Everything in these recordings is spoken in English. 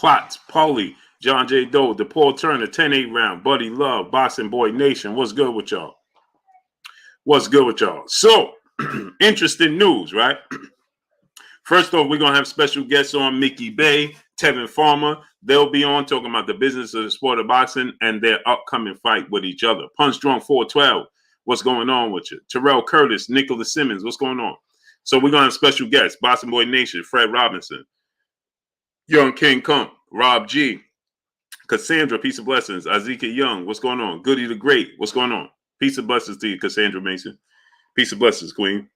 Klotz, Paulie, John J. Doe, DePaul Turner, 10-8 round, Buddy Love, Boxing Boy Nation. What's good with y'all? What's good with y'all? So, interesting news, right? First off, we're going to have special guests on, Mickey Bey, Tevin Farmer. They'll be on talking about the business of the sport of boxing and their upcoming fight with each other. Punch Drunk 412, what's going on with you? Terrell Curtis, Nicholas Simmons, what's going on? So we're going to have special guests, Boxing Boy Nation, Fred Robinson, Young King Kump, Rob G, Cassandra, peace of blessings, Azika Young, what's going on? Goody the Great, what's going on? Peace of blessings to you, Cassandra Mason. Peace of blessings, Queen.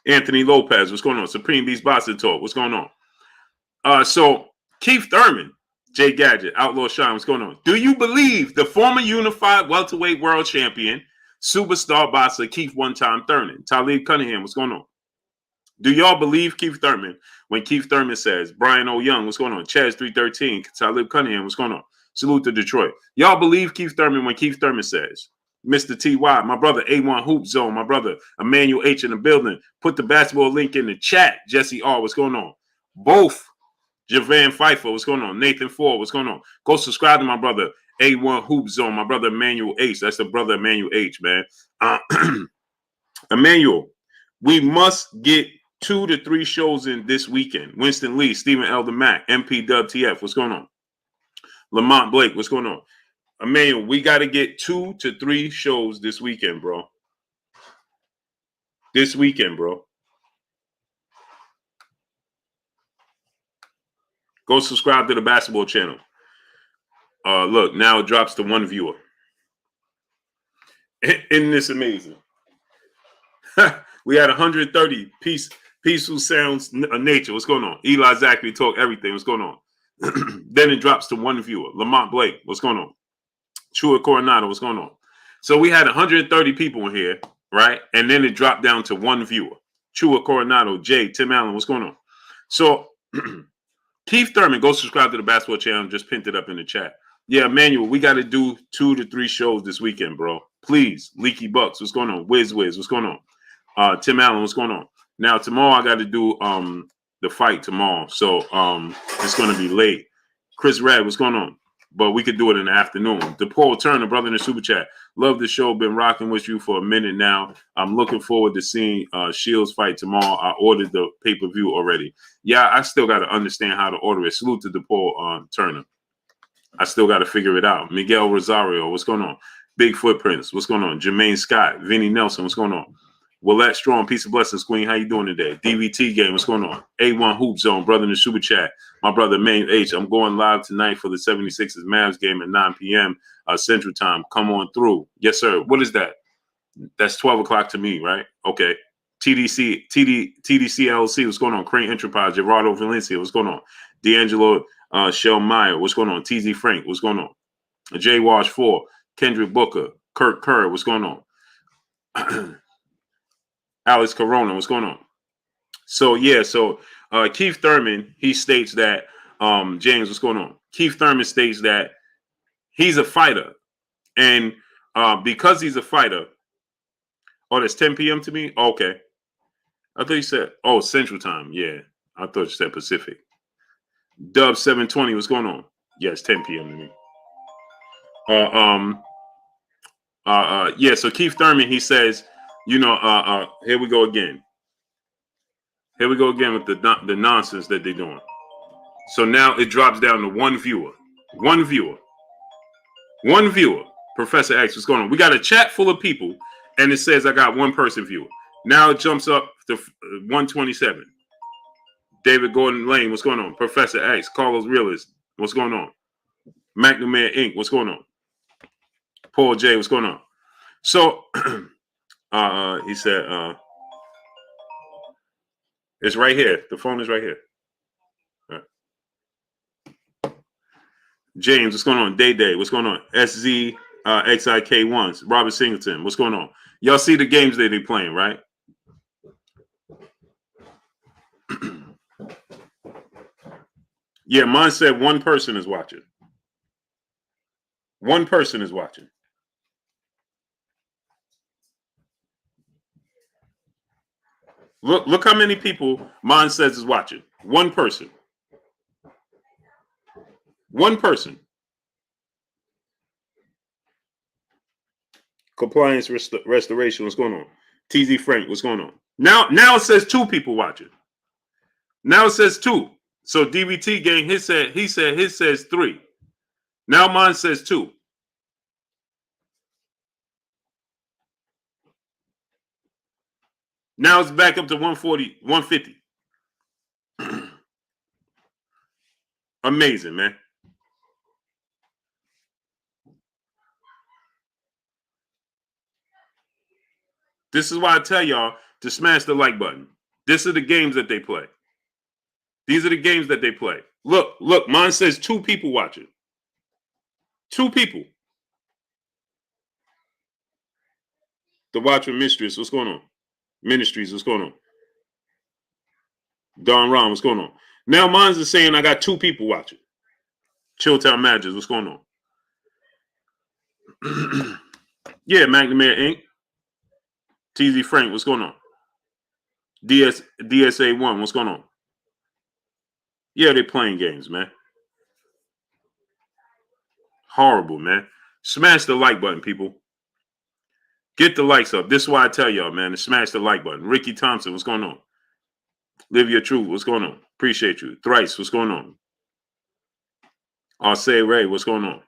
Anthony Lopez, what's going on? Supreme Beast Boxing Talk, what's going on? So Keith Thurman, Jay Gadget, Outlaw Shine, what's going on? Do you believe the former unified welterweight world champion, superstar boxer Keith one-time Thurman, Talib Cunningham, what's going on? Do y'all believe Keith Thurman when Keith Thurman says, Brian O. Young, what's going on? Chaz 313, Talib Cunningham, what's going on? Salute to Detroit. Y'all believe Keith Thurman when Keith Thurman says, Mr. T.Y., my brother A1 Hoop Zone, my brother Emmanuel H in the building. Put the basketball link in the chat. Jesse R, what's going on? Both Javan Pfeiffer, what's going on? Nathan Ford, what's going on? Go subscribe to my brother A1 Hoop Zone, my brother Emmanuel H. That's the brother Emmanuel H, man. Emmanuel, we must get 2 to 3 shows in this weekend. Winston Lee, Stephen Elder Mack, MP WTF, what's going on? Lamont Blake, what's going on? Emmanuel, we got to get 2 to 3 shows this weekend, bro. This weekend, bro. Go subscribe to the basketball channel. Look, now it drops to 1 viewer. Isn't this amazing? We had 130 peaceful sounds of nature. What's going on? Eli Zachary talk everything. What's going on? Then it drops to 1 viewer. Lamont Blake, what's going on? Chua Coronado, what's going on? So we had 130 people in here, right? And then it dropped down to 1 viewer. Chua Coronado, Jay, Tim Allen, what's going on? So Keith Thurman, go subscribe to the basketball channel. Just pinned it up in the chat. Yeah, Emmanuel, we got to do 2 to 3 shows this weekend, bro. Please. Leaky Bucks, what's going on? Wiz, what's going on? Tim Allen, what's going on? Now, tomorrow I got to do the fight tomorrow. So it's going to be late. Chris Rad, what's going on? But we could do it in the afternoon. DePaul Turner, brother in the super chat. Love the show. Been rocking with you for a minute now. I'm looking forward to seeing Shields fight tomorrow. I ordered the pay-per-view already. Yeah, I still got to understand how to order it. Salute to DePaul Turner. I still got to figure it out. Miguel Rosario, what's going on? Big Footprints, what's going on? Jermaine Scott, Vinny Nelson, what's going on? Willette Strong, peace of blessings, Queen. How you doing today? DVT game, what's going on? A1 Hoop Zone, brother in the super chat. My brother, Main H. I'm going live tonight for the 76ers Mavs game at 9 p.m. Central Time. Come on through. Yes, sir. What is that? That's 12 o'clock to me, right? Okay. TDC LLC, what's going on? Crane Enterprise, Gerardo Valencia, what's going on? D'Angelo Shell Meyer, what's going on? TZ Frank, what's going on? J Wash 4, Kendrick Booker, Kirk Kerr, what's going on? Alex Corona, what's going on? So, yeah, Keith Thurman, he states that, James, what's going on? Keith Thurman states that he's a fighter. And because he's a fighter, that's 10 p.m. to me? Okay. I thought you said, Central Time. Yeah, I thought you said Pacific. Dub 720, what's going on? Yes, 10 p.m. to me. Yeah, so Keith Thurman, he says, here we go again. Here we go again with the nonsense that they're doing. So now it drops down to 1 viewer. 1 viewer. 1 viewer. Professor X, what's going on? We got a chat full of people, and it says I got 1 person viewer. Now it jumps up to 127. David Gordon Lane, what's going on? Professor X, Carlos Realist, what's going on? McNamara Inc., what's going on? Paul J, what's going on? So he said, it's right here. The phone is right here. All right. James, what's going on? Day, what's going on? SZ XIK1s, Robert Singleton, what's going on? Y'all see the games that they're playing, right? Yeah, mine said 1 person is watching. 1 person is watching. Look how many people mine says is watching. 1 person. One person. Compliance restoration. What's going on? TZ Frank. What's going on? Now it says 2 people watching. Now it says 2. So DVT gang, he said his says 3. Now mine says 2. Now it's back up to 140, 150. Amazing, man. This is why I tell y'all to smash the like button. These are the games that they play. These are the games that they play. Look, mine says 2 people watching. 2 people. The Watcher Mistress, what's going on? Ministries, what's going on? Don Ron, what's going on? Now mine's is saying I got 2 people watching. Chilltown Magic, what's going on? Yeah, McNamara Inc. TZ Frank, what's going on? DSA 1, what's going on? Yeah, they playing games, man. Horrible, man. Smash the like button, people. Get the likes up. This is why I tell y'all, man, to smash the like button. Ricky Thompson, what's going on? Live Your Truth, what's going on? Appreciate you. Thrice, what's going on? Arcee Ray, what's going on?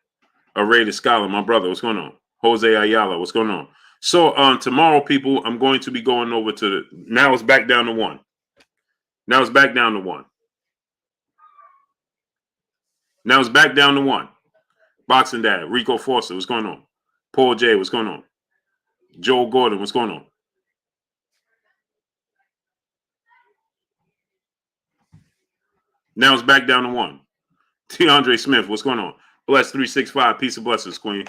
Array the Scholar, my brother, what's going on? Jose Ayala, what's going on? So tomorrow, people, I'm going to be going over to now it's back down to 1. Now it's back down to 1. Now it's back down to 1. Boxing Dad, Rico Forster, what's going on? Paul J, what's going on? Joel Gordon, what's going on? Now it's back down to 1. DeAndre Smith, what's going on? Bless 365, peace of blessings, Queen.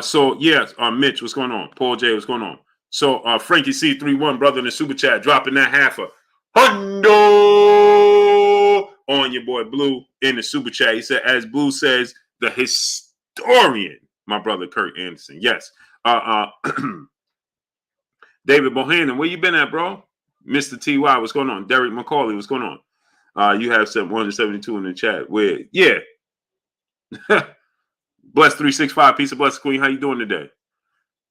So yeah, Mitch, what's going on? Paul J, what's going on? So Frankie C31, brother in the super chat, dropping that half a hundo on your boy Blue in the super chat. He said, as Blue says, the historian, my brother Kurt Anderson. Yes. David Bohannon, where you been at, bro? Mr. TY, what's going on? Derek McCauley, what's going on? You have 172 in the chat. Where? Yeah. Bless 365, peace of blessing, Queen. How you doing today?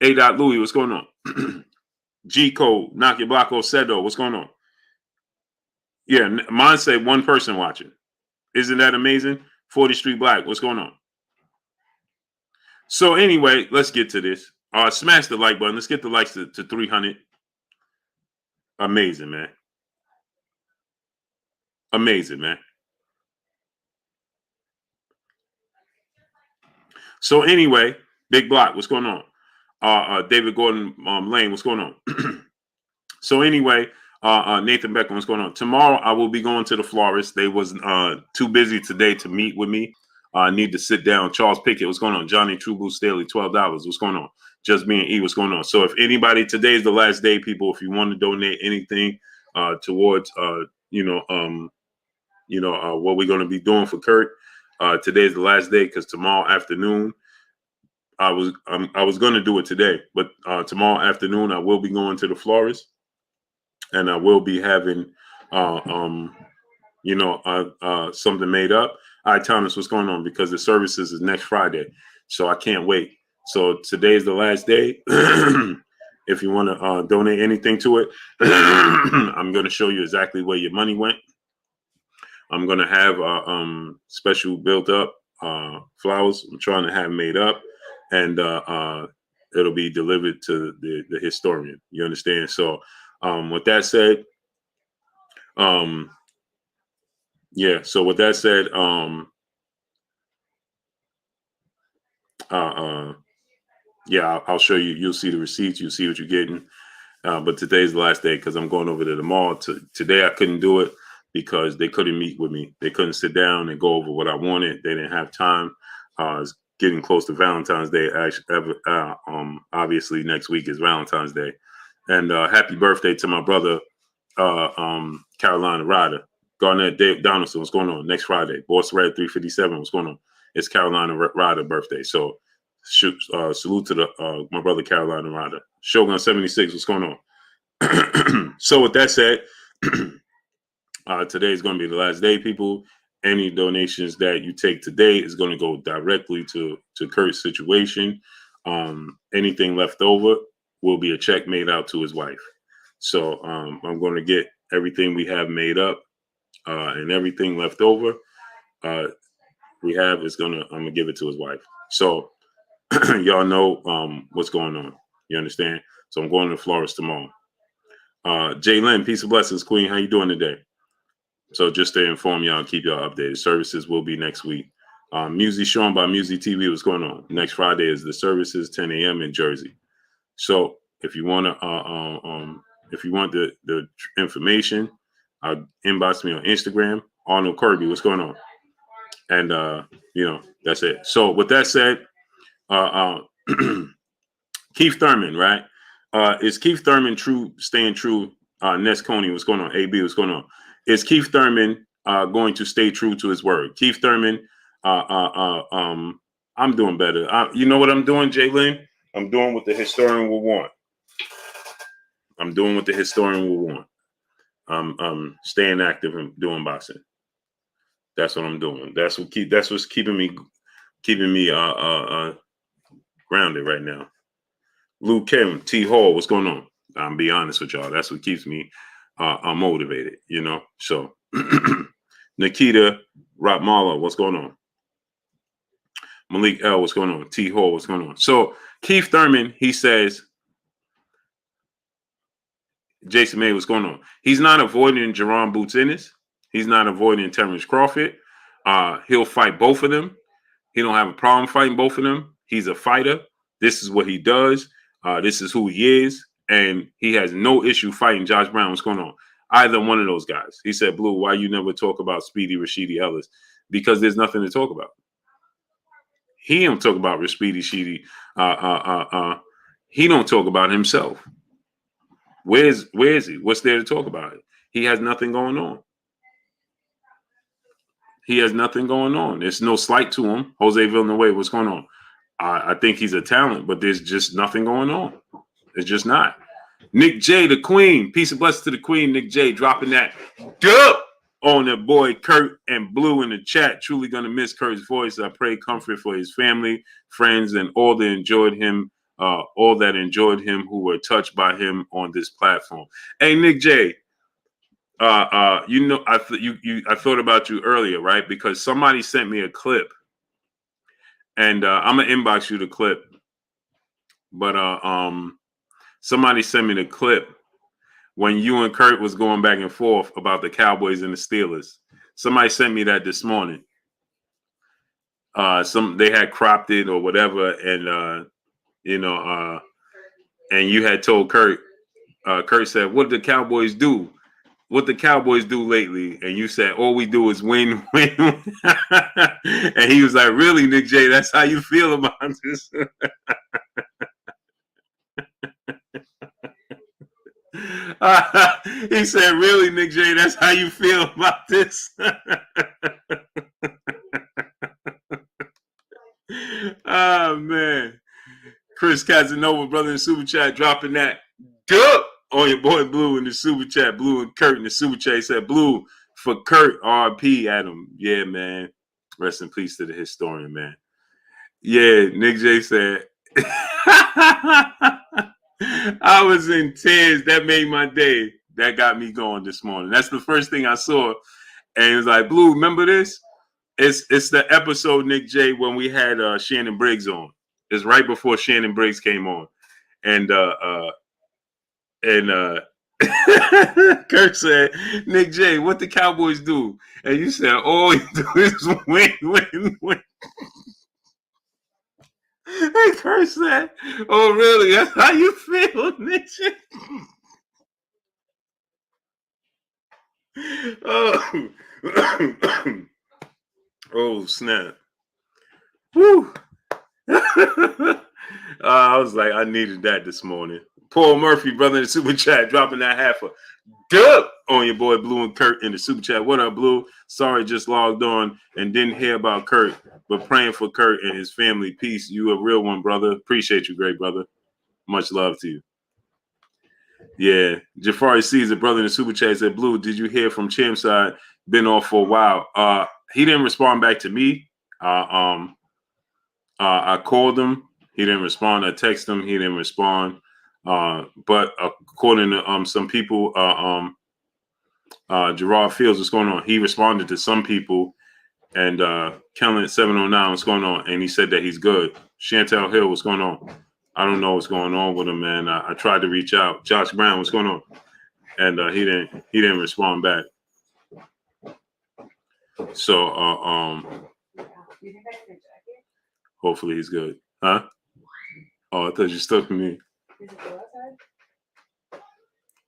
A. Louis, what's going on? G Code, Knock Your Block Sedo, what's going on? Yeah, mine said 1 person watching. Isn't that amazing? 40 Street Black, what's going on? So anyway, let's get to this. Smash the like button. Let's get the likes to 300. Amazing, man. Amazing, man. So anyway, Big Block, what's going on? David Gordon Lane, what's going on? So anyway, Nathan Beckham, what's going on? Tomorrow I will be going to the florist. They was too busy today to meet with me. I need to sit down. Charles Pickett, what's going on? Johnny True Blue Staley, $12. What's going on? Just Me and E, what's going on? So if anybody, today is the last day, people. If you want to donate anything towards what we're going to be doing for Kurt, today is the last day because tomorrow afternoon I was going to do it today, but tomorrow afternoon I will be going to the florist, and I will be having something made up. All right, Thomas, what's going on? Because the services is next Friday, so I can't wait. So today is the last day. If you want to donate anything to it, I'm going to show you exactly where your money went. I'm going to have special built up flowers I'm trying to have made up, and it'll be delivered to the historian. You understand? So with that said, so with that said, I'll show you. You'll see the receipts. You'll see what you're getting. But today's the last day because I'm going over to the mall. Today I couldn't do it because they couldn't meet with me. They couldn't sit down and go over what I wanted. They didn't have time. It's getting close to Valentine's Day. Obviously next week is Valentine's Day. And happy birthday to my brother, Carolina Ryder. Garnett Dave Donaldson, what's going on? Next Friday. Boss Red 357, what's going on? It's Carolina Ryder birthday. So salute to my brother Carolina Ryder. Shogun 76, what's going on? So with that said, today is going to be the last day, people. any donations that you take today is going to go directly to Kurt's situation. Anything left over will be a check made out to his wife. So I'm going to get everything we have made up, and everything left over I'm gonna give it to his wife. So y'all know what's going on. You understand? So I'm going to Flores tomorrow. Jay Lynn, peace and blessings, Queen. How you doing today? So just to inform y'all and keep y'all updated, services will be next week. Music shown by Music TV. What's going on? Next Friday is the services, 10 a.m. in Jersey. So if you want to, if you want the information, inbox me on Instagram. Arnold Kirby, what's going on? And that's it. So with that said, Keith Thurman, right? Is Keith Thurman staying true? Ness Coney, what's going on? AB, what's going on? Is Keith Thurman going to stay true to his word? Keith Thurman, I'm doing better. You know what I'm doing, Jalen? I'm doing what the historian will want. I'm doing what the historian will want. I'm staying active and doing boxing. That's what I'm doing. That's what's keeping me grounded right now. Luke Kim, T Hall, what's going on? I'm be honest with y'all. That's what keeps me motivated, you know. So Nikita Ratmala, what's going on? Malik L, what's going on? T Hall, what's going on? So Keith Thurman, he says, Jason May, what's going on? He's not avoiding Jaron Boots Ennis. He's not avoiding Terrence Crawford. He'll fight both of them. He don't have a problem fighting both of them. He's a fighter. This is what he does. This is who he is. And he has no issue fighting Josh Brown. What's going on? Either one of those guys. He said, Blue, why you never talk about Speedy Rashidi Ellis? Because there's nothing to talk about. He don't talk about Speedy Sheedy. He don't talk about himself. Where is he? What's there to talk about? He has nothing going on. He has nothing going on. There's no slight to him. Jose Villanueva, what's going on? I think he's a talent, but there's just nothing going on. It's just not. Nick J, the Queen. Peace and blessings to the Queen. Nick J dropping that duh on the boy Kurt and Blue in the chat. Truly gonna miss Kurt's voice. I pray comfort for his family, friends, and all that enjoyed him who were touched by him on this platform. Hey, Nick J. I thought about you earlier, right? Because somebody sent me a clip, and I'm gonna inbox you the clip. But somebody sent me the clip when you and Kurt was going back and forth about the Cowboys and the Steelers. Somebody sent me that this morning. They had cropped it or whatever, and and you had told Kurt. Kurt said, "What did the Cowboys do? What the Cowboys do lately?" And you said, "All we do is win, win." And he was like, "Really, Nick J? That's how you feel about this?" He said, "Really, Nick J? That's how you feel about this?" Oh man, Chris Casanova, brother in super chat, dropping that duh on your boy Blue in the super chat. Blue and Kurt in the super chat. He said, "Blue for Kurt, RP Adam." Yeah, man. Rest in peace to the historian, man. Yeah, Nick J said, I was in tears. That made my day. That got me going this morning. That's the first thing I saw. And it was like, Blue, remember this? It's the episode, Nick J, when we had Shannon Briggs on. It's right before Shannon Briggs came on. And Kurt said, Nick J, what the Cowboys do? And you said, all you do is win, win, win. And Kurt said, oh, really? That's how you feel, Nick J? Oh. Oh, snap. Woo. I was like, I needed that this morning. Paul Murphy, brother in the super chat, dropping that half a dub on your boy Blue and Kurt in the super chat. What up, Blue? Sorry, just logged on and didn't hear about Kurt, but praying for Kurt and his family. Peace. You a real one, brother. Appreciate you, great brother. Much love to you. Yeah. Jafari Caesar, brother in the super chat, said, Blue, did you hear from Champside? Been off for a while. He didn't respond back to me. I called him. He didn't respond. I texted him. He didn't respond. But according to some people, Gerard Fields, what's going on? He responded to some people, and Kellen at 709, what's going on? And he said that he's good. Chantel Hill, what's going on? I don't know what's going on with him, man. I tried to reach out. Josh Brown, what's going on? And he didn't respond back. So hopefully he's good. Huh? Oh, I thought you stuck with me. Is it cold outside?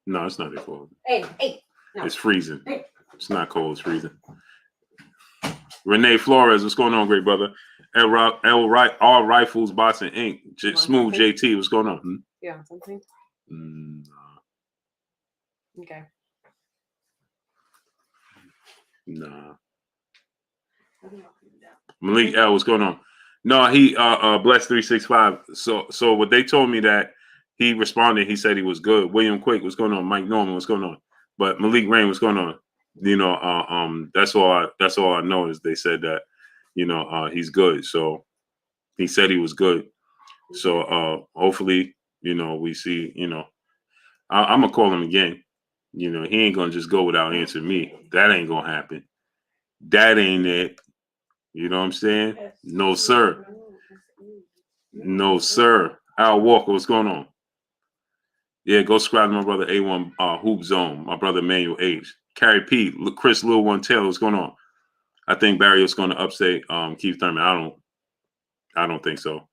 No, it's not that cold. Hey. No. It's freezing. It's not cold, it's freezing. Renee Flores, what's going on, great brother? L Rifles Boxing Inc. Smooth something? JT, what's going on? Yeah, something. Nah. Okay. Nah. Malik L, what's going on? No, he blessed 365. So what they told me that he responded, he said he was good. William Quick, what's going on? Mike Norman, what's going on? But Malik Rain, what's going on? You know, that's all I know is they said that, you know, he's good. So he said he was good. So hopefully, you know, we see, you know, I'm gonna call him again. You know, he ain't gonna just go without answering me. That ain't gonna happen. That ain't it. You know what I'm saying? No, sir. No, sir. Al Walker, what's going on? Yeah, go subscribe to my brother A1 Hoop Zone, my brother Manuel H. Carrie P, Chris Lil One Taylor, what's going on? I think Barrios going to upstate Keith Thurman. I don't think so.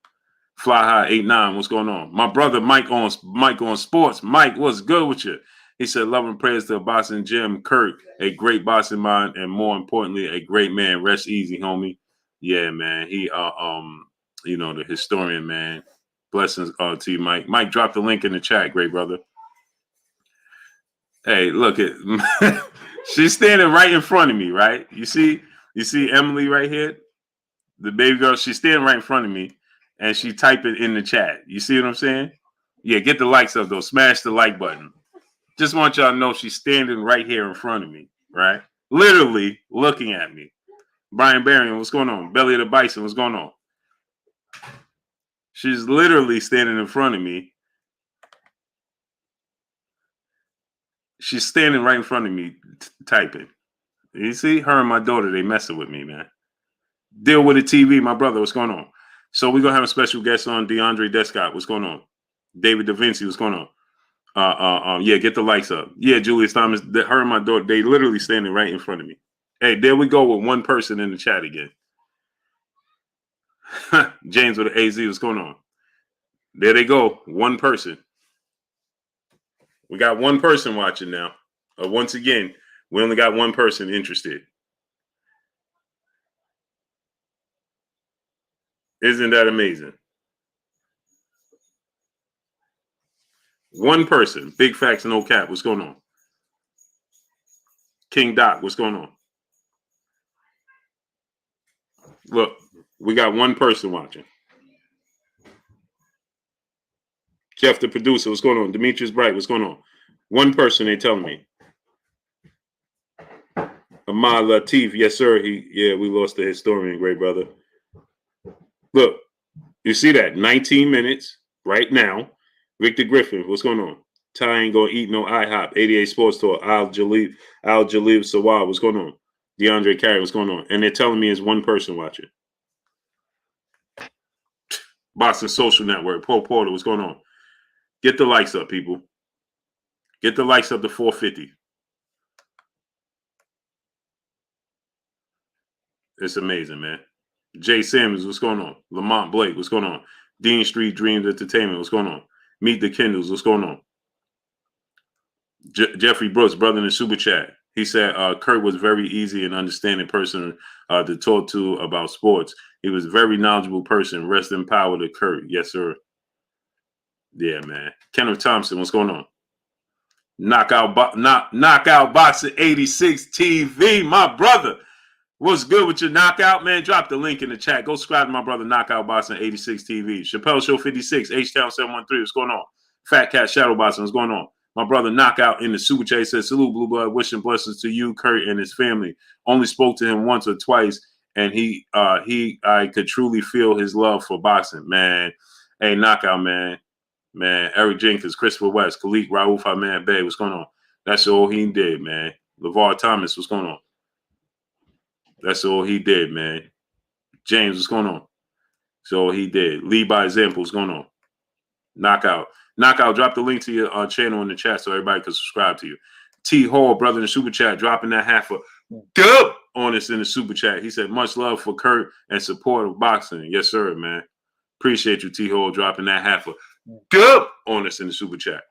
Fly High 89, what's going on? My brother Mike on sports. Mike, what's good with you? He said, love and prayers to Boston Jim Kirk, a great boxing mind, and more importantly, a great man. Rest easy, homie. Yeah, man. He you know, the historian, man. Blessings to you, Mike. Mike, drop the link in the chat, great brother. Hey, look at she's standing right in front of me, right? You see Emily right here, the baby girl. She's standing right in front of me, and she typing in the chat. You see what I'm saying? Yeah, get the likes up though. Smash the like button. Just want y'all to know she's standing right here in front of me, right? Literally looking at me. Brian Barron, what's going on? Belly of the Bison, what's going on? She's literally standing in front of me. She's standing right in front of me typing. You see? Her and my daughter, they messing with me, man. Deal with the TV, my brother. What's going on? So we're going to have a special guest on, DeAndre Descott. What's going on? David Da Vinci, what's going on? Yeah, get the likes up. Yeah, Julius Thomas, her and my daughter, they literally standing right in front of me. Hey, there we go with one person in the chat again. James with the AZ, what's going on? There they go. One person. We got one person watching now. Once again, we only got one person interested. Isn't that amazing? One person. Big facts, no cap. What's going on? King Doc, what's going on? Look, we got one person watching. Jeff, the producer, what's going on? Demetrius Bright, what's going on? One person, they telling me. Ahmad Latif, yes, sir. We lost the historian, great brother. Look, you see that? 19 minutes right now. Victor Griffin, what's going on? Ty ain't gonna eat no IHOP. 88 Sports Tour. Al Jalib Sawad, what's going on? DeAndre Carey, what's going on? And they're telling me it's one person watching. Boston Social Network, Paul Porter, what's going on? Get the likes up, people. Get the likes up to 450. It's amazing, man. Jay Simmons, what's going on? Lamont Blake, what's going on? Dean Street Dreams Entertainment, what's going on? Meet the Kindles, what's going on? Jeffrey Brooks, brother in the super chat. He said Kurt was very easy and understanding person to talk to about sports. He was a very knowledgeable person. Rest in power to Kurt. Yes, sir. Yeah, man. Kenneth Thompson, what's going on? Knockout Boxing 86 TV, my brother. What's good with your knockout, man? Drop the link in the chat. Go subscribe to my brother, Knockout Boxing 86 TV. Chappelle Show 56, H-Town 713. What's going on? Fat Cat Shadow Boxing. What's going on? My brother Knockout in the super chat says, salute, Blue Blood. Wishing blessings to you, Kurt, and his family. Only spoke to him once or twice, and I could truly feel his love for boxing, man. Hey, Knockout, man. Man, Eric Jenkins, Christopher West, Khalik, Raouf, man, Bey, what's going on? That's all he did, man. LeVar Thomas, what's going on? That's all he did, man. James, what's going on? That's all he did. Lead by example, what's going on? Knockout, drop the link to your channel in the chat so everybody can subscribe to you. T Hall, brother in the super chat, dropping that half a dub on us in the super chat. He said, much love for Kurt and support of boxing. Yes, sir, man. Appreciate you, T Hall, dropping that half a dub on us in the super chat.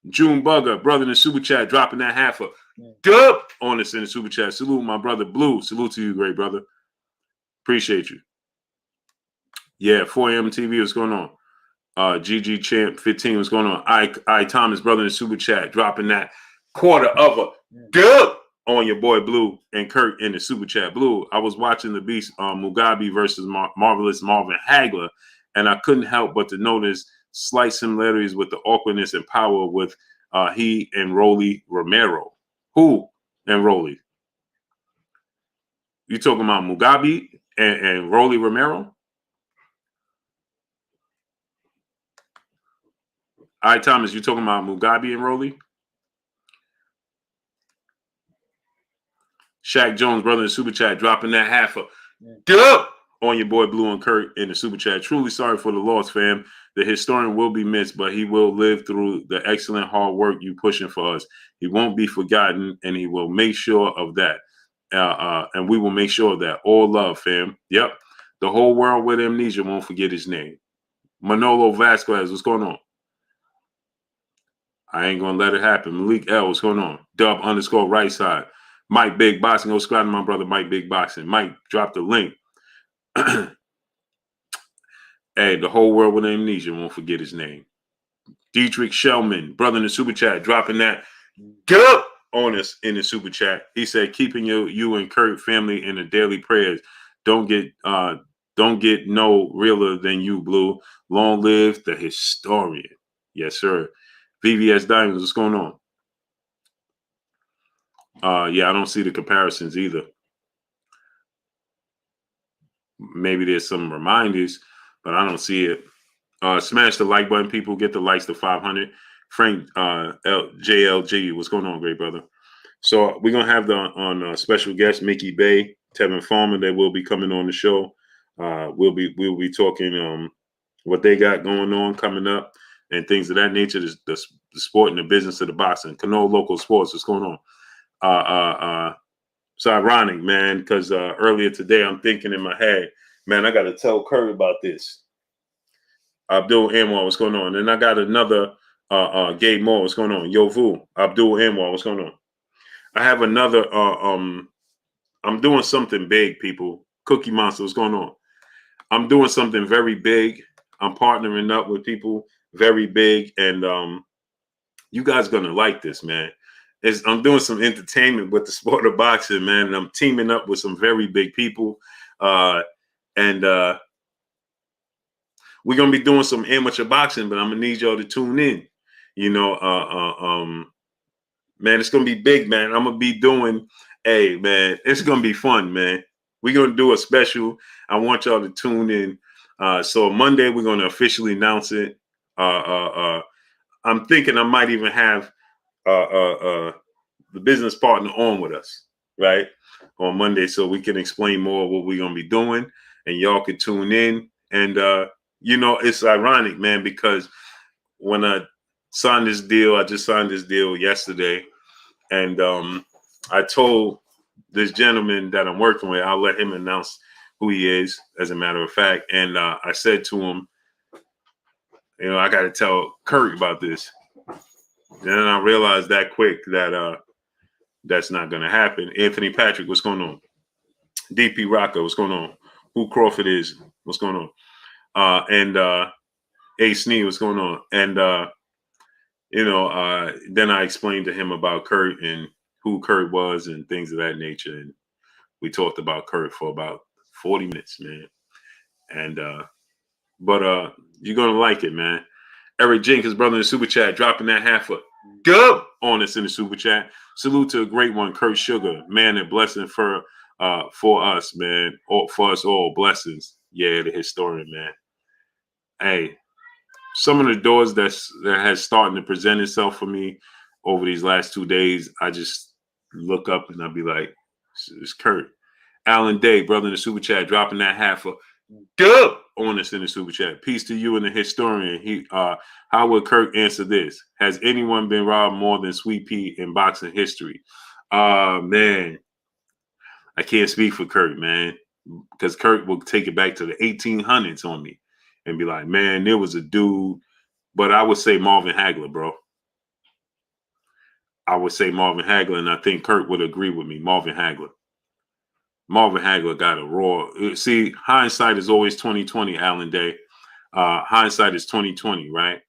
June Bugger, brother in the super chat, dropping that half a dub on us in the super chat. Salute my brother Blue. Salute to you, great brother. Appreciate you. Yeah, 4am TV, what's going on? GG Champ 15, what's going on? I Thomas, brother in the super chat, dropping that quarter of a dub on your boy Blue and Kurt in the super chat. Blue, I was watching the Beast Mugabe versus Marvelous Marvin Hagler, and I couldn't help but to notice slight similarities with the awkwardness and power with he and Rolly Romero. Who and Rolly? You talking about Mugabe and Rolly Romero? All right, Thomas, you talking about Mugabe and Rolly? Shaq Jones, brother in the super chat, dropping that half a dub on your boy Blue and Kurt in the super chat. Truly sorry for the loss, fam. The historian will be missed, but he will live through the excellent hard work you pushing for us. He won't be forgotten, and he will make sure of that. And we will make sure of that. All love, fam. Yep. The whole world with amnesia won't forget his name. Manolo Vasquez, what's going on? I ain't gonna let it happen. Malik L, what's going on? Dub _ right side. Mike Big Boxing. Go subscribe to my brother Mike Big Boxing. Mike, drop the link. Hey, the whole world with amnesia won't forget his name. Dietrich Shellman, brother in the super chat, dropping that dub on us in the super chat. He said, keeping you and Kurt family in the daily prayers. Don't get no realer than you, Blue. Long live the historian. Yes, sir. VVS Diamonds, what's going on? Yeah, I don't see the comparisons either. Maybe there's some reminders, but I don't see it. Smash the like button, people. Get the likes to 500. Frank JLG, what's going on, great brother? So we're gonna have on special guest Mickey Bey, Tevin Farmer. They will be coming on the show. We'll be talking what they got going on coming up and things of that nature. The sport and the business of the boxing. Cano Local Sports. What's going on? It's ironic, man, because earlier today I'm thinking in my head, man, I got to tell Curry about this. Abdul Anwar, what's going on? And I got another Gabe Moore, what's going on? Yo Vu, Abdul Anwar, what's going on? I have another, I'm doing something big, people. Cookie Monster, what's going on? I'm doing something very big. I'm partnering up with people very big, and you guys are going to like this, man. I'm doing some entertainment with the sport of boxing, man, and I'm teaming up with some very big people. And we're going to be doing some amateur boxing, but I'm going to need y'all to tune in. You know, man, it's going to be big, man. I'm going to be doing, hey, man, it's going to be fun, man. We're going to do a special. I want y'all to tune in. So Monday, we're going to officially announce it. I'm thinking I might even have the business partner on with us, right, on Monday, so we can explain more what we're going to be doing, and y'all can tune in. And, you know, it's ironic, man, because when I signed this deal, I just signed this deal yesterday, and I told this gentleman that I'm working with, I'll let him announce who he is, as a matter of fact, and I said to him, you know, I got to tell Kurt about this. And then I realized that quick that that's not going to happen. Anthony Patrick, what's going on? DP Rocco, what's going on? Who Crawford is, what's going on? And A. Snee, what's going on? And, you know, then I explained to him about Kurt and who Kurt was and things of that nature. And we talked about Kurt for about 40 minutes, man. And, but you're going to like it, man. Eric Jenkins, brother in the super chat, dropping that half a Good on us in the super chat. Salute to a great one, Kurt Sugar. Man, a blessing for us, man. For us all, blessings. Yeah, the historian, man. Hey, some of the doors that has starting to present itself for me over these last 2 days, I just look up and I'll be like, it's Kurt. Alan Day, brother in the super chat, dropping that half of dub on us in the super chat. Peace to you and the historian. How would Kurt answer this? Has anyone been robbed more than Sweet Pea in boxing history? Man, I can't speak for Kurt, man, because Kurt will take it back to the 1800s on me and be like, man, there was a dude, but I would say Marvin Hagler, bro. I would say Marvin Hagler, and I think Kurt would agree with me. Marvin Hagler got a raw. See, hindsight is always 2020, Alan Day. Hindsight is 2020, right?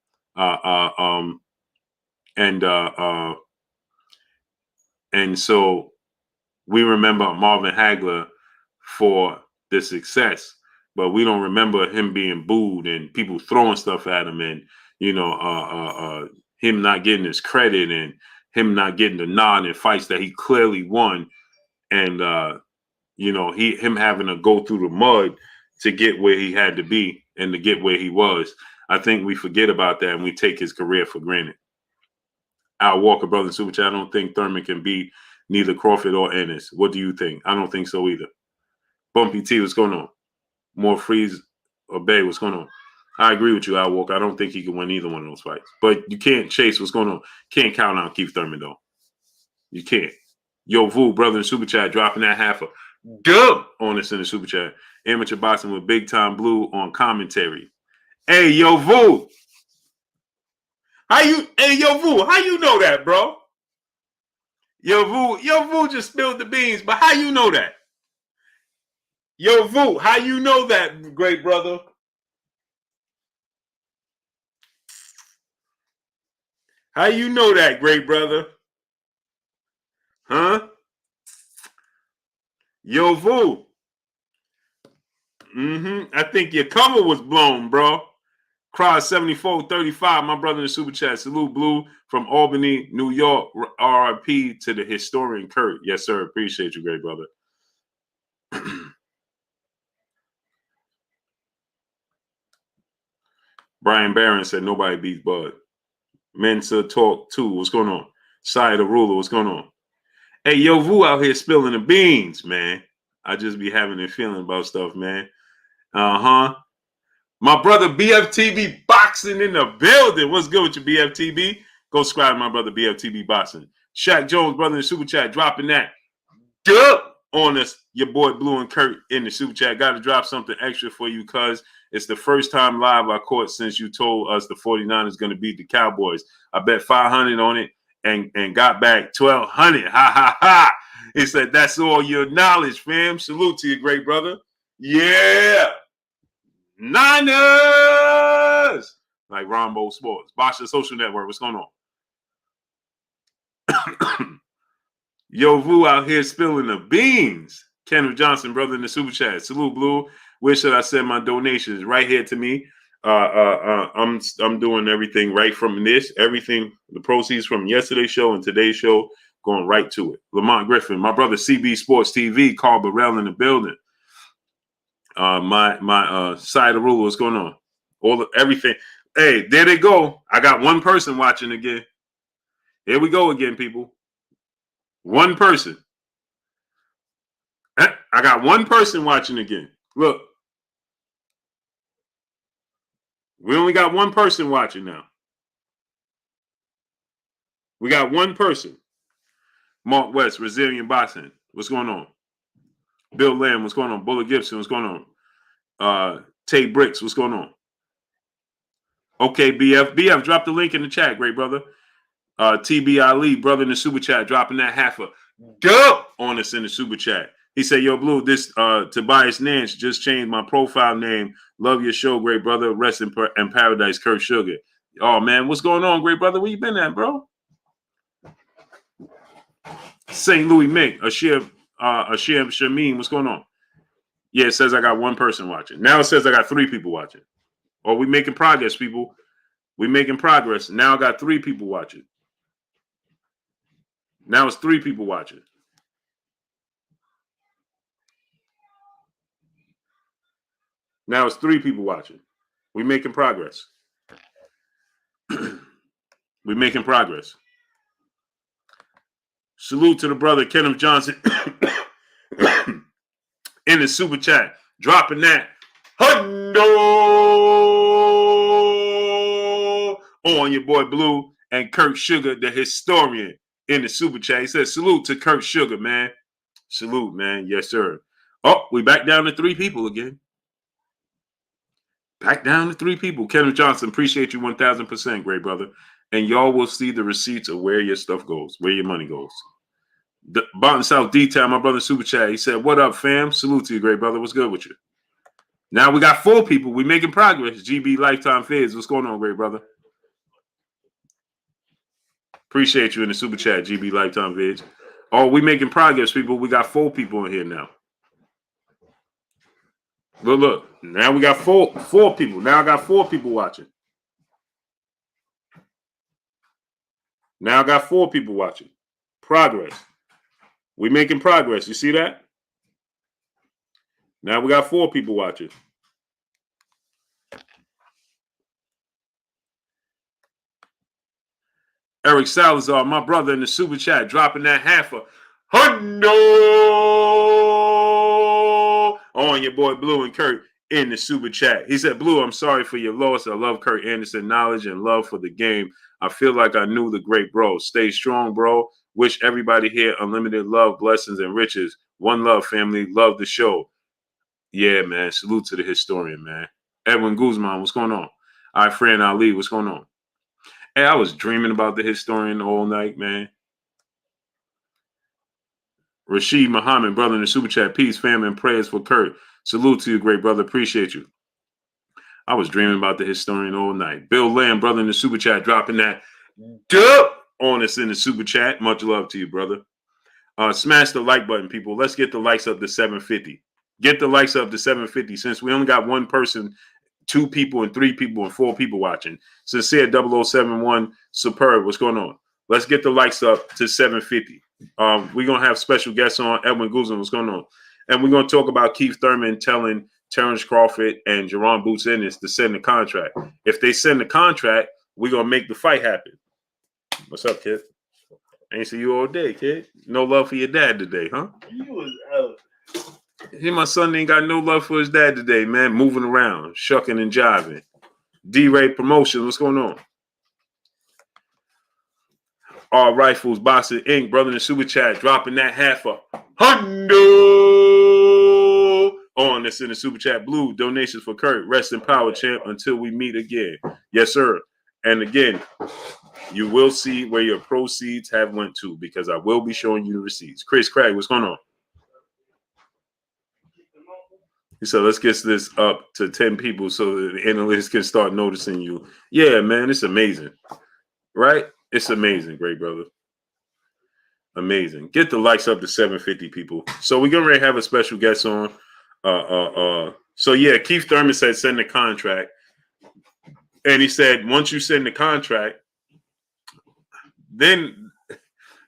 And so we remember Marvin Hagler for the success, but we don't remember him being booed and people throwing stuff at him, and him not getting his credit and him not getting the nod in fights that he clearly won, and him having to go through the mud to get where he had to be and to get where he was. I think we forget about that and we take his career for granted. Al Walker, brother, super chat. I don't think Thurman can beat neither Crawford or Ennis. What do you think? I don't think so either. Bumpy T, what's going on? More Freeze or Bay, what's going on? I agree with you, Al Walker. I don't think he can win either one of those fights. But you can't chase what's going on. Can't count out Keith Thurman, though. You can't. Yo, Vu, brother in super chat, dropping that half a dub on us in the super chat. Amateur boxing with Big Time Blue on commentary. Hey, yo, Vu. Yo, Vu, how you know that, bro? Yo, Vu just spilled the beans, but how you know that? Yo, Vu, how you know that, great brother? How you know that, great brother? Huh? Yo, Vu. I think your cover was blown, bro. Cry 7435, my brother in the super chat. Salute, Blue, from Albany, New York. RIP to the historian Kurt. Yes, sir. Appreciate you, great brother. Brian Barron said nobody beats Bud. Mensa Talk 2, what's going on? Side the Ruler, what's going on? Hey, yo, Vu out here spilling the beans, man. I just be having a feeling about stuff, man. My brother BFTB Boxing in the building. What's good with you, BFTB? Go subscribe to my brother BFTB Boxing. Shaq Jones, brother in the super chat, dropping that dub on us. Your boy Blue and Kurt in the super chat. Got to drop something extra for you, cuz it's the first time live I caught since you told us the 49ers is going to beat the Cowboys. I bet 500 on it and got back 1,200. Ha, ha, ha. He said, that's all your knowledge, fam. Salute to you, great brother. Yeah. Niners! Like Rombo Sports. Basha Social Network. What's going on? Yo, Vu out here spilling the beans. Kenneth Johnson, brother in the super chat. Salute, Blue. Where should I send my donations? Right here to me. I'm doing everything right from this. Everything, the proceeds from yesterday's show and today's show, going right to it. Lamont Griffin, my brother CB Sports TV, Carl Burrell in the building. My side of rule, what's going on? Everything. Hey, there they go. I got one person watching again. Here we go again, people. One person. I got one person watching again. Look. We only got one person watching now. We got one person. Mark West, Resilient Boxing. What's going on? Bill Lamb, what's going on? Bullet Gibson, what's going on? Tay Bricks, what's going on? Okay, BF, drop the link in the chat, great brother. TB Ali, brother in the super chat, dropping that half a dub on us in the super chat. He said, yo, Blue, this Tobias Nance just changed my profile name. Love your show, great brother. Rest in paradise, Kurt Sugar. Oh, man, what's going on, great brother? Where you been at, bro? St. Louis Mick, Ashir Shameen, what's going on? Yeah, it says I got one person watching. Now it says I got 3 people watching. Oh, we making progress, people. We making progress. Now I got 3 people watching. Now it's 3 people watching. Now it's 3 people watching. We're making progress. We're making progress. Salute to the brother Kenneth Johnson in the super chat, dropping that hundo on your boy Blue and Kirk Sugar, the historian, in the super chat. He says, salute to Kirk Sugar, man. Salute, man. Yes, sir. Oh, we back down to 3 people again. Back down to 3 people. Kenneth Johnson, appreciate you 1,000%, great brother. And y'all will see the receipts of where your stuff goes, where your money goes. Barton South D-Town, my brother super chat. He said, what up, fam? Salute to you, great brother. What's good with you? Now we got 4 people. We making progress. GB Lifetime Feds. What's going on, great brother? Appreciate you in the super chat, GB Lifetime Feds. Oh, we making progress, people. We got 4 people in here now. Look. Now we got four people. Now I got 4 people watching. Now I got 4 people watching. Progress. We making progress. You see that? Now we got 4 people watching. Eric Salazar, my brother in the super chat, dropping that half a hundo on your boy Blue and Kurt in the super chat. He said, Blue, I'm sorry for your loss. I love Kurt Anderson, knowledge and love for the game. I feel like I knew the great bro. Stay strong, bro. Wish everybody here unlimited love, blessings, and riches. One love, family. Love the show. Yeah, man. Salute to the historian, man. Edwin Guzman, what's going on? All right, Fran Ali, what's going on? Hey, I was dreaming about the historian all night, man. Rashid Muhammad, brother in the super chat. Peace, family, and prayers for Kurt. Salute to you, great brother. Appreciate you. I was dreaming about the historian all night. Bill Lamb, brother in the super chat, dropping that dub on us in the super chat. Much love to you, brother. Smash the like button, people. Let's get the likes up to 750. Get the likes up to 750 since we only got 1 person, 2 people, and 3 people, and 4 people watching. Sincere 0071, superb. What's going on? Let's get the likes up to 750. We're going to have special guests on. Edwin Guzman, what's going on? And we're going to talk about Keith Thurman telling Terrence Crawford and Jaron Boots Ennis to send the contract. If they send the contract, we're going to make the fight happen. What's up, kid? Ain't see you all day, kid. No love for your dad today, huh? You was out. Here, my son ain't got no love for his dad today, man. Moving around, shucking and jiving. D-Ray Promotion, what's going on? All Rifles, Boxing Inc., brother in the super chat, dropping that half a hundo on this in the super chat. Blue, donations for Kurt. Rest in power, champ, until we meet again. Yes, sir. And again, you will see where your proceeds have went to because I will be showing you the receipts. Chris Craig, what's going on? So let's get this up to 10 people so that the analysts can start noticing you. Yeah, man, it's amazing. Right? It's amazing, great brother. Amazing. Get the likes up to 750 people. So we're going to have a special guest on. So yeah, Keith Thurman said send the contract. And he said, once you send the contract, then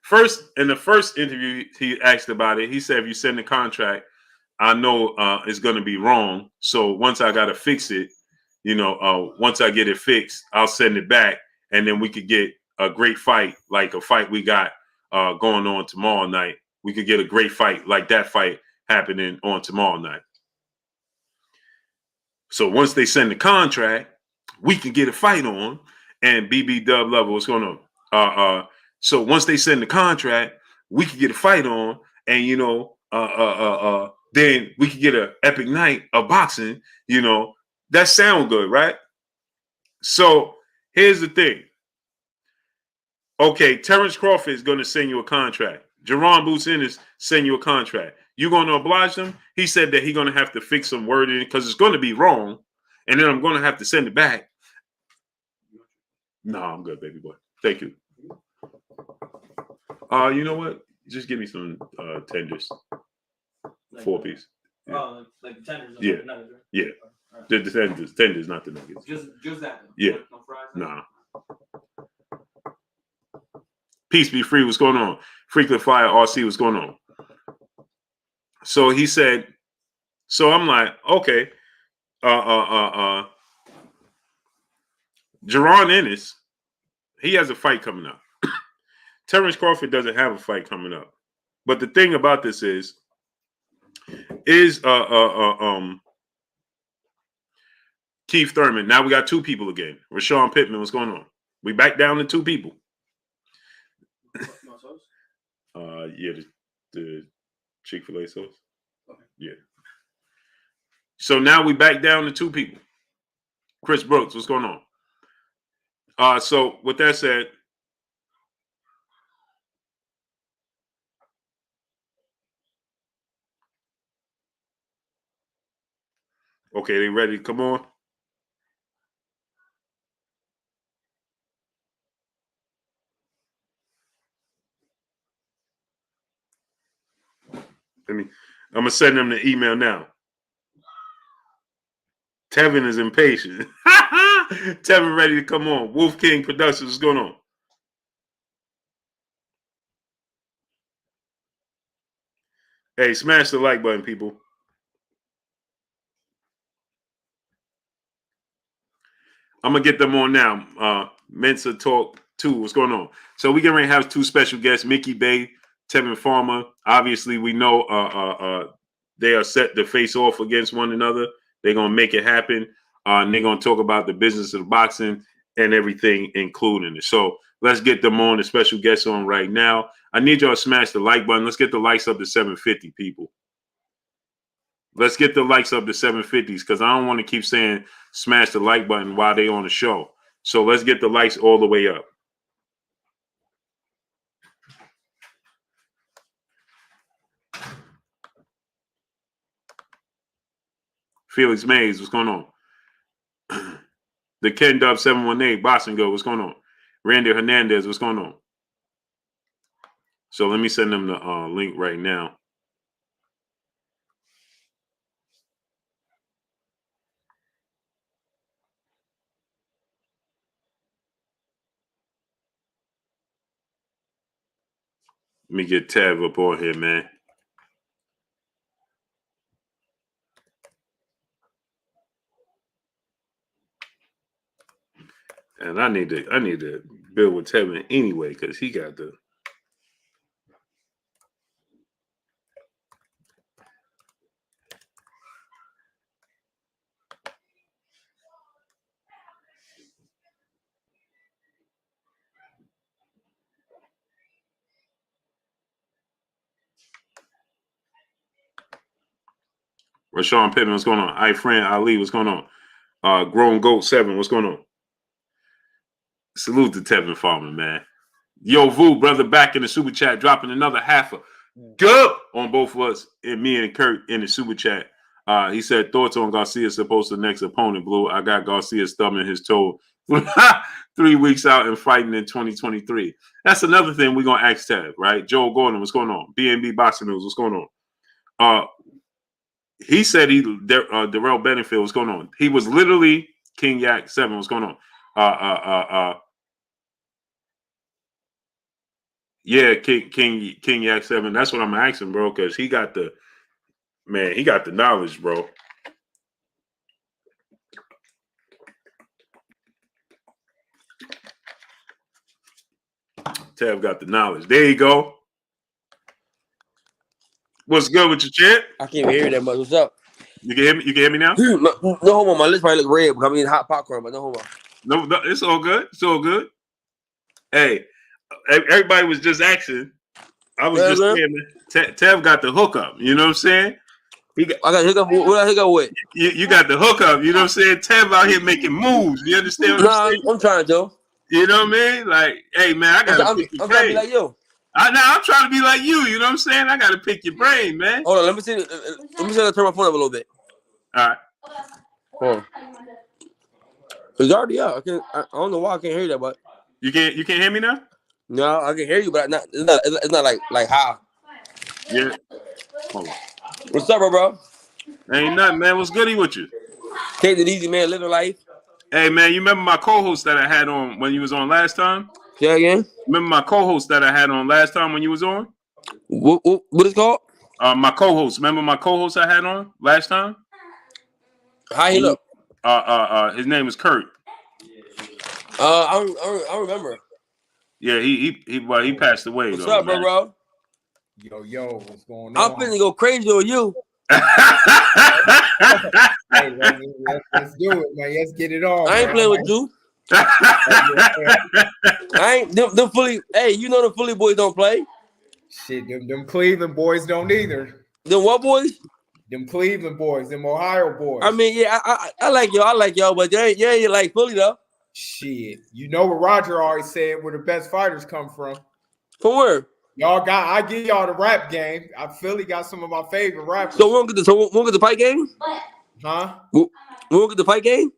first, in the first interview, he asked about it. He said, if you send the contract, I know it's going to be wrong. So once I got to fix it, once I get it fixed, I'll send it back. And then we could get a great fight, like a fight we got going on tomorrow night. We could get a great fight like that fight happening on tomorrow night. So once they send the contract, we can get a fight on. And BB Dub Level, what's going on? So once they send the contract, we can get a fight on. And, then we could get an epic night of boxing. That sound good, right? So here's the thing. Okay, Terrence Crawford is going to send you a contract. Jaron Boots Ennis send you a contract. You going to oblige them? He said that he's going to have to fix some wording because it's going to be wrong. And then I'm going to have to send it back. No, I'm good, baby boy. Thank you. You know what? Just give me some tenders. Like 4-piece. Yeah. Oh, like the tenders. Yeah. Like nuggets, right? Yeah. Right. The tenders, not the nuggets. Just that. Yeah. No fries. Nah. Peace be free. What's going on? Frequent Fire RC, what's going on? So he said, so I'm like, okay, Jaron Ennis, he has a fight coming up. Terrence Crawford doesn't have a fight coming up. But the thing about this is Keith Thurman. Now we got two people again. Rashawn Pittman, what's going on? We back down to two people. Yeah, the Chick-fil-A sauce. Okay. Yeah. So now we back down to two people. Chris Brooks, what's going on? So with that said, okay, they ready to come on? I'm gonna send them the email now. Tevin is impatient. Tevin ready to come on. Wolf King Productions, what's going on? Hey, smash the like button, people. I'm gonna get them on now. Mensa Talk 2, what's going on? So we gonna have two special guests, Mickey Bey, Bey and Farmer. Obviously, we know they are set to face off against one another. They're gonna make it happen. And they're gonna talk about the business of boxing and everything, including it. So let's get them on, the special guests on right now. I need y'all to smash the like button. Let's get the likes up to 750, people. Let's get the likes up to 750s, because I don't want to keep saying smash the like button while they on the show. So let's get the likes all the way up. Felix Mays, what's going on? The Ken Dub 718, Boston Go, what's going on? Randy Hernandez, what's going on? So let me send them the link right now. Let me get Tab up on here, man. And I need to build with Tevin anyway, because he got the Rashawn Pittman, what's going on? Hi, friend Ali, what's going on? Grown Goat 7, what's going on? Salute to Tevin Farmer, man. Yo, Vu, brother, back in the super chat, dropping another half a good on both of us and me and Kurt in the super chat. He said, thoughts on Garcia supposed to next opponent, Blue. I got Garcia stubbing his toe 3 weeks out and fighting in 2023. That's another thing we're going to ask Tev, right? Joel Gordon, what's going on? BNB Boxing News, what's going on? He said Darrell Benenfield, what's going on? He was literally King Yak 7, what's going on? Yeah, King Yak 7. That's what I'm asking, bro, because he got the knowledge, bro. Tab got the knowledge. There you go. What's good with your champ? I can't hear you that much. What's up? You can hear me? You can hear me now? No homo. My lips probably look red because I'm eating hot popcorn, but no homo. No, it's all good. It's all good. Hey, everybody was just asking. I was just saying, man, Tev got the hookup. You know what I'm saying? I got hookup. What I hookup with? You got the hookup. You know what I'm saying? Tev out here making moves. You understand what I'm saying? I'm trying to. You know what I mean? Like, hey, man, I got to pick your brain. I'm trying to be like you. I'm trying to be like you. You know what I'm saying? I got to pick your brain, man. Hold on. Let me see. I turn my phone up a little bit. All right. Hold on. It's already out. I don't know why I can't hear that, but you can't hear me now? No, I can hear you, but it's not like how. Yeah. Hold on. What's up, bro? Ain't nothing, man. What's goody with you? Take it easy, man. Living life. Hey, man, you remember my co-host that I had on when you was on last time? Say again. Remember my co-host that I had on last time when you was on? What is it called? My co-host. Remember my co-host I had on last time? How he look? His name is Kurt. I don't remember. Yeah, he passed away. What's though, up, bro? Yo, what's going I'm on? finna go crazy on you. Hey, man, let's do it, man. Let's get it on. I ain't man. playing with you. I ain't them fully. Hey, you know the fully boys don't play. Shit, them Cleveland boys don't either. Them what boys? Them Cleveland boys, them Ohio boys. I mean, yeah, I like y'all, but they ain't like fully though. Shit, you know what Roger always said, where the best fighters come from. From where? I give y'all the rap game. I Philly got some of my favorite rappers. So we won't get the fight game? Huh? We won't get the fight game?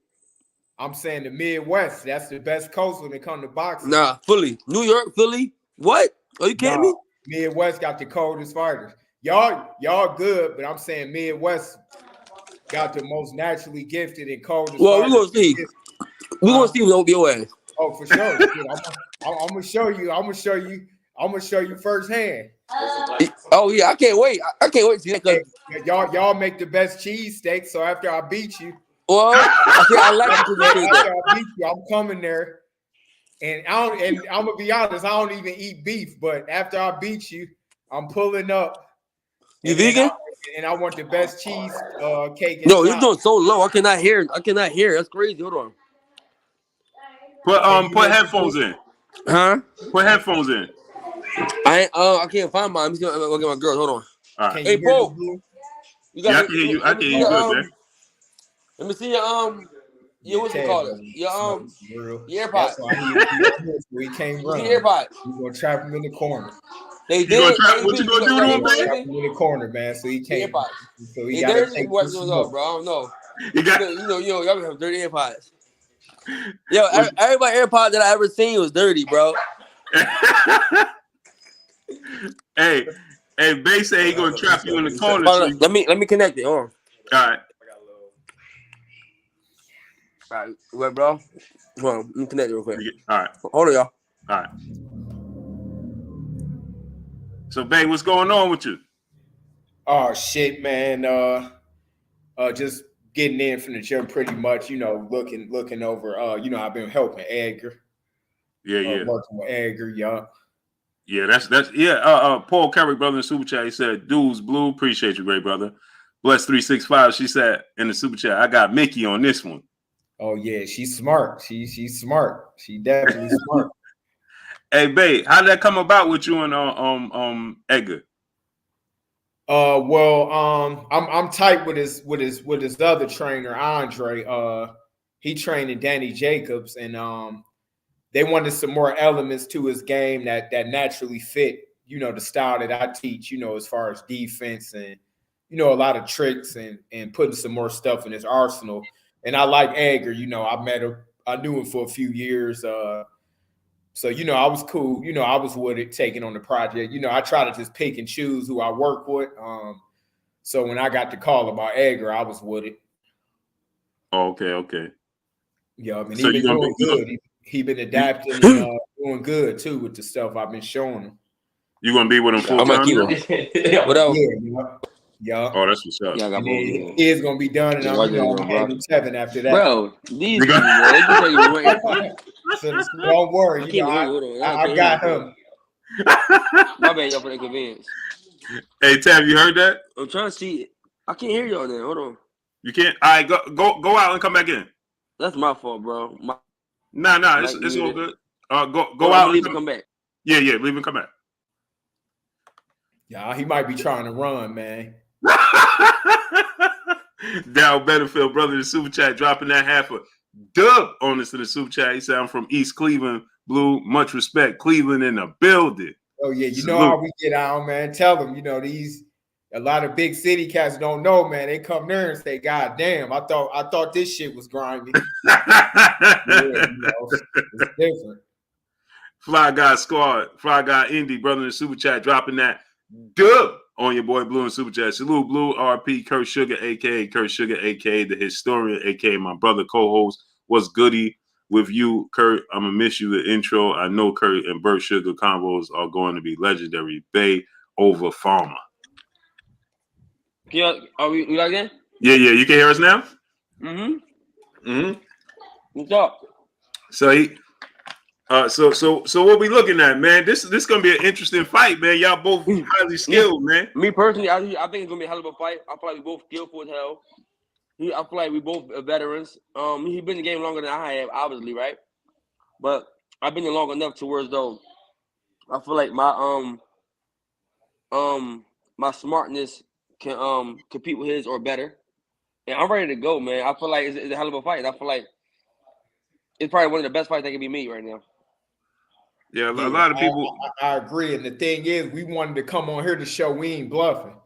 I'm saying the Midwest. That's the best coast when it comes to boxing. Nah, Philly, New York, Philly. What? Are you kidding me? Midwest got the coldest fighters. Y'all good, but I'm saying Midwest got the most naturally gifted and coldest. Well, fighters. we're gonna see. We're gonna see what's over your ass. Oh, for sure. I'm gonna show you. I'm gonna show you firsthand. Oh yeah, I can't wait. I can't wait to see that. Hey, y'all make the best cheesesteak. So after I beat you, Well, I like after it. I beat you, I'm coming there, and I'm gonna be honest. I don't even eat beef, but after I beat you, I'm pulling up. You vegan? I want the best cheese cake. No, you're doing so low. I cannot hear. That's crazy. Hold on. Put headphones in. Huh? Put headphones in. I can't find mine. I'm just gonna go get my girl. Hold on. All right. Hey, Paul. Yeah, I can hear you. I can hear you good, man. Let me see your what you call it? Your AirPods. We can't run. Your AirPods. We're gonna trap him in the corner. They You did. gonna trap, what you gonna do to him, Trap man? him in the corner, man. So he can't. AirPods. So he They gotta dirty. take What this goes on, smoke. bro? I don't know. You got Y'all have dirty AirPods. Yo, everybody AirPod that I ever seen was dirty, bro. Hey, Bey say he gonna trap you in the corner. Hold on, let me connect it. Hold on. All right. All right, what, bro? Hold on, let me connect it real quick. All right. Hold on, y'all. All right. So, Bey, what's going on with you? Oh shit, man. Just getting in from the gym pretty much, looking over. I've been helping Edgar. Yeah. Working with Edgar, yeah. Yeah, that's Paul Carrick, brother, in Super Chat. He said, "Dudes, Blue, appreciate you, great brother." Bless 365. She said in the Super Chat, "I got Mickey on this one." Oh yeah, she's smart. She's smart. She definitely smart. Hey, Bey, how did that come about with you and Edgar? I'm tight with his other trainer, Andre. He trained in Danny Jacobs, and they wanted some more elements to his game that naturally fit, the style that I teach, as far as defense and, a lot of tricks and putting some more stuff in his arsenal. And I like Edgar, I met him, I knew him for a few years. So, I was cool. I was with it, taking on the project. I try to just pick and choose who I work with. So when I got the call about Edgar, I was with it. Oh, okay. Yeah, I mean, So he been doing good. He been adapting and doing good too with the stuff I've been showing him. You gonna be with him full I'm time? gonna keep him. What else? Yeah. Oh, that's what's up. Yeah, I got And both. then it's gonna be done, and I'm hanging Tevin after that. Bro, these people, they can tell you what. So don't worry, I got him. My bad, y'all, for the convenience. Hey, Tav, you heard that? I'm trying to see it. I can't hear y'all there. Hold on. You can't. All right, go out and come back in. That's my fault, bro. Nah, it's all good. Go out and come back. Yeah, leave and come back. Yeah, he might be trying to run, man. Dow Betterfield, brother, the Super Chat, dropping that half a dub on us in the Super Chat. He said, "I'm from East Cleveland, Blue. Much respect. Cleveland in the building." Oh yeah, you Salute. know how we get out, man. Tell them, a lot of big city cats don't know, man. They come there and say, "God damn, I thought this shit was grimy." It's different. Fly Guy Squad, Fly Guy Indy, brother in the Super Chat, dropping that dub on your boy Blue in Super Chat. Salute, Blue, RP, Kurt Sugar, a.k.a. Kurt Sugar, a.k.a. the historian, a.k.a. my brother co-host. What's goody? with you, Kurt. I'm gonna miss you. The intro. I know Kurt and Burt Sugar combos are going to be legendary. Bey over Farmer. Are we like that? Yeah. You can hear us now. Mm-hmm. What's up? So he. So what we looking at, man? This gonna be an interesting fight, man. Y'all both highly skilled, man. Me personally, I think it's gonna be a hell of a fight. I feel like we both skillful as hell. I feel like we both veterans. He's been in the game longer than I have, obviously, right? But I've been in long enough to where as though I feel like my my smartness can compete with his or better. And I'm ready to go, man. I feel like it's a hell of a fight. I feel like it's probably one of the best fights that can be made right now. Yeah, a lot of people. I agree, and the thing is, we wanted to come on here to show we ain't bluffing.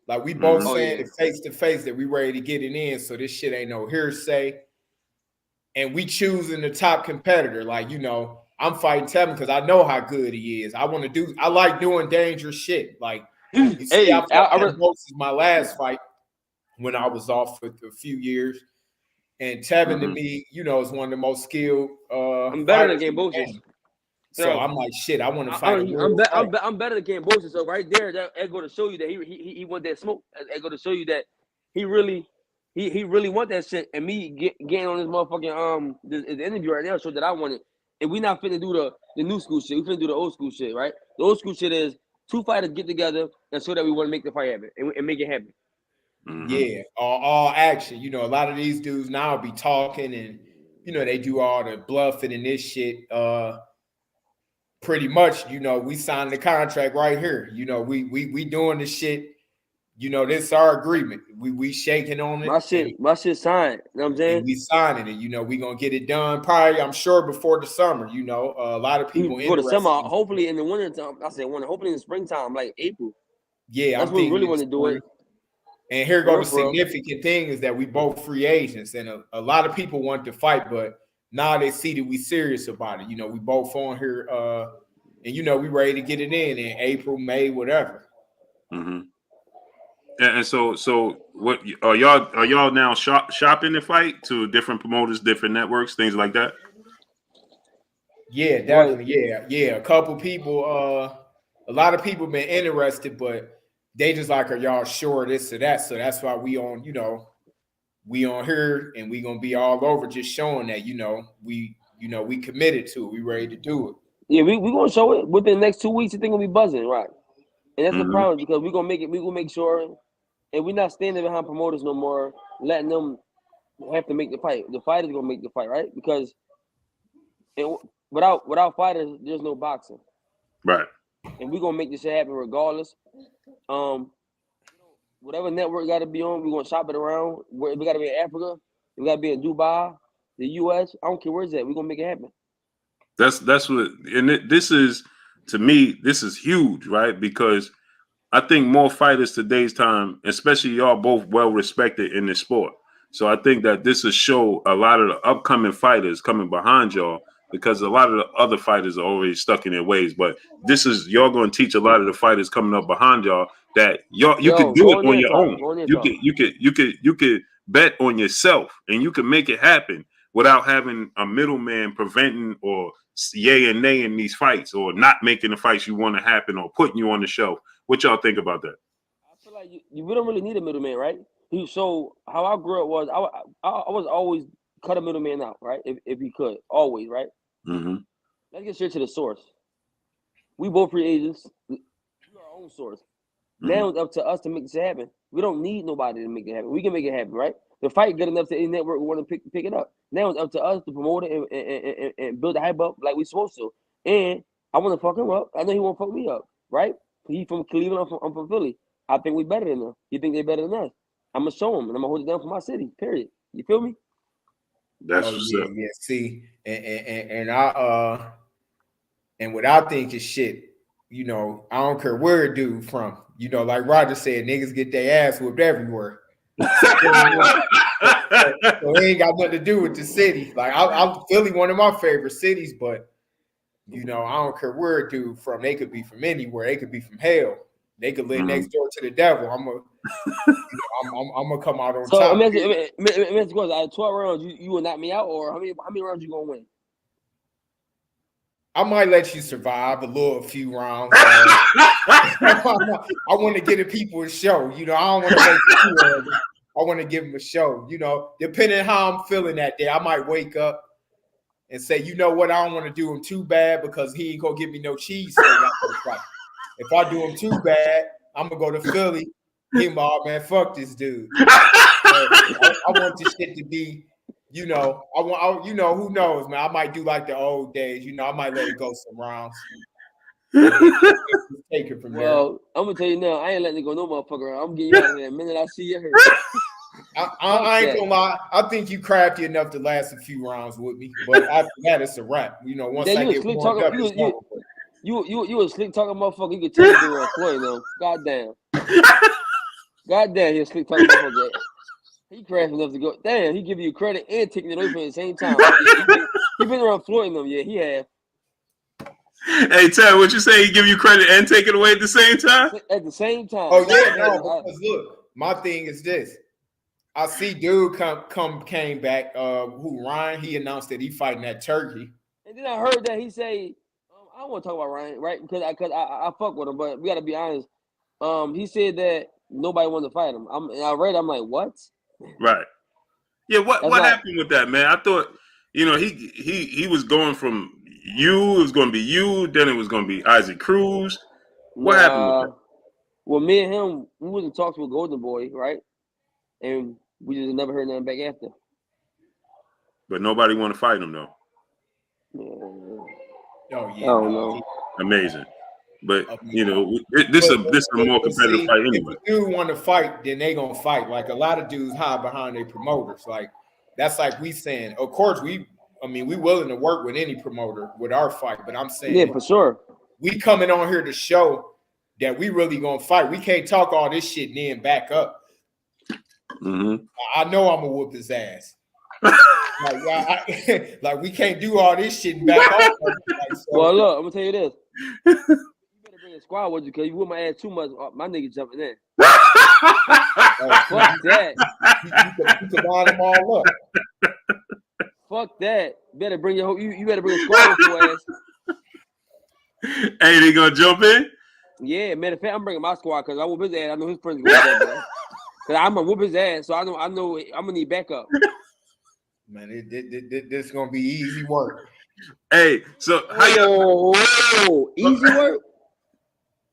Like we both saying it face to face that we ready to get it in. So this shit ain't no hearsay. And we choosing the top competitor. Like, you know, I'm fighting Tevin because I know how good he is. I like doing dangerous shit. Like, you see, I fought most of my last fight when I was off for a few years. And Tevin to me, you know, is one of the most skilled. I'm better than Gambosis. So I'm like, shit, I want to fight. I'm better than Gambosis. So right there, that go to show you that he want that smoke. That go to show you that he really want that shit. And me getting on this motherfucking this interview right now show that I want it. And we not finna do the new school shit. We finna do the old school shit, right? The old school shit is two fighters get together and show that we want to make the fight happen and make it happen. Mm-hmm. Yeah, all action. You know, a lot of these dudes now be talking and you know they do all the bluffing and this shit. Pretty much, you know, we signed the contract right here. You know, we doing the shit. You know, this is our agreement. We shaking on it. My shit signed. You know what I'm saying? We signing it. You know, we gonna get it done probably, I'm sure, before the summer. You know, a lot of people before the summer, hopefully in the winter time. I said hopefully in the springtime, like April. Yeah, that's when we really want to do it. And here go the significant thing is that we both free agents, and a lot of people want to fight, but now they see that we serious about it. You know, we both on here, and you know we ready to get it in April, May, whatever. Mm-hmm. And so what are y'all now shopping the fight to different promoters, different networks, things like that? Yeah, definitely. Yeah. A couple people, a lot of people been interested, but they just like, are y'all sure this or that? So that's why we on, you know, we on here and we gonna be all over just showing that, we committed to it. We ready to do it. Yeah, we gonna show it within the next 2 weeks. The thing gonna be buzzing, right? And that's the problem because we gonna make sure, and we're not standing behind promoters no more, letting them have to make the fight. The fighters gonna make the fight, right? Because without fighters, there's no boxing, right? And we gonna make this shit happen regardless. Whatever network got to be on, we gonna shop it around. We gotta be in Africa, we gotta be in Dubai, the US. I don't care where it's at. We gonna make it happen. That's what, and this is, to me, this is huge, right? Because I think more fighters today's time, especially y'all both well respected in this sport. So I think that this will show a lot of the upcoming fighters coming behind y'all, because a lot of the other fighters are already stuck in their ways. But this is, y'all going to teach a lot of the fighters coming up behind y'all that you can do it on your own. You could bet on yourself and you can make it happen without having a middleman preventing or yay and nay in these fights, or not making the fights you want to happen, or putting you on the shelf. What y'all think about that? I feel like we don't really need a middleman, right? So how I grew up was I was always cut a middleman out, right? If you could, always, right? Mm-hmm. Let's get straight to the source. We both free agents. We are our own source. Mm-hmm. Now it's up to us to make this happen. We don't need nobody to make it happen. We can make it happen, right? The fight good enough to any network we want to pick it up. Now it's up to us to promote it and build the hype up like we supposed to. And I want to fuck him up. I know he won't fuck me up, right? He from Cleveland, I'm from Philly. I think we better than them. You think they better than us? I'm gonna show him and I'm gonna hold it down for my city. Period. You feel me? That's what's up. Yeah. See, and I and what I think is shit. You know, I don't care where it dude from. You know, like Roger said, niggas get their ass whooped everywhere. So it ain't got nothing to do with the city. Like I'm Philly, one of my favorite cities, but you know, I don't care where it dude from. They could be from anywhere. They could be from hell. They could live next door to the devil. I'm gonna come out on top. So, I mean, out of 12 rounds, you will knock me out, or how many rounds you gonna win? I might let you survive a few rounds. I want to get the people a show. You know, I don't want to make it too early. I want to give them a show. You know, depending on how I'm feeling that day, I might wake up and say, you know what, I don't want to do him too bad because he ain't gonna give me no cheese. If I do him too bad, I'm gonna go to Philly. He man, fuck this dude. I want this shit to be, you know, you know, who knows, man. I might do like the old days. You know, I might let it go some rounds. Take it from there. Well, I'm gonna tell you now, I ain't letting it go no motherfucker around. I'm getting you out of there the minute I see you here. I ain't gonna lie. I think you crafty enough to last a few rounds with me, but after that, it's a wrap. You know, once I get warmed up, it's over. You a slick talking motherfucker. You can tell me to Floyd though. Goddamn. Goddamn, he a slick talking motherfucker. He crafty enough to go. Damn, he give you credit and taking it away from at the same time. He been around Floyd them. Yeah, he have. Hey, Ted, what you say? He give you credit and take it away at the same time? At the same time. Oh yeah, no. Because look, my thing is this. I see dude came back. Who Ryan? He announced that he fighting that turkey. And then I heard that he say, I don't want to talk about Ryan, right? Because I fuck with him, but we gotta be honest. He said that nobody wanted to fight him. I'm like, what? Right. Yeah. What happened with that, man? I thought, you know, he was going from you. It was going to be you. Then it was going to be Isaac Cruz. What happened with that? Well, me and him, we was in talks with Golden Boy, right? And we just never heard nothing back after. But nobody want to fight him though. Oh yeah. I don't know. Amazing. But you know, this is a more competitive fight anyway. If you want to fight, then they gonna fight. Like a lot of dudes hide behind their promoters. Like that's like we saying. Of course, we willing to work with any promoter with our fight. But I'm saying, yeah, for sure. We coming on here to show that we really gonna fight. We can't talk all this shit and then back up. Mm-hmm. I know I'm gonna whoop his ass. like we can't do all this shit and back off. Like, so. Well, look, I'm gonna tell you this. You better bring a squad with you, because you whoop my ass too much. My nigga jumping in. Fuck that. You can line them all up. Fuck that. Better bring you better bring a squad with your ass. Hey, they gonna jump in? Yeah, matter of fact, I'm bringing my squad because I whoop his ass. I know his friends going there, bro. Cause I'm gonna whoop his ass, so I know I'm gonna need backup. Man, this is gonna be easy work. Hey, so how y'all? Easy work?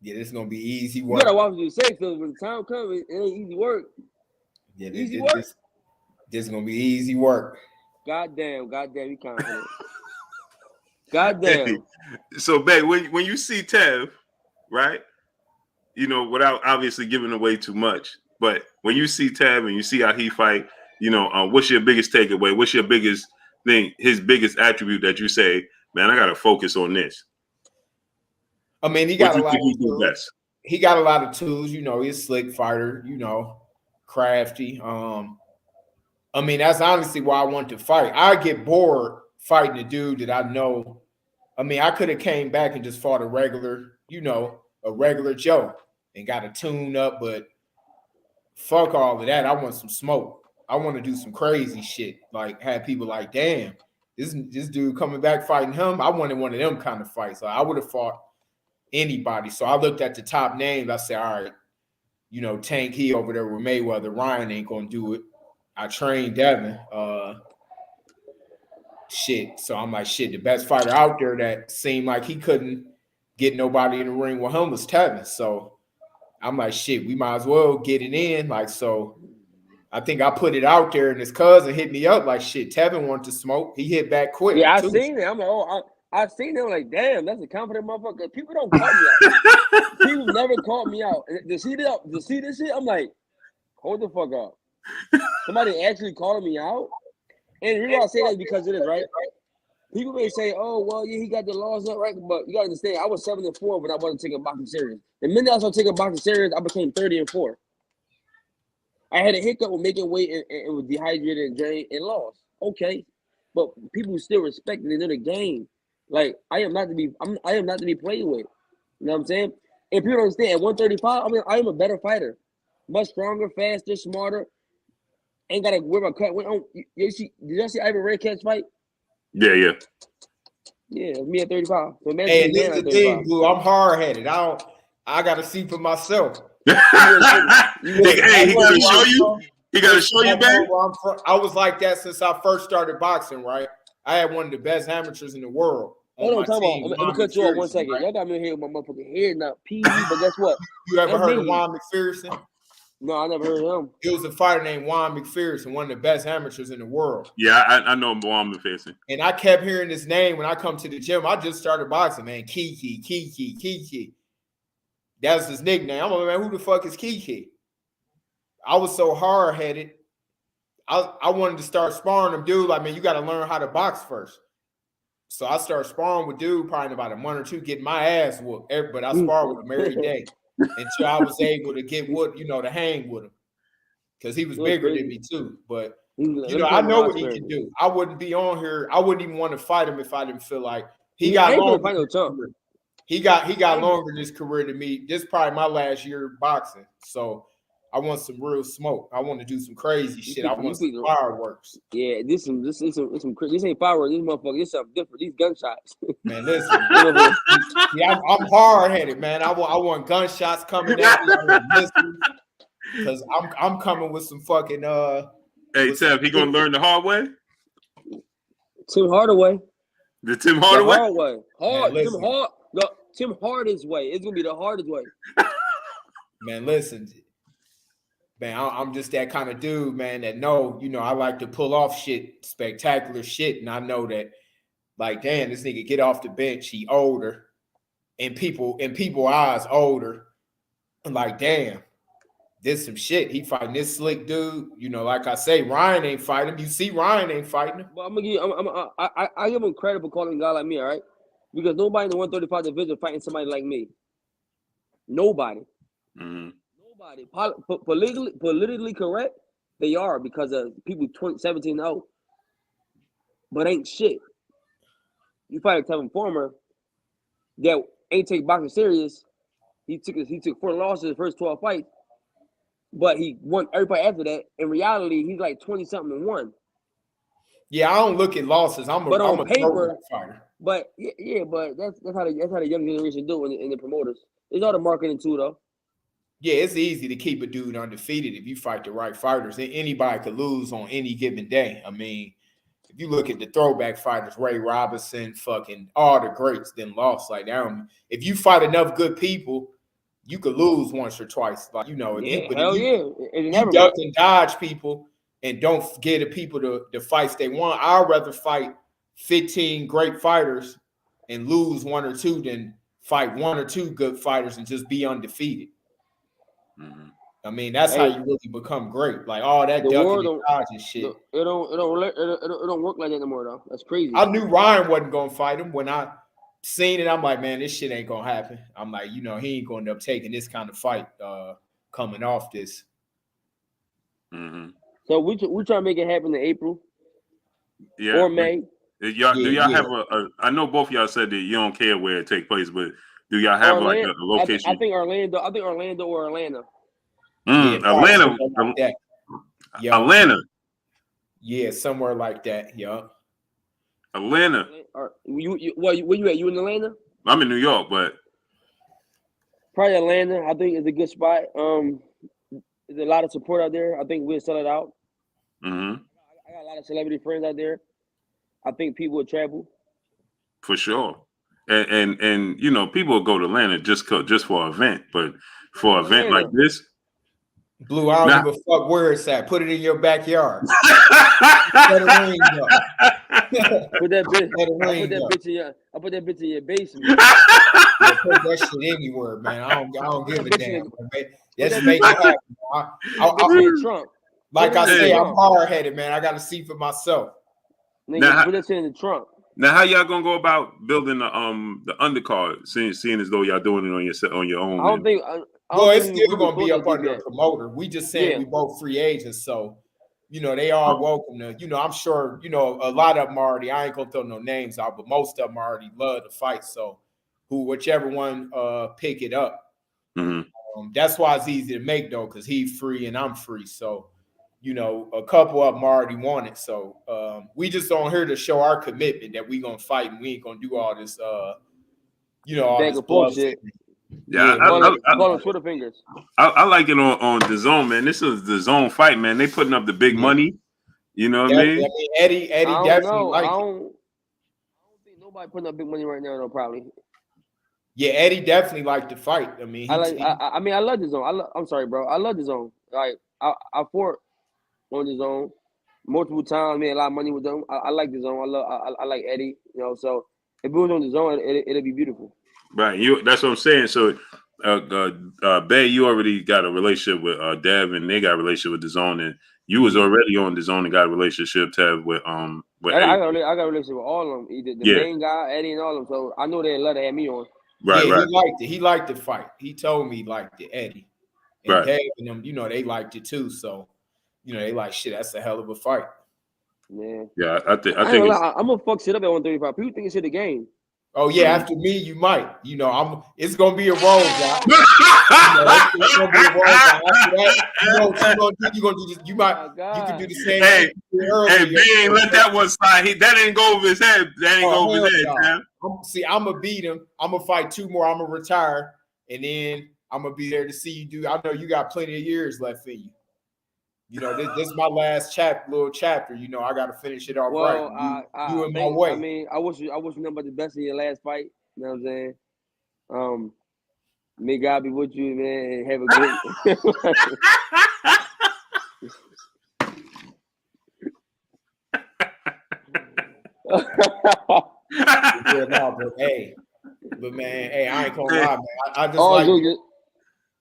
Yeah, this is gonna be easy You work. gotta watch what you say, because when the time comes, it ain't easy work. Yeah, this is gonna be easy work. Goddamn, you confident. Goddamn. Hey, so, Bey, when you see Tev, right? You know, without obviously giving away too much, but when you see Tev and you see how he fight, you know, what's your biggest takeaway? What's your biggest thing? His biggest attribute that you say, man, I gotta focus on this. I mean, he got a lot. He got a lot of tools. You know, he's a slick fighter. You know, crafty. I mean, that's honestly why I want to fight. I get bored fighting a dude that I know. I mean, I could have came back and just fought a regular Joe and got a tune up, but fuck all of that. I want some smoke. I want to do some crazy shit. Like have people like, damn, this dude coming back fighting him. I wanted one of them kind of fights. So I would have fought anybody. So I looked at the top names. I said, all right, you know, Tank, he over there with Mayweather. Ryan ain't gonna do it. I trained Tevin. So I'm like, shit, the best fighter out there that seemed like he couldn't get nobody in the ring with him was Tevin. So I'm like, shit, we might as well get it in. Like, so I think I put it out there, and his cousin hit me up like, shit, Tevin wanted to smoke. He hit back quick. Yeah, I seen it. I'm like, I seen him like, damn, that's a confident motherfucker. People don't call me out. People never call me out. To see this shit, I'm like, hold the fuck up. Somebody actually calling me out. And the reason I say that is because it is, right? People may say, oh, well, yeah, he got the laws up, right? But you got to understand, I was 7-4 when I wasn't taking boxing serious. The minute I started taking boxing serious, I became 30-4. I had a hiccup with making weight and was dehydrated and drained and lost. Okay. But people still respect it. They know the game. Like, I am not to be played with. You know what I'm saying? And people don't understand, at 135, I mean, I am a better fighter. Much stronger, faster, smarter. Ain't got to worry about cut. Did y'all see Ivan Redcat's fight? Yeah. Yeah, it's me at 35. So imagine Hey, me and this now is at the thing, 35. Blue. I'm hard headed. I gotta see for myself. Hey, he gotta show you. He gotta show you, man. I was like that since I first started boxing. Right, I had one of the best amateurs in the world Hold on on, my time team. out. Let me cut you off 1 second. Right? Y'all got me here with my motherfucking head now. But guess what? You ever That's heard of me. Juan McPherson? No, I never heard of him. It was a fighter named Juan McPherson, one of the best amateurs in the world. Yeah, I know Mohammed facing. And I kept hearing his name when I come to the gym. I just started boxing, man. Kiki. That was his nickname. I'm like, man, who the fuck is Kiki? I was so hard headed. I wanted to start sparring him, dude. Like, man, you got to learn how to box first. So I started sparring with dude probably in about a month or two, getting my ass whooped. But I sparred with him every day until I was able to get to hang with him. Because he was bigger than me too. But I know what he can do. I wouldn't be on here. I wouldn't even want to fight him if I didn't feel like he got longer. He got longer in his career than me. This is probably my last year of boxing. So I want some real smoke. I want to do some crazy shit. I want some fireworks. Yeah, this ain't fireworks. This motherfucker, this something different. These gunshots. Man, listen. I'm hard headed, man. I want gunshots coming at me. Because I'm coming with some fucking Hey, Tev, he gonna learn the hard way? Tim Hardaway. The Tim Hardaway? The hard way. Hard. Man, Tim Hardest way. It's gonna be the hardest way. Man, listen. Man, I'm just that kind of dude, man, that I like to pull off shit, spectacular shit. And I know that, like, damn, this nigga get off the bench, he older. And people eyes older. And like, damn. This some shit. He fighting this slick dude. Like I say, Ryan ain't fighting him. You see, Ryan ain't fighting him. Well, I give him credit for calling a guy like me, all right? Because nobody in the 135 division fighting somebody like me. Nobody. Mm-hmm. Nobody. Politically correct, they are because of people 17-0. But ain't shit. You fight a Tevin Farmer that ain't take boxing serious. He took 4 losses in the first 12 fights. But he won everybody after that. In reality, he's like 20-something and 1. Yeah, I don't look at losses. I'm a paper fighter. But but that's how the young generation do in the promoters. It's all the marketing too, though. Yeah, it's easy to keep a dude undefeated if you fight the right fighters. Anybody could lose on any given day. I mean, if you look at the throwback fighters, Ray Robinson, fucking all the greats, then lost. Like, if you fight enough good people, you could lose once or twice. Like, if you duck and dodge people and don't give the people the fights they want, I'd rather fight 15 great fighters and lose 1 or 2 than fight 1 or 2 good fighters and just be undefeated. Mm-hmm. I mean, that's how you really become great. Like all that ducking and dodging shit. It don't work like that no more, though. That's crazy. I knew Ryan wasn't gonna fight him when I seen it. I'm like, man, this shit ain't gonna happen. I'm like, he ain't gonna end up taking this kind of fight coming off this. Mm-hmm. So we try to make it happen in April, or May. Do y'all have a? I know both of y'all said that you don't care where it take place, but do y'all have like a location? I think Orlando or Atlanta. Atlanta. Like Atlanta. Yeah, somewhere like that. Yeah. Atlanta. Where you at? You in Atlanta? I'm in New York, but probably Atlanta. I think is a good spot. There's a lot of support out there. I think we'll sell it out. Mm-hmm. I got a lot of celebrity friends out there. I think people will travel for sure, and people will go to Atlanta just for an event, but for an event like this. Blue, I don't give a fuck where it's at. Put it in your backyard. Put that bitch in your basement. Put that shit anywhere, man. I don't give a damn. Just make it happen. Trump. Like I say, I'm hard headed, man. I got to see for myself. Nigga, put that shit in the trunk. Now, how y'all gonna go about building the undercard? Seeing as though y'all doing it on your own. I don't think. It's still gonna be up under a promoter. We just saying we both free agents, so they all welcome to. I'm sure a lot of them already. I ain't gonna throw no names out, but most of them already love to fight. So, whichever one pick it up. Mm-hmm. That's why it's easy to make though, because he's free and I'm free. So, you know, a couple of them already won it. So we just on here to show our commitment that we gonna fight and we ain't gonna do all this you know, all Back this and forth bullshit. shit. Yeah, Call them Twitter fingers. I like it on the zone, man. This is the zone fight, man. They putting up the big money. You know what I mean? Eddie I don't definitely know. like I it. don't think nobody putting up big money right now, though. Probably. Yeah, Eddie definitely liked the fight. I mean, I love the zone. I'm sorry, bro. I love the zone. Like I fought on the zone multiple times. Made a lot of money with them. I like the zone. I like Eddie. You know, so if it was on the zone, it'd be beautiful. Right. That's what I'm saying. So, Bey, you already got a relationship with Dev, and they got a relationship with the zone, and you was already on the zone and got a relationship, Tev, with I got a relationship with all of them. Either the main guy, Eddie, and all of them. So I know they'd love to have me on. Right, yeah, right. he liked it. He liked the fight. He told me he liked it, Eddie. And Right. Dave and them, you know, they liked it too. So, you know, they like shit. That's a hell of a fight. Man. Yeah, I think I'm gonna fuck shit up at 135. People think it's shit a game. Oh yeah, after me, you might. You know, it's gonna be a roll, guy. It's gonna be a roll, guy. After that, you gonna do this. You might. You can do the same. Hey, thing Bey ain't let that one slide. That ain't go over his head. That ain't go over his head, man. I'm gonna beat him. I'm gonna fight 2 more. I'm gonna retire, and then I'm gonna be there to see you do. I know you got plenty of years left in you. You know, this is my last little chapter. You know, I got to finish it off right. You in my way. I mean, I wish you nothing but the best in your last fight. You know what I'm saying? May God be with you, man, and have a great. But man, I ain't gonna lie, man. I just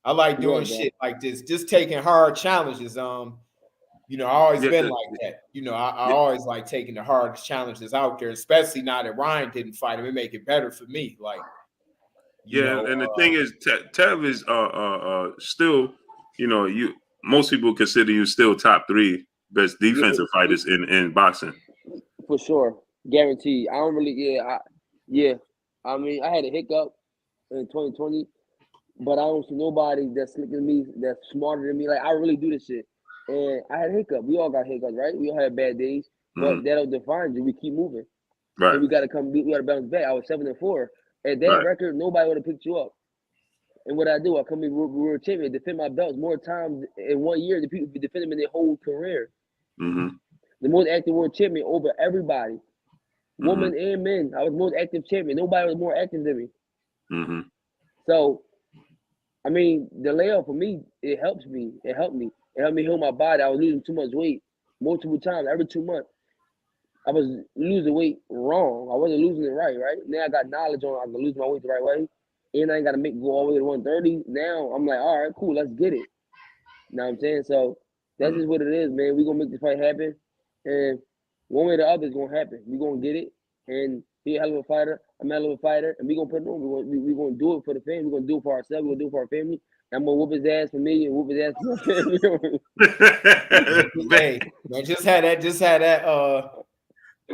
I like doing shit like this, just taking hard challenges. You know, I always been like that. You know, I always like taking the hardest challenges out there, especially now that Ryan didn't fight him. It make it better for me. Like, you know, and the thing is, Tev is still, you know, most people consider you still top 3 best defensive fighters in boxing. For sure, guaranteed. I don't really, I mean, I had a hiccup in 2020, but I don't see nobody that's slicker than me, that's smarter than me. Like, I really do this shit. And I had a hiccup. We all got hiccups, right? We all have bad days, but that'll define you. We keep moving. Right. And we got to bounce back. I was 7-4. At that record, nobody would have picked you up. And what I do, I come in world champion, defend my belts more times in 1 year than people defend them in their whole career. Mm-hmm. The most active world champion over everybody, women and men. I was most active champion. Nobody was more active than me. Mm-hmm. So, I mean, the layoff for me, it helps me. It helped me. It helped me heal my body. I was losing too much weight multiple times every 2 months. I was losing weight wrong. I wasn't losing it right? Now I got knowledge on I can lose my weight the right way. And I ain't got to go all the way to 130. Now I'm like, all right, cool, let's get it. You know what I'm saying? So that's just what it is, man. We're going to make this fight happen. And one way or the other, it's going to happen. We're going to get it. And he's a hell of a fighter. I'm a hell of a fighter. And we're going to put it on. We're going to do it for the family. We're going to do it for ourselves. We're going to do it for our family. I'm going to whoop his ass for me and whoop his ass for my family. Hey, man, just had that,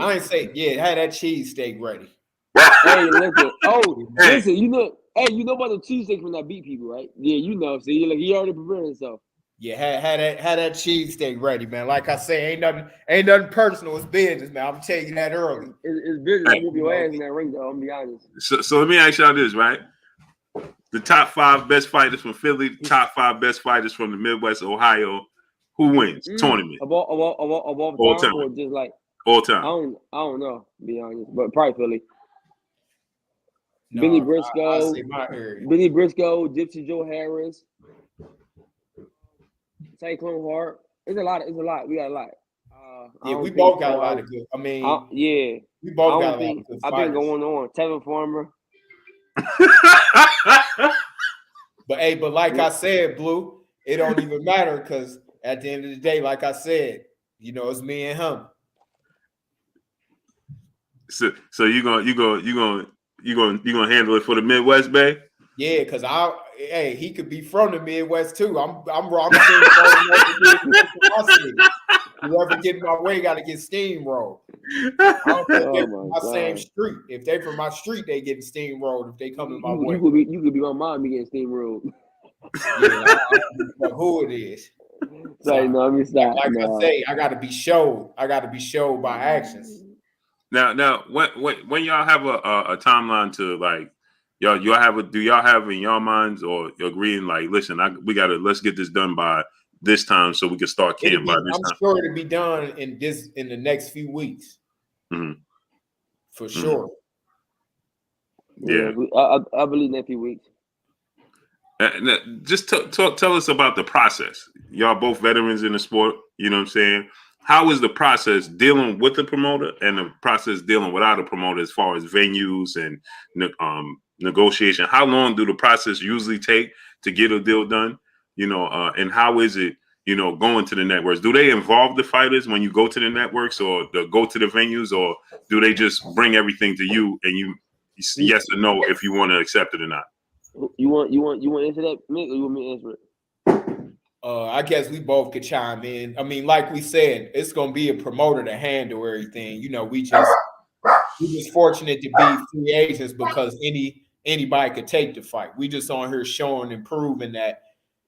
I ain't say, had that cheesesteak ready. Hey, listen. Listen, you know about the cheesesteak when I beat people, right? Yeah, you know. See, he already prepared himself. Yeah, had that cheesesteak ready, man. Like I say, ain't nothing personal. It's business, man. I'm telling you that early. It's business. I whoop your ass in that ring, though. I'm gonna be honest. So let me ask y'all this, right? The top 5 best fighters from Philly, top 5 best fighters from the Midwest, Ohio. Who wins tournament? Of all time, or just like all time? I don't know, to be honest, but probably Philly. No, Benny Briscoe, Benny Briscoe, Gypsy Joe Harris, Cyclone Hart. It's a lot. We got a lot. We both got a lot of good. I mean, we both got a lot of good I've been going on. Tevin Farmer. But like I said, Blue, it don't even matter because at the end of the day, like I said, you know, it's me and him. So you gonna handle it for the Midwest, Bey? Yeah, because he could be from the Midwest too. I'm whoever get in my way got to get steamrolled. I don't think they're from my same street. If they from my street, they getting steamrolled. If they come in my way, you could be my mom. Be getting steamrolled. Yeah, I don't know who it is. Like, no, let me stop. Like No. I say, I gotta be showed. I gotta be showed by actions. Now, when y'all have a timeline to like, y'all do y'all have in y'all minds or agreeing like, listen, let's get this done by this time so we can start camp by this I'm time. sure it'll be done in the next few weeks. Mhm. For sure. Yeah. I believe in a few weeks. Just tell us about the process. Y'all both veterans in the sport. You know what I'm saying? How is the process dealing with the promoter and the process dealing without a promoter as far as venues and negotiation? How long do the process usually take to get a deal done? You know, and how is it, you know, going to the networks? Do they involve the fighters when you go to the networks or go to the venues, or do they just bring everything to you and you yes or no if you want to accept it or not? You want to answer that, Mick, or you want me to answer it? I guess we both could chime in. I mean, like we said, it's gonna be a promoter to handle everything. You know, we just fortunate to be free agents because anybody could take the fight. We just on here showing and proving that,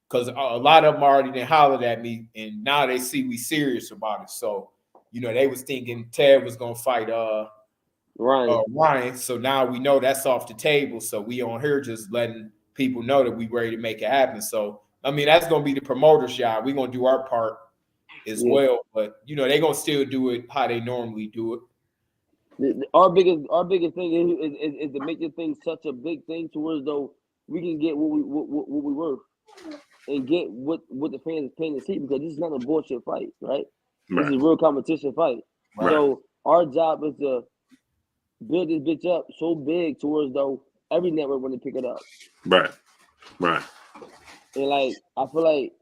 because a lot of them already done hollered at me, and now they see we serious about it. So, you know, they was thinking Tev was gonna fight Ryan. So now we know that's off the table. So we on here just letting people know that we ready to make it happen. So I mean, that's gonna be the promoter's job. We're gonna do our part as well, but you know, they're gonna still do it how they normally do it. Our biggest thing is to make this thing such a big thing towards though we can get what we worth and get what the fans is paying to see, because this is not a bullshit fight, right? This is a real competition fight. Right. So our job is to build this bitch up so big towards though every network want to pick it up. Right. And like I feel like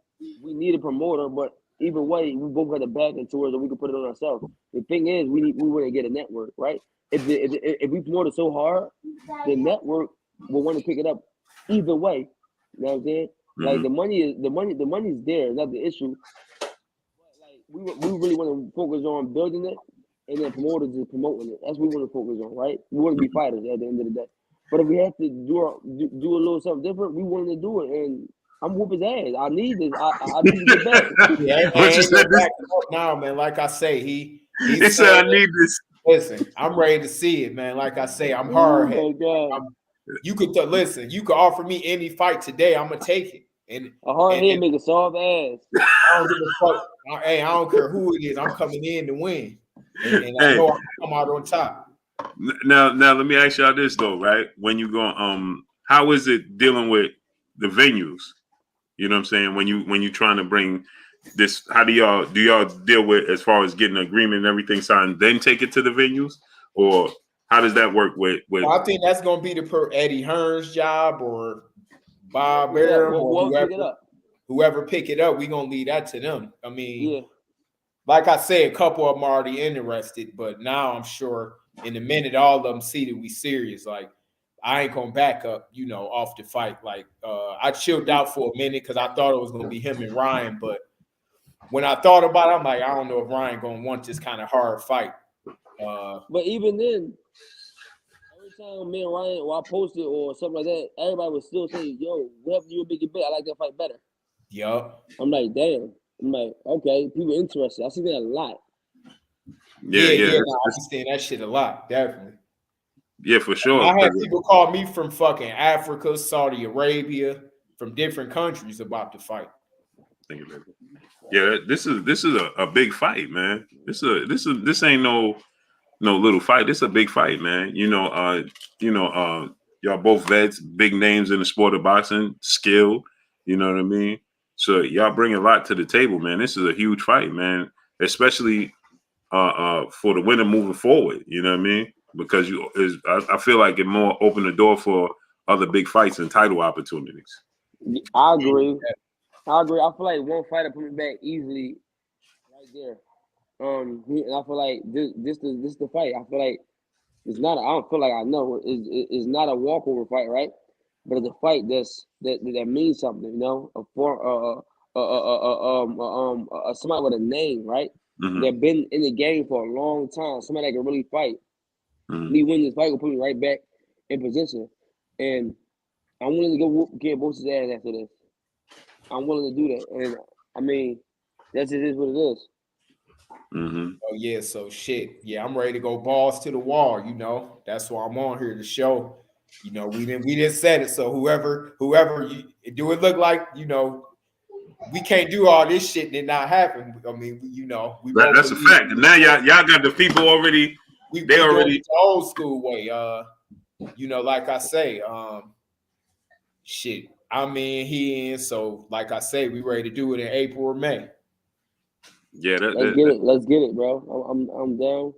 we need a promoter, but either way, we both got a back into it, so we can put it on ourselves. The thing is, we want to get a network, right? If we promote it so hard, the network will want to pick it up either way. You know what I'm saying? Mm-hmm. Like the money's there, not the issue. But like we really want to focus on building it, and then promoters is promoting it. That's what we want to focus on, right? We want to be fighters at the end of the day. But if we have to do a little something different, we want to do it, and I'm whooping his ass. I need this. I need to get back. Yeah, What you said this? Now, man. Like I say, he said I need this. Listen, I'm ready to see it, man. Like I say, I'm hard headed. You could listen. You could offer me any fight today. I'm gonna take it. And a hard head make a soft ass. I don't give a fuck. Hey, I don't care who it is. I'm coming in to win, and I know I'm gonna come out on top. Now, let me ask y'all this though, right? When you go, how is it dealing with the venues? You know what I'm saying? When you trying to bring this, how do y'all deal with as far as getting an agreement and everything signed, then take it to the venues, or how does that work with? Well, I think that's gonna be the Eddie Hearn's job or Bob Arum or whoever pick it up. We gonna leave that to them. I mean, like I said, a couple of them are already interested, but now I'm sure in a minute all of them see that we serious. Like, I ain't gonna back up, you know, off the fight. Like, I chilled out for a minute because I thought it was gonna be him and Ryan, but when I thought about it, I'm like, I don't know if Ryan gonna want this kind of hard fight. But even then, every time me and Ryan, or I posted or something like that, everybody would still say, "Yo, whatever you make it bet, I like that fight better." Yup. I'm like, damn. I'm like, okay, people interested. I see that a lot. Yeah. I understand that shit a lot, definitely. Yeah, for sure. I had people call me from fucking Africa, Saudi Arabia, from different countries about the fight. Yeah, this is a big fight, man. This ain't no little fight. This is a big fight, man. Y'all both vets, big names in the sport of boxing, skilled. You know what I mean? So y'all bring a lot to the table, man. This is a huge fight, man. Especially for the winner moving forward. You know what I mean? Because I feel like it more open the door for other big fights and title opportunities. I agree. I feel like one fighter put me back easily right there. And I feel like this the fight. I feel like it's not. I don't feel like I know. It's not a walkover fight, right? But it's a fight that means something. You know, somebody with a name, right? Mm-hmm. That been in the game for a long time. Somebody that can really fight. Mm-hmm. Me winning this fight will put me right back in position, and I'm willing to get both his ass after this. I'm willing to do that, and I mean, That's it is what it is. Mm-hmm. Oh yeah, so shit. Yeah, I'm ready to go balls to the wall. You know, that's why I'm on here to show. You know, we didn't set it. So whoever you do it look like, you know, we can't do all this shit and it not happen. I mean, you know, we both That's a believe fact. Now y'all got the people already. we They doing already. it the old school way. You know, like I say, shit. I'm in, he in. So like I say, we ready to do it in April or May. Yeah, Let's get it, bro. I'm down.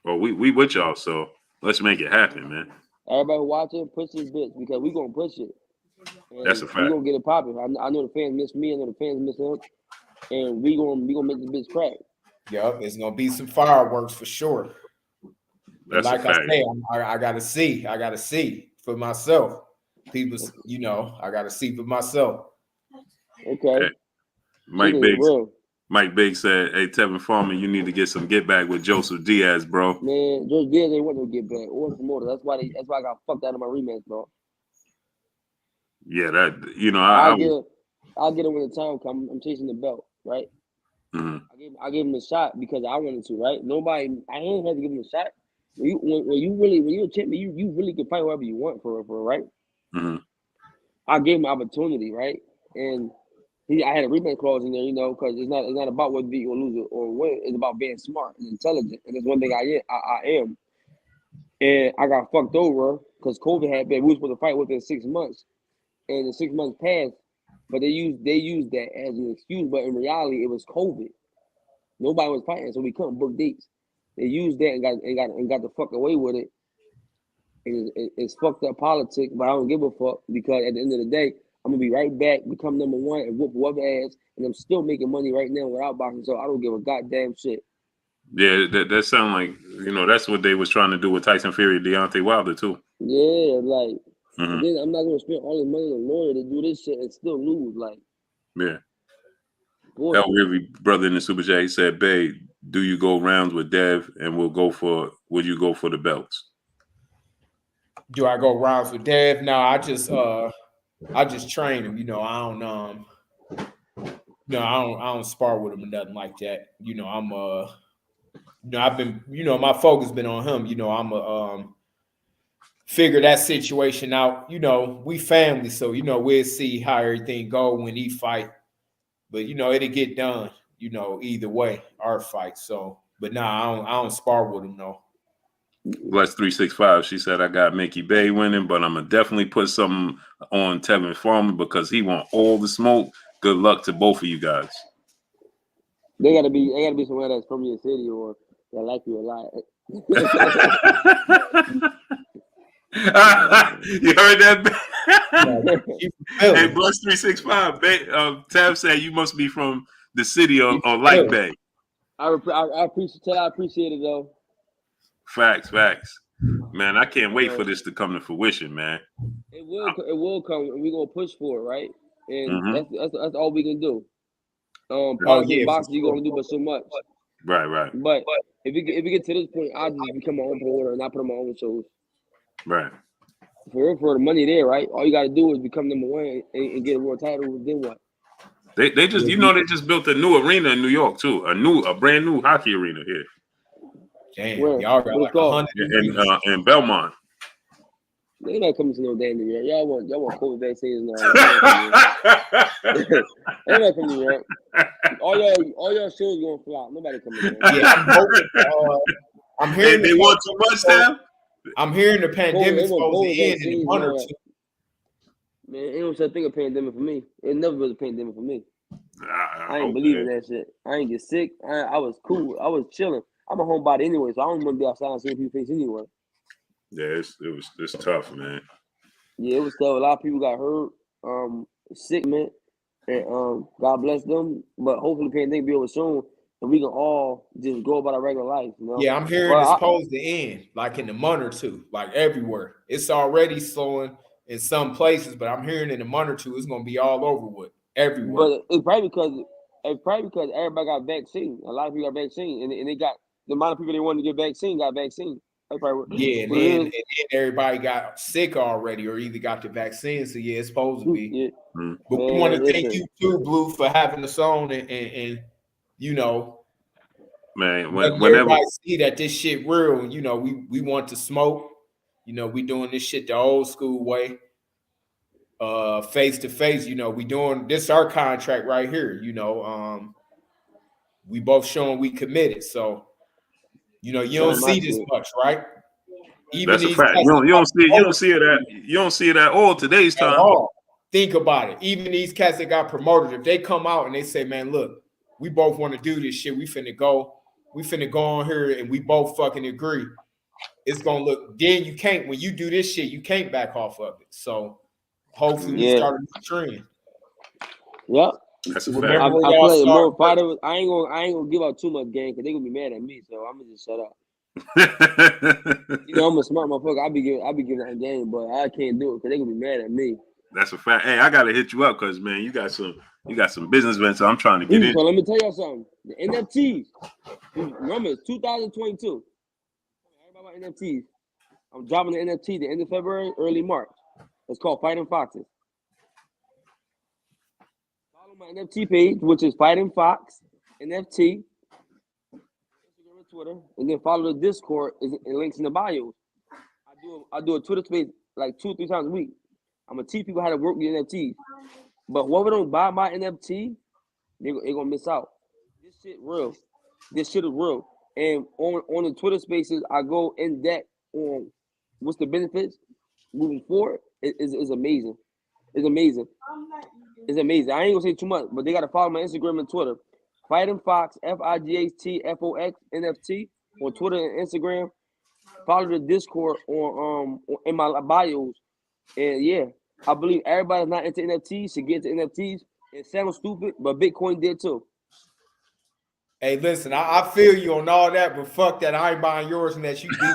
Well, we with y'all, so let's make it happen, man. Everybody watching, push this bitch because we gonna push it. And That's a fact. We gonna get it popping. I know the fans miss me. I know the fans miss him, and we gonna make the bitch crack. Yep, it's gonna be some fireworks for sure. That's like a fact. I say, I gotta see for myself. People, you know, I gotta see for myself. Okay. Hey, Mike Biggs said, "Hey, Tevin Farmer, you need to get some get back with Joseph Diaz, bro." Man, Joseph Diaz ain't want no get back or promoter. That's why I got fucked out of my rematch, bro. Yeah, that you know, I'll get him when the time comes. I'm chasing the belt, right? Mm-hmm. I gave him a shot because I wanted to, right? I ain't had to give him a shot. When you're a champion, you really can fight whoever you want for right? Mm-hmm. I gave him an opportunity, right? And I had a rematch clause in there, you know, because it's not about whether you lose or win. It's about being smart and intelligent, and that's one thing I am. And I got fucked over because COVID had been. We were supposed to fight within 6 months, and the 6 months passed. But they used that as an excuse, but in reality, it was COVID. Nobody was fighting, so we couldn't book dates. They used that and got the fuck away with it. And it's fucked up politics, but I don't give a fuck because at the end of the day, I'm gonna be right back, become number one, and whoop whoever ass, and I'm still making money right now without boxing, so I don't give a goddamn shit. Yeah, that sound like, you know, that's what they was trying to do with Tyson Fury, Deontay Wilder too. Yeah, like Mm-hmm. then I'm not gonna spend all this money on a lawyer to do this shit and still lose. Like, yeah. Bullshit. El Rivy, brother in the Super Chat, he said, "Babe, do you go rounds with Dev, and would you go for the belts?" Do I go rounds with Dev? No, I just train him. You know, I don't spar with him or nothing like that. You know, I've been, you know, my focus been on him. You know, I'm figure that situation out. You know, we family, so you know we'll see how everything go when he fight. But you know, it'll get done. You know, either way, our fight. So, but nah, I don't spar with him no. Bless 365. She said, "I got Mickey Bay winning, but I'm gonna definitely put something on Tevin Farmer because he want all the smoke. Good luck to both of you guys." They gotta be somewhere that's from your city or that like you a lot. You heard that? Hey, Hey, Bless 365. Tav said you must be from the city or like Bay. I appreciate it though. Facts. Man, I can't wait for this to come to fruition, man. It will come, and we're gonna push for it, right? And Mm-hmm. that's all we can do. yeah, boxing, you're gonna do but so much. Right. But if we get to this point, I'll just become my own promoter and not put on my own shows. Right. For the money there, right? All you gotta do is become number one and get a world title. Then what? They just, you know, they just built a new arena in New York too, a brand new hockey arena here. Damn, Where? y'all got like 100 in Belmont. They not coming to no damn New York. Y'all want COVID vaccines now. They not coming to New York. All your shows gonna flop. Nobody coming to New York. Yeah, I'm hearing they want too much now. I'm hearing the pandemic's supposed to end in a month or two. Man, ain't no such thing a pandemic for me. It never was a pandemic for me. I ain't okay. believe in that shit. I ain't get sick. I was cool. I was chilling. I'm a homebody anyway, so I don't want to be outside and seeing people's face anyway. Yeah, it's tough, man. Yeah, it was tough. A lot of people got hurt, sick, man, and God bless them. But hopefully, the pandemic be over soon, and we can all just go about our regular life. You know? Yeah, I'm hearing it's supposed to end like in a month or two, like everywhere. It's already slowing in some places, but I'm hearing in a month or two it's gonna be all over with everywhere. But it's probably because everybody got vaccine. A lot of people got vaccine, and they got the amount of people they wanted to get vaccine got vaccine. That's probably Yeah, and what it then, is. and then everybody got sick already or either got the vaccine. So yeah, it's supposed to be. Yeah. But we Man, want to thank listen. you too, Blue, for having us on and you know, Man, letting whenever everybody see that this shit real. And, you know, we want to smoke. You know, we doing this shit the old school way. Face to face, you know, we doing this our contract right here, you know. We both showing we committed. So, you know, you don't Showing my see this shit. much, right? Even that's a these fact. cats You don't see it. You don't promoted see it at all today's at time. all. Think about it. Even these cats that got promoted, if they come out and they say, man, look, we both want to do this shit. We finna go on here and we both fucking agree. It's gonna look, then you can't, when you do this shit, you can't back off of it. So hopefully we Yeah. start a trend. Yep. That's a Remember fact. where I y'all feel like more started. fighters. I ain't gonna give out too much game because they gonna be mad at me. So I'm gonna just shut up. You know, I'm a smart motherfucker. I be giving out game, but I can't do it because they gonna be mad at me. That's a fact. Hey, I gotta hit you up because man, you got some business events I'm trying to get in. So let me tell y'all something. The NFTs. Remember, it's 2022. Everybody about NFTs. I'm dropping the NFT the end of February, early March. It's called Fighting Foxes. Follow my NFT page, which is Fighting Fox NFT. Instagram and Twitter, and then follow the Discord. It links in the bios. I do a Twitter space like 2 or 3 times a week. I'm gonna teach people how to work with NFTs. But whoever don't buy my NFT, they gonna miss out. This shit real. This shit is real. And on the Twitter spaces, I go in depth on what's the benefits moving forward. It's amazing. It's amazing. It's amazing. I ain't gonna say too much, but they gotta follow my Instagram and Twitter. Fighting Fox, FIGHTFOX NFT on Twitter and Instagram. Follow the Discord on in my bios. And yeah, I believe everybody's not into NFTs should get into NFTs. It sounds stupid, but Bitcoin did too. Hey, listen, I feel you on all that, but fuck that. I ain't buying yours and that you beat me.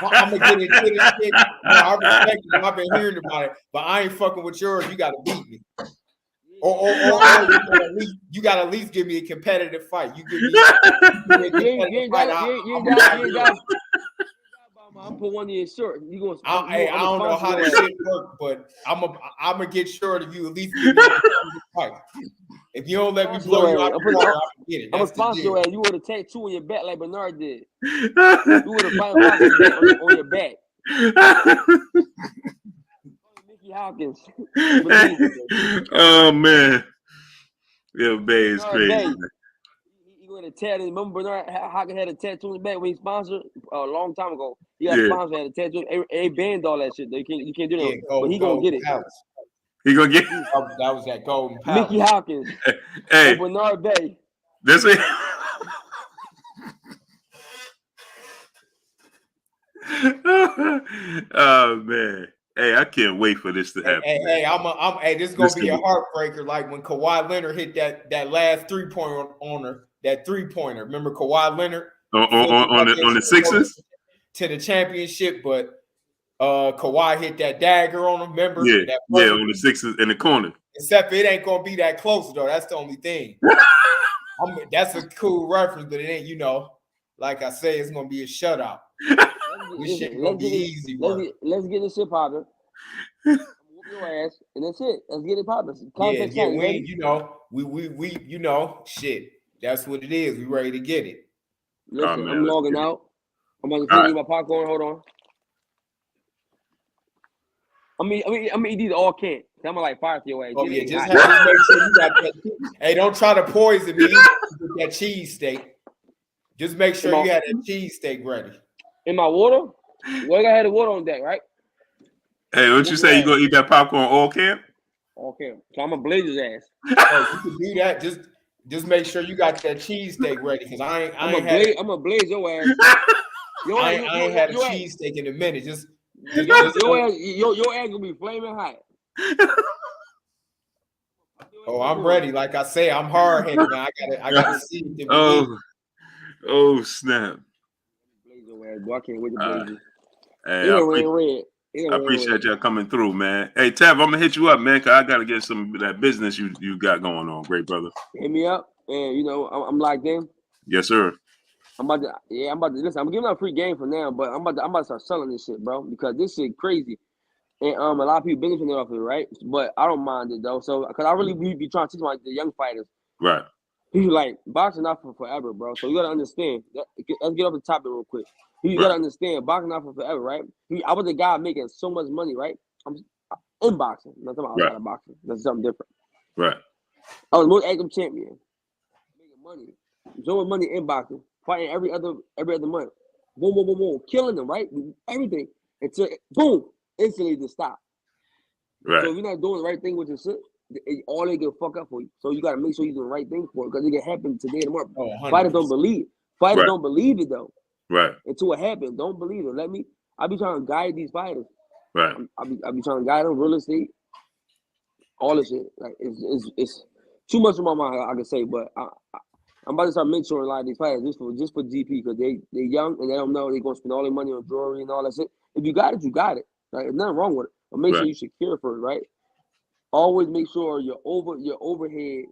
I'm gonna get into this shit. No, I respect it. I've been hearing about it, but I ain't fucking with yours. You gotta beat me. Or you gotta at least give me a competitive fight. You give me a competitive fight. I'm put one in your shirt. You gonna? I don't know how this shit works, but I'm gonna get sure that you at least give me a competitive fight. If you don't let me blow you out the water, I'm gonna get it. I'm a sponsor you. You would have tattoo on your back like Bernard did. You would have fight on your back. Mickey Hopkins. Oh man, yeah, Bay is crazy. He going to tattoo. Remember Bernard Hopkins had a tattoo on his back when he sponsored a long time ago. He got sponsored, had a tattoo. They banned all that shit. You can't do that. But he gonna get it. He gonna get that was that golden palace. Mickey Hopkins. Hey, Bernard Bay. This is oh man. Hey, I can't wait for this to happen. Hey, this is gonna be a heartbreaker. Like when Kawhi Leonard hit that last 3-pointer on her, that 3-pointer. Remember Kawhi Leonard on the Sixers to the championship, but Kawhi hit that dagger on him. Remember? Yeah, on the Sixers in the corner. Except it ain't gonna be that close though. That's the only thing. That's a cool reference, but it ain't. You know, like I say, it's gonna be a shutout. This shit gonna be easy. Let's get this shit popping. Whoop your ass, and that's it. Let's get it popping. We you know, shit. That's what it is. We ready to get it. Listen, I'm logging out. I'm gonna finish my popcorn. Hold on. I mean, eat these all can't. I'm gonna like fire to your ass. Oh yeah, just make sure you got that. Hey, don't try to poison me with that cheese steak. Just make sure you had that cheese steak ready. In my water? Well, I had the water on deck, right? Hey, what you say? You gonna eat that popcorn all camp? All camp. So I'm gonna blaze his ass. You can do that. Just make sure you got that cheese steak ready, because I'm gonna blaze your ass. I ain't had a cheese steak in a minute. Your ass gonna be flaming hot. Oh, I'm ready. Like I say, I'm hard headed, man. I gotta see it. Oh snap! Blaze your ass, boy. I can't wait to blaze you. Hey, I appreciate y'all coming through, man. Hey, Tev, I'm gonna hit you up, man, because I gotta get some of that business you got going on, great brother. Hit me up, and you know I'm locked in. Yes, sir. I'm about to listen. I'm giving out a free game for now, but I'm about to start selling this shit, bro, because this shit crazy, and a lot of people benefiting off of it, right? But I don't mind it though, so because I really be trying to teach like the young fighters, Right. people like boxing not for forever, bro. So you gotta understand. Let's get off the topic real quick. You Right. gotta understand, boxing not for forever, right? I was a guy making so much money, right? I'm in boxing, not talking about outside of boxing. That's something different. Right. I was most active champion, making money, so much money in boxing, fighting every other month. Boom, boom, boom, boom, killing them, right? Everything until boom, instantly to stop. Right. So if you're not doing the right thing with your shit, all they can fuck up for you. So you gotta make sure you're doing the right thing for it because it can happen today and tomorrow. Oh, Fighters don't 100%. believe. Fighters Right. don't believe it though. Right. Until it happens, don't believe it. I be trying to guide these fighters. Right. I be trying to guide them, real estate, all this shit. Like it's too much in my mind, I can say, but I'm about to start mentoring a lot of these fighters just for GP because they young and they don't know they're gonna spend all their money on jewelry and all that shit. If you got it, you got it. Like there's nothing wrong with it. But make sure Right. you secure first, right? Always make sure your overhead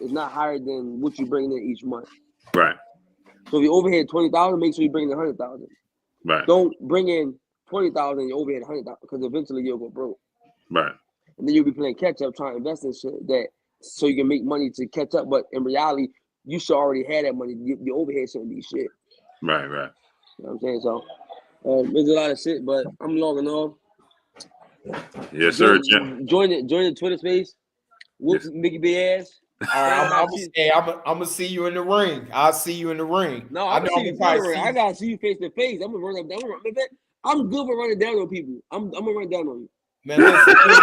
is not higher than what you bring in each month. Right. So if your overhead 20,000, make sure you bring in 100,000. Right. Don't bring in 20,000 and your overhead 100,000 because eventually you'll go broke. Right. And then you'll be playing catch up, trying to invest in shit that so you can make money to catch up. But in reality, you should already have that money. Your overhead shouldn't be shit. Right. Right. You know what I'm saying? So there's a lot of shit, but I'm logging off. Yes, sir. Jim. Join the Twitter space. Whoop Mickey B ass. All right, I'm gonna see you in the ring. I'll see you in the ring. No, I'm gonna see you in the ring. I gotta see you face to face. I'm gonna run up down. I'm good for running down on people. I'm gonna run down on you. Man, listen, you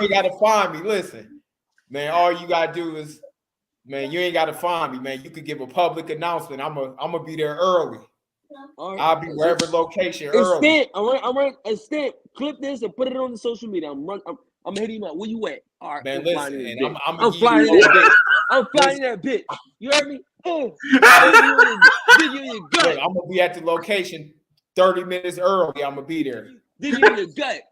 ain't gotta find me. Listen, man, all you gotta do is, man, you ain't gotta find me, man. You could give a public announcement. I'm gonna be there early. All right. I'll be wherever location early. Instant. I'm running instant. Clip this and put it on the social media. I'm hitting him up. Where you at? All right, Man, listen, and I'm flying in that bitch. I'm flying in that bitch. You heard me? Oh, did you in your gut? I'm gonna be at the location 30 minutes early. I'm gonna be there. Did you in your gut?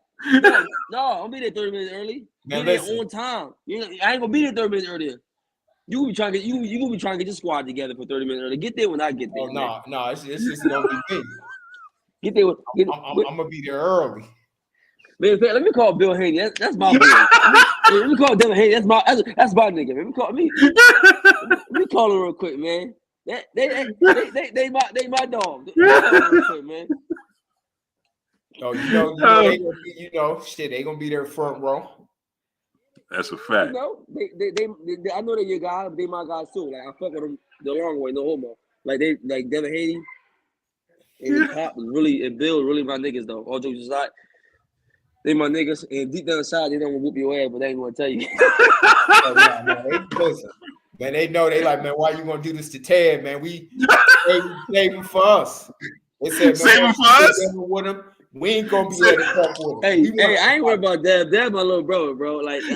No, I'm gonna be there 30 minutes early. Man, Be there listen. on time. I ain't gonna be there 30 minutes earlier. You gonna be trying to get your squad together for 30 minutes early. Get there when I get there. Oh no, it's just gonna be me. Get there. I'm gonna be there early. Man, let me call Bill Haney. That's my boy. Let me call Devin Haney. That's my nigga. Let me call him real quick, man. They my dog. Real quick, man. Oh, they gonna be, they gonna be there front row. That's a fact. You know, they I know they're your guy, but they my guys too. Like I fuck with them the long way, no homo. Like Devin Haney and Pop was really and Bill really my niggas though. All jokes aside. They my niggas, and deep down inside, they don't want to whoop your ass, but they ain't gonna tell you. Listen, man, they know they like, man, why you gonna do this to Ted, man? We save him for us. They said, man, save him for us. With him, we ain't gonna be able to fuck with him. Hey, I ain't worried about that. That's my little brother, bro. Like, he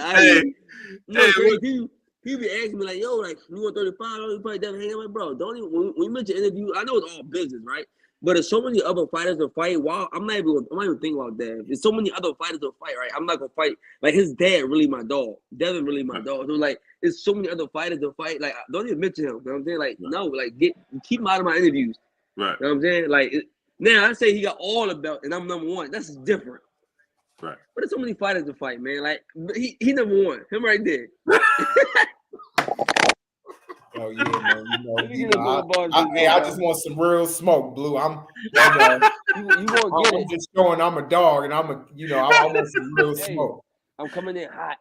be asking me like, yo, like you want 35? You probably Devin Haney. I'm like, bro, don't even when you mention interview, I know it's all business, right? But there's so many other fighters to fight. Wow, I'm not even thinking about that. There's so many other fighters to fight, right? I'm not gonna fight. Like his dad, really my dog. Devin, really my dog. So like, there's so many other fighters to fight. Like, don't even mention him. You know what I'm saying? Like, no, like keep him out of my interviews. Right. You know what I'm saying? Like, now I say he got all the belt and I'm number one. That's different. Right. But there's so many fighters to fight, man. Like he number one. Him right there. Oh yeah, man. I just want some real smoke, Blue. I'm just showing I'm a dog, and I want some real smoke. I'm coming in hot.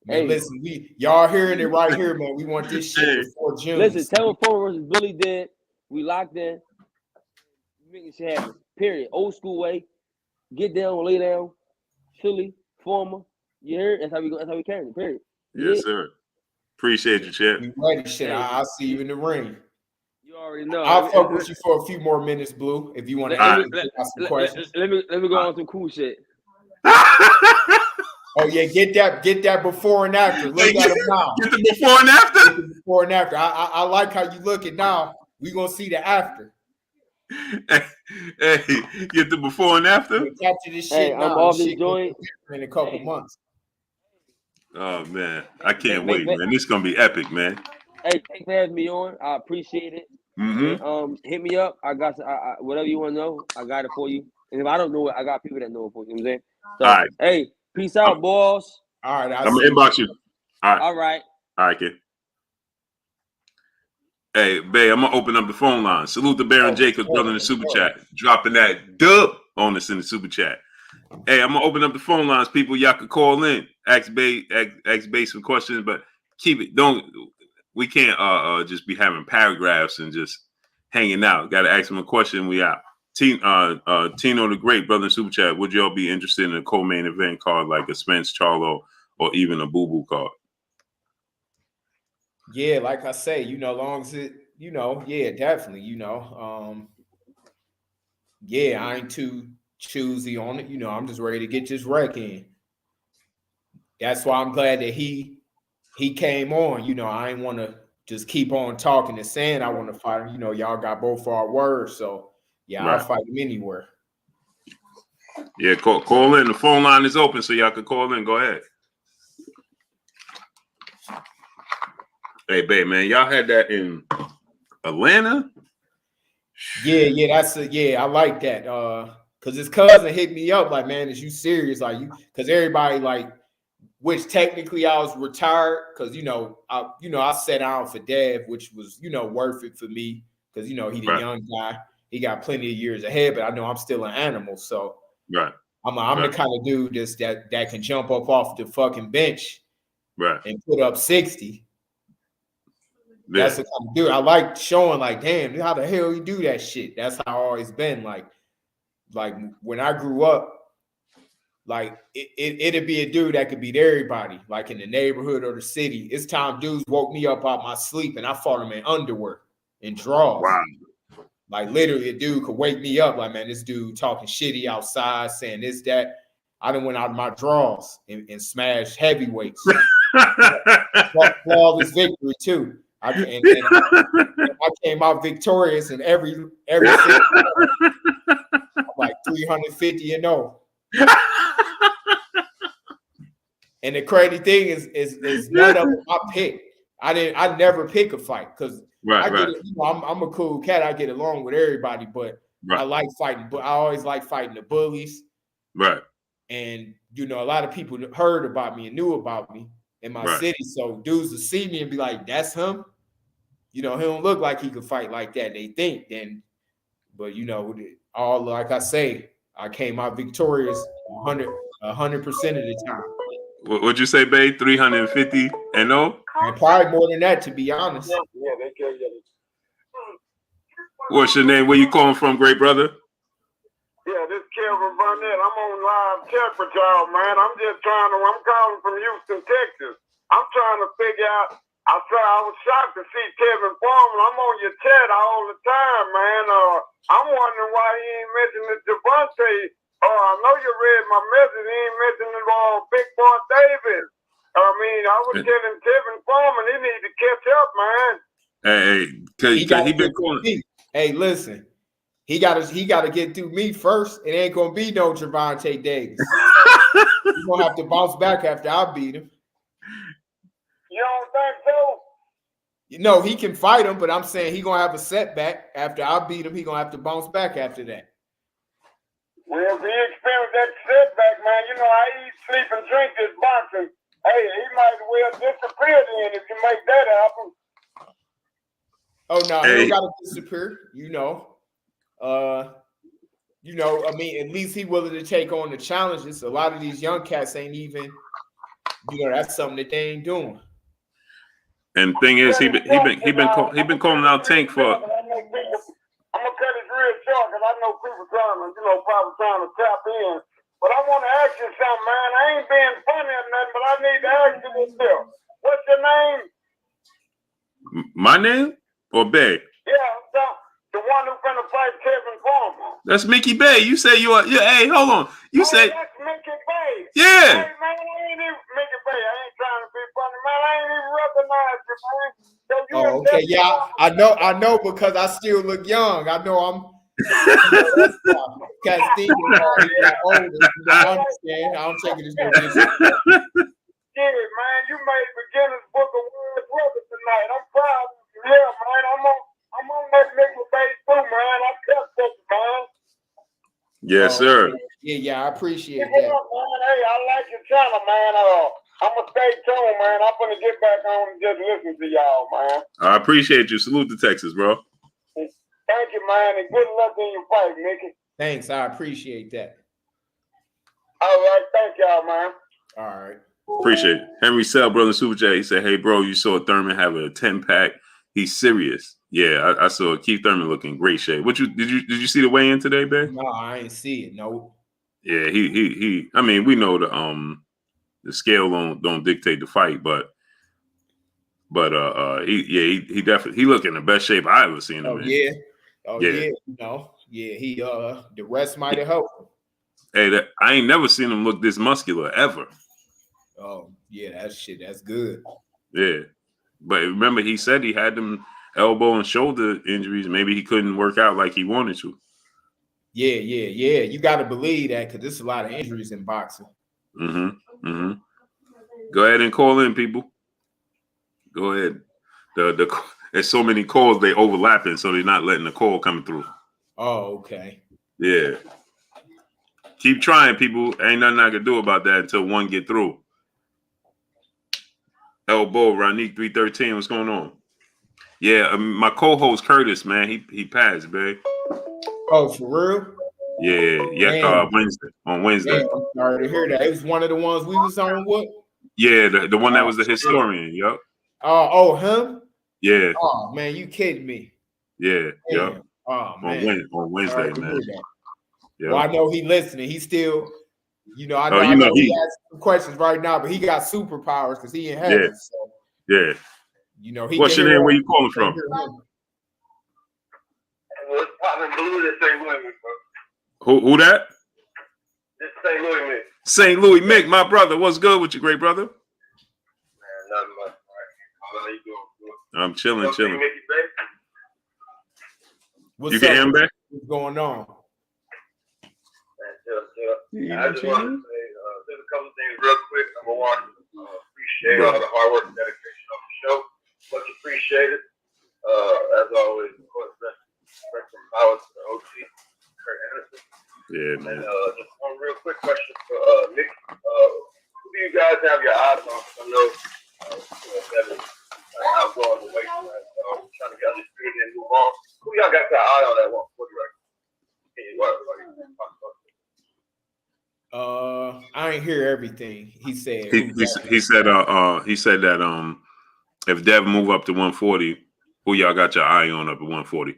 Man, listen, y'all hearing it right here, man. We want this shit before June. Listen, Tevin versus Billy dead. We locked in. Making shit happen. Period. Old school way. Get down, lay down. Philly, Farmer. You heard? That's how we carry it. Period. Yes, sir. Appreciate you, champ. You ready, shit. I'll see you in the ring. You already know. I'll fuck with you for a few more minutes, Blue, if you want to ask some questions. Let me go on some cool shit. Oh yeah, get that before and after. Look at him now. Get the before and after. Get the before and after. I like how you look at now. We gonna see the after. Hey, get the before and after. We'll capture this shit now. I'm off this joint in a couple months. Oh man, I can't wait, man. This is gonna be epic, man. Hey, thanks for having me on. I appreciate it. Mm-hmm. And, hit me up. I got whatever you want to know. I got it for you. And if I don't know it, I got people that know it for you. You know what I'm saying? So, All right. hey, peace out, boss. All right, I'm gonna inbox you. All right. All right. All right, kid. Hey, Bey, I'm gonna open up the phone line. Salute the Baron Jacobs, brother in the super chat, dropping that dub on us in the super chat. Hey, I'm gonna open up the phone lines, people. Y'all can call in, ask Bey some questions, but keep it. We can't just be having paragraphs and just hanging out. Got to ask them a question. We out. Tino the Great, brother in super chat. Would y'all be interested in a co-main event card like a Spence Charlo or even a Boo Boo card? Yeah, like I say, long as it, yeah, definitely, yeah, I ain't too choosy on it. I'm just ready to get this wreck in. That's why I'm glad that he came on. I ain't want to just keep on talking and saying I want to fight him. Y'all got both our words, so yeah, Right. I'll fight him anywhere. Yeah, call in. The phone line is open, so y'all can call in. Go ahead. Hey, babe, man, y'all had that in Atlanta? Yeah, I like that. Cause his cousin hit me up like, man, is you serious? Like cause everybody like, which technically I was retired, cause I sat down for Dev, which was worth it for me, cause he the Right. young guy, he got plenty of years ahead, but I know I'm still an animal, so Right. I'm Right. the kind of dude that can jump up off the fucking bench, Right. and put up 60. Yeah. That's the kind of dude I like showing. Like, damn, how the hell you do that shit? That's how I always been. Like when I grew up, like it'd be a dude that could beat everybody, like in the neighborhood or the city. It's time dudes woke me up out my sleep and I fought him in underwear and drawers. Wow. Like literally a dude could wake me up like, man, this dude talking shitty outside, saying this, that. I done went out of my drawers and smashed heavyweights. Flawless victory too. I came out victorious in every single like 350 and 0. And the crazy thing is none of them I picked. I never pick a fight because I'm a cool cat. I get along with everybody, but I like fighting. But I always like fighting the bullies. Right. And a lot of people heard about me and knew about me in my city. So dudes will see me and be like, "That's him." He don't look like he could fight like that. They think then, but all like I say, I came out victorious 100% of the time. What'd you say, babe? 350 and 0? And probably more than that, to be honest. Yeah, they carry that. What's your name? Where you calling from, great brother? Yeah, this is Kevin Burnett. I'm on live chat with y'all, man. I'm calling from Houston, Texas. I'm trying to figure out. I was shocked to see Tevin Farmer. I'm on your chat all the time, man. I'm wondering why he ain't mentioning Devontae. I know you read my message. He ain't mentioning Big Boy Davis. I was telling Tevin Farmer he need to catch up, man. Hey, he been calling. Hey, listen. He gotta get through me first. It ain't gonna be no Javante Davis. He's gonna have to bounce back after I beat him. You don't think so? He can fight him, but I'm saying he gonna have a setback after I beat him. He gonna have to bounce back after that. Well, if he experienced that setback, man, I eat, sleep, and drink this boxing. Hey, he might well disappear then if you make that happen. Oh no, he don't gotta disappear. At least he willing to take on the challenges. A lot of these young cats ain't even, that's something that they ain't doing. And thing is, he been calling out Tank for. I'm gonna cut it real short because I know people probably trying to tap in. But I want to ask you something, man. I ain't being funny or nothing, but I need to ask you this still. What's your name? My name or Bey? Yeah, the one who's gonna fight Tevin Farmer. That's Mickey Bey. You say you are. Yeah. Hey, hold on. You say that's Mickey Bey. Yeah. Hey, man, I ain't even Mickey Bey. I ain't trying to be funny, man. I ain't even recognize you, man. So you okay. Yeah, I know because I still look young. I know I'm. Cat Steve got older. I understand. I don't take it as no disrespect. Yeah, shit, man. You made beginner's book of words record tonight. I'm proud of you. Yeah, man. I'm on that nigga base too, man. I kept it, man. Yes, sir. Yeah, I appreciate Keep it that. up, man. Hey, I like your channel, man. I'm gonna stay tuned, man. I'm gonna get back on and just listen to y'all, man. I appreciate you. Salute to Texas, bro. Thank you, man, and good luck in your fight, Mickey. Thanks, I appreciate that. All right, thank y'all, man. All right. Appreciate it. Henry Sell, brother Super J, he said, "Hey, bro, you saw Thurman have a 10-pack. He's serious." Yeah, I saw Keith Thurman looking great shape. Did you see the weigh-in today, babe? No, I ain't see it. No. Yeah, he. I mean, we know the scale don't dictate the fight, but he definitely look in the best shape I ever seen him in. Yeah. Oh Yeah. yeah. No. Yeah. He the rest might have helped him. Hey, I ain't never seen him look this muscular ever. Oh yeah, that's good. Yeah, but remember he said he had them elbow and shoulder injuries. Maybe he couldn't work out like he wanted to. Yeah. You got to believe that because there's a lot of injuries in boxing. Go ahead and call in, people. Go ahead. There's so many calls they overlapping, so they're not letting the call come through. Oh, okay. Yeah. Keep trying, people. Ain't nothing I can do about that until one get through. Elbow, Ronique 313. What's going on? Yeah, my co-host Curtis, man, he passed, babe. Oh, for real? Yeah. On Wednesday. Damn, I'm sorry to hear that. It was one of the ones we was on. What? Yeah, the one that was the historian. Yup. Oh, him? Yeah. Oh man, you kidding me? Yeah. Damn. Yup. Oh man. On Wednesday, Sorry to man. hear that. Yep. Well, I know he listening. He still, I know, Oh, I know he has some questions right now, but he got superpowers because he in heaven. Yeah. So, Yeah. he. What's your name? Where you calling from? What's poppin' blue that St. Louis, bro? Who that? This St. Louis, man. St. Louis Mick, my brother. What's good with you, great brother? Man, nothing much. How you doing, bro? I'm chilling. Mickey, baby. What's You can up? hear him back? What's going on? Man, chill. I just wanted to say just a couple things real quick. Number one, appreciate all the hard work and dedication on the show. Much appreciated. As always, of course, respect from power to the OG, Kurt Anderson. Yeah, And man. just one real quick question for Nick. Who do you guys have your eyes on? I know Tevin outgoing the weight, right? So I'm trying to get undisputed and move on. Who y'all got your eye on that 140 right? I ain't hear everything he said. He said that if Dev move up to 140, who y'all got your eye on up at 140?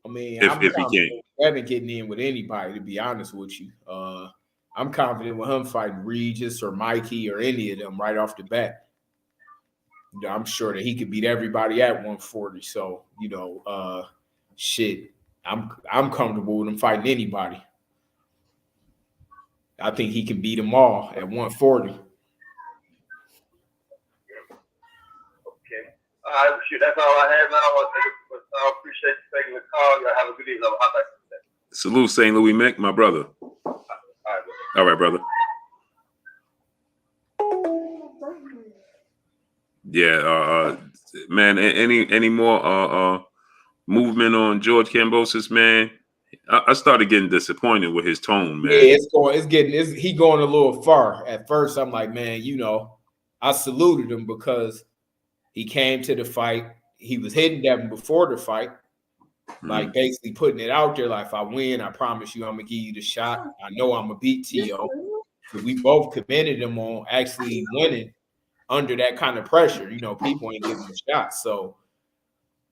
I mean, if he can. Devin getting in with anybody, to be honest with you. I'm confident with him fighting Regis or Mikey or any of them right off the bat. I'm sure that he could beat everybody at 140. So, shit, I'm comfortable with him fighting anybody. I think he can beat them all at 140. Okay. All right, shoot, that's all I had, man. I want to take I appreciate you taking the call. Y'all have a good evening. I'll hop back to that. Salute, St. Louis Mick, my brother. All right, brother. Yeah, man. Any more movement on George Kambosos, man? I started getting disappointed with his tone, man. Yeah, he going a little far. At first, I'm like, man, I saluted him because he came to the fight. He was hitting Devin before the fight, like basically putting it out there. Like, if I win, I promise you, I'm gonna give you the shot. I know I'm gonna beat T.O. So we both commended him on actually winning under that kind of pressure. People ain't giving him shots. So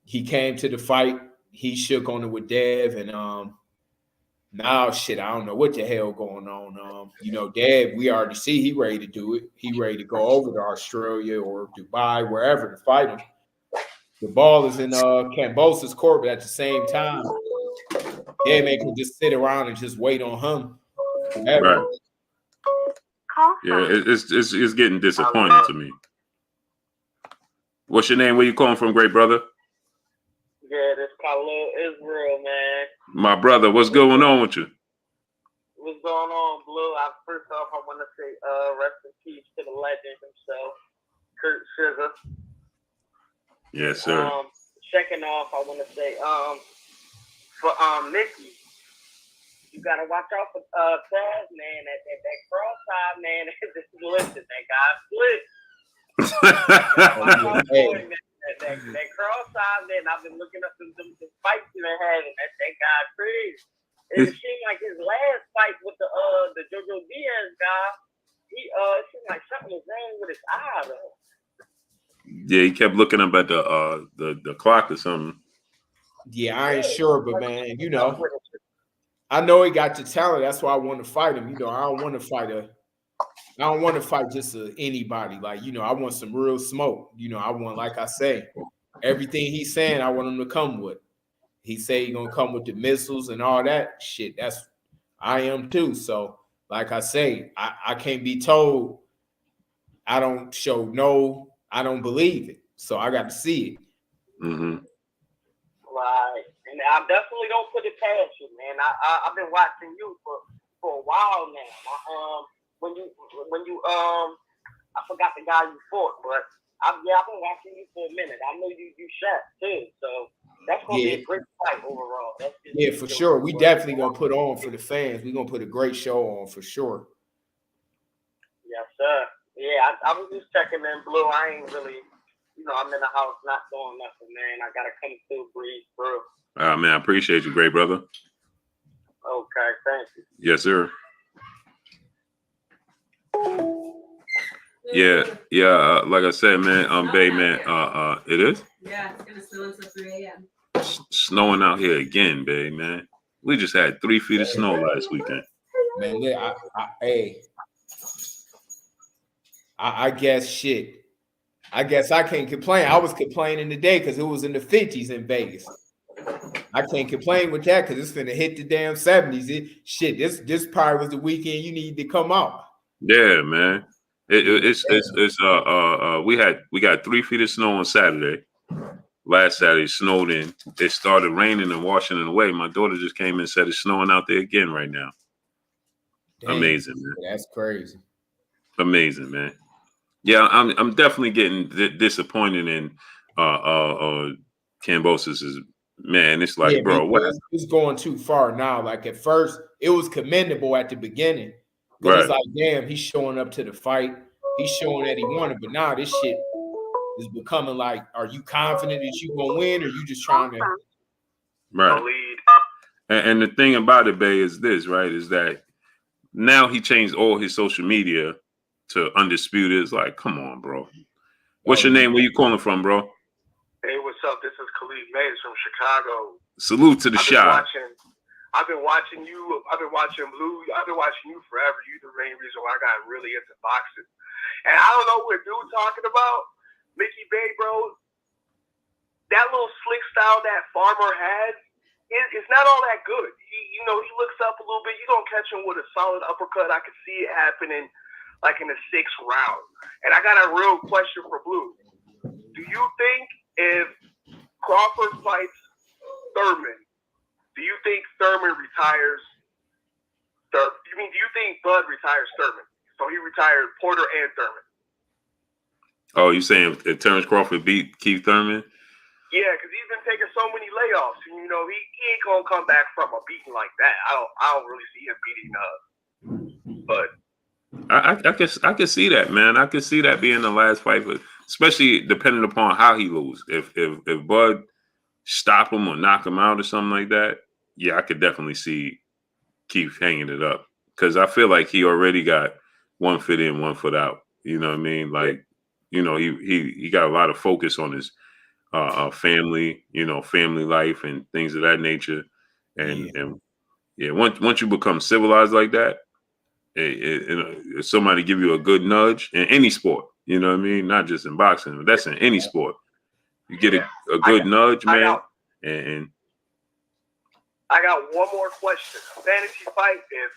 he came to the fight. He shook on it with Dev, and now shit, I don't know what the hell going on. Dev, we already see he ready to do it. He ready to go over to Australia or Dubai, wherever to fight him. The ball is in Kambosos' court, but at the same time, Dev ain't gonna just sit around and just wait on him. Forever. Right. Yeah, it's getting disappointing to me. What's your name? Where you calling from, great brother? Yeah, this Khalil Israel, man. My brother, what's going on with you? What's going on, Blue? First off, I want to say rest in peace to the legend himself, Kurt Scissor. Yes, sir. Second off, I want to say, for Mickey, you gotta watch out for Taz, man. That cross-eye, man. Listen, that guy split. Hey. That cross-eye, man. I've been looking up some fights he had, and that guy crazy. It seemed like his last fight with the JoJo Diaz guy, it seemed like something was wrong with his eye, though. Yeah, he kept looking up at the clock or something. Yeah, I ain't sure, but man, you know, I know he got the talent. That's why I want to fight him. You know, I don't want to fight just anybody. Like, you know, I want some real smoke. You know, I want, like I say, everything he's saying, I want him to come with. He say he's gonna come with the missiles and all that shit. That's I am too. So, like I say, I can't be told I don't I don't believe it. So I got to see it. Mm-hmm. Right. And I definitely don't put it past you, man. I've been watching you for a while now. When you I forgot the guy you fought, but I've been watching you for a minute. I know you shot too, so that's gonna be a great fight overall. Yeah, for sure. We definitely gonna put on for the fans. We're gonna put a great show on for sure. Yes, sir. Yeah, I was just checking in, Blue. I ain't really, I'm in the house not doing nothing, man. I gotta come through, breathe through. Man, I appreciate you, great brother. Okay, thank you. Yes, sir. Yeah. Like I said, man, Bay, man, it is. Yeah, it's gonna snow until 3 a.m. Snowing out here again, Bay, man. We just had 3 feet of snow last weekend. Man, yeah, I guess shit. I guess I can't complain. I was complaining today because it was in the 50s in Vegas. I can't complain with that because it's finna hit the damn 70s. This probably was the weekend you need to come out. Yeah, man. We got 3 feet of snow on Saturday. Last Saturday snowed in. It started raining and washing it away. My daughter just came in and said it's snowing out there again right now. Damn, amazing, man. That's crazy. Amazing, man. Yeah, I'm definitely getting disappointed in Kambosos'. Man, it's like, bro, what? It's going too far now. Like at first, it was commendable at the beginning. Right. It's like, damn, he's showing up to the fight. He's showing that he wanted, but now this shit is becoming like, are you confident that you gonna win, or you just trying to lead? And the thing about it, Bay, is this, right? Is that now he changed all his social media to Undisputed. It's like, come on, bro. What's your name? Where you calling from, bro? Hey, what's up? This is Khalid Mays from Chicago. Salute to the shot. I've been watching you. I've been watching Blue. I've been watching you forever. You're the main reason why I got really into boxing. And I don't know what dude talking about. Mickey Bey, bro. That little slick style that Farmer has, it's not all that good. He looks up a little bit. You don't catch him with a solid uppercut. I could see it happening like in the 6th round. And I got a real question for Blue. Do you think if Crawford fights Thurman, do you think Thurman retires? Do you think Bud retires Thurman? So he retired Porter and Thurman. Oh, you saying if Terrence Crawford beat Keith Thurman? Yeah, because he's been taking so many layoffs. And, he ain't gonna come back from a beating like that. I don't really see him beating but I can see that, man. I can see that being the last fight, but especially depending upon how he loses. If Bud stop him or knock him out or something like that, yeah, I could definitely see Keith hanging it up, because I feel like he already got 1 foot in, 1 foot out. You know what I mean? Like, he got a lot of focus on his family, family life and things of that nature. And once you become civilized like that, if somebody give you a good nudge in any sport, you know what I mean? Not just in boxing, but that's in any sport. You get a good nudge, man. And I got one more question. A fantasy fight, if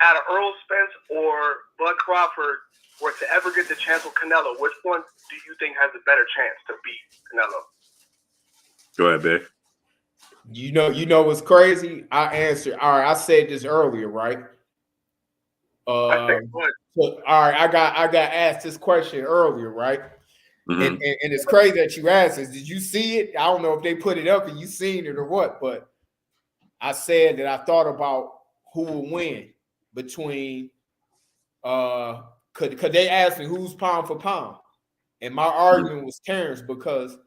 out of Earl Spence or Bud Crawford were to ever get the chance with Canelo, which one do you think has a better chance to beat Canelo? Go ahead, Babe. You know what's crazy? I answered. All right, I said this earlier, right? I think what? So, all right, I got asked this question earlier, right? Mhm. And it's crazy that you asked this. Did you see it? I don't know if they put it up and you seen it or what, but I said that I thought about who will win between could they asked me who's pound for pound, and my argument was Terrence because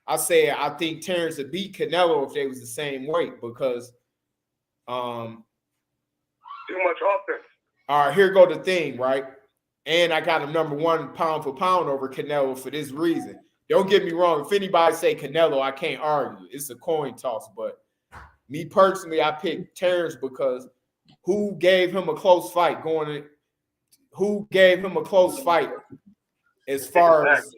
I said I think Terrence would beat Canelo if they was the same weight because Too much offense. all right, here go the thing, right? And I got him number one pound for pound over Canelo for this reason. Don't get me wrong. If anybody say Canelo, I can't argue. It's a coin toss. But me personally, I picked Terrence because who gave him a close fight who gave him a close fight as far as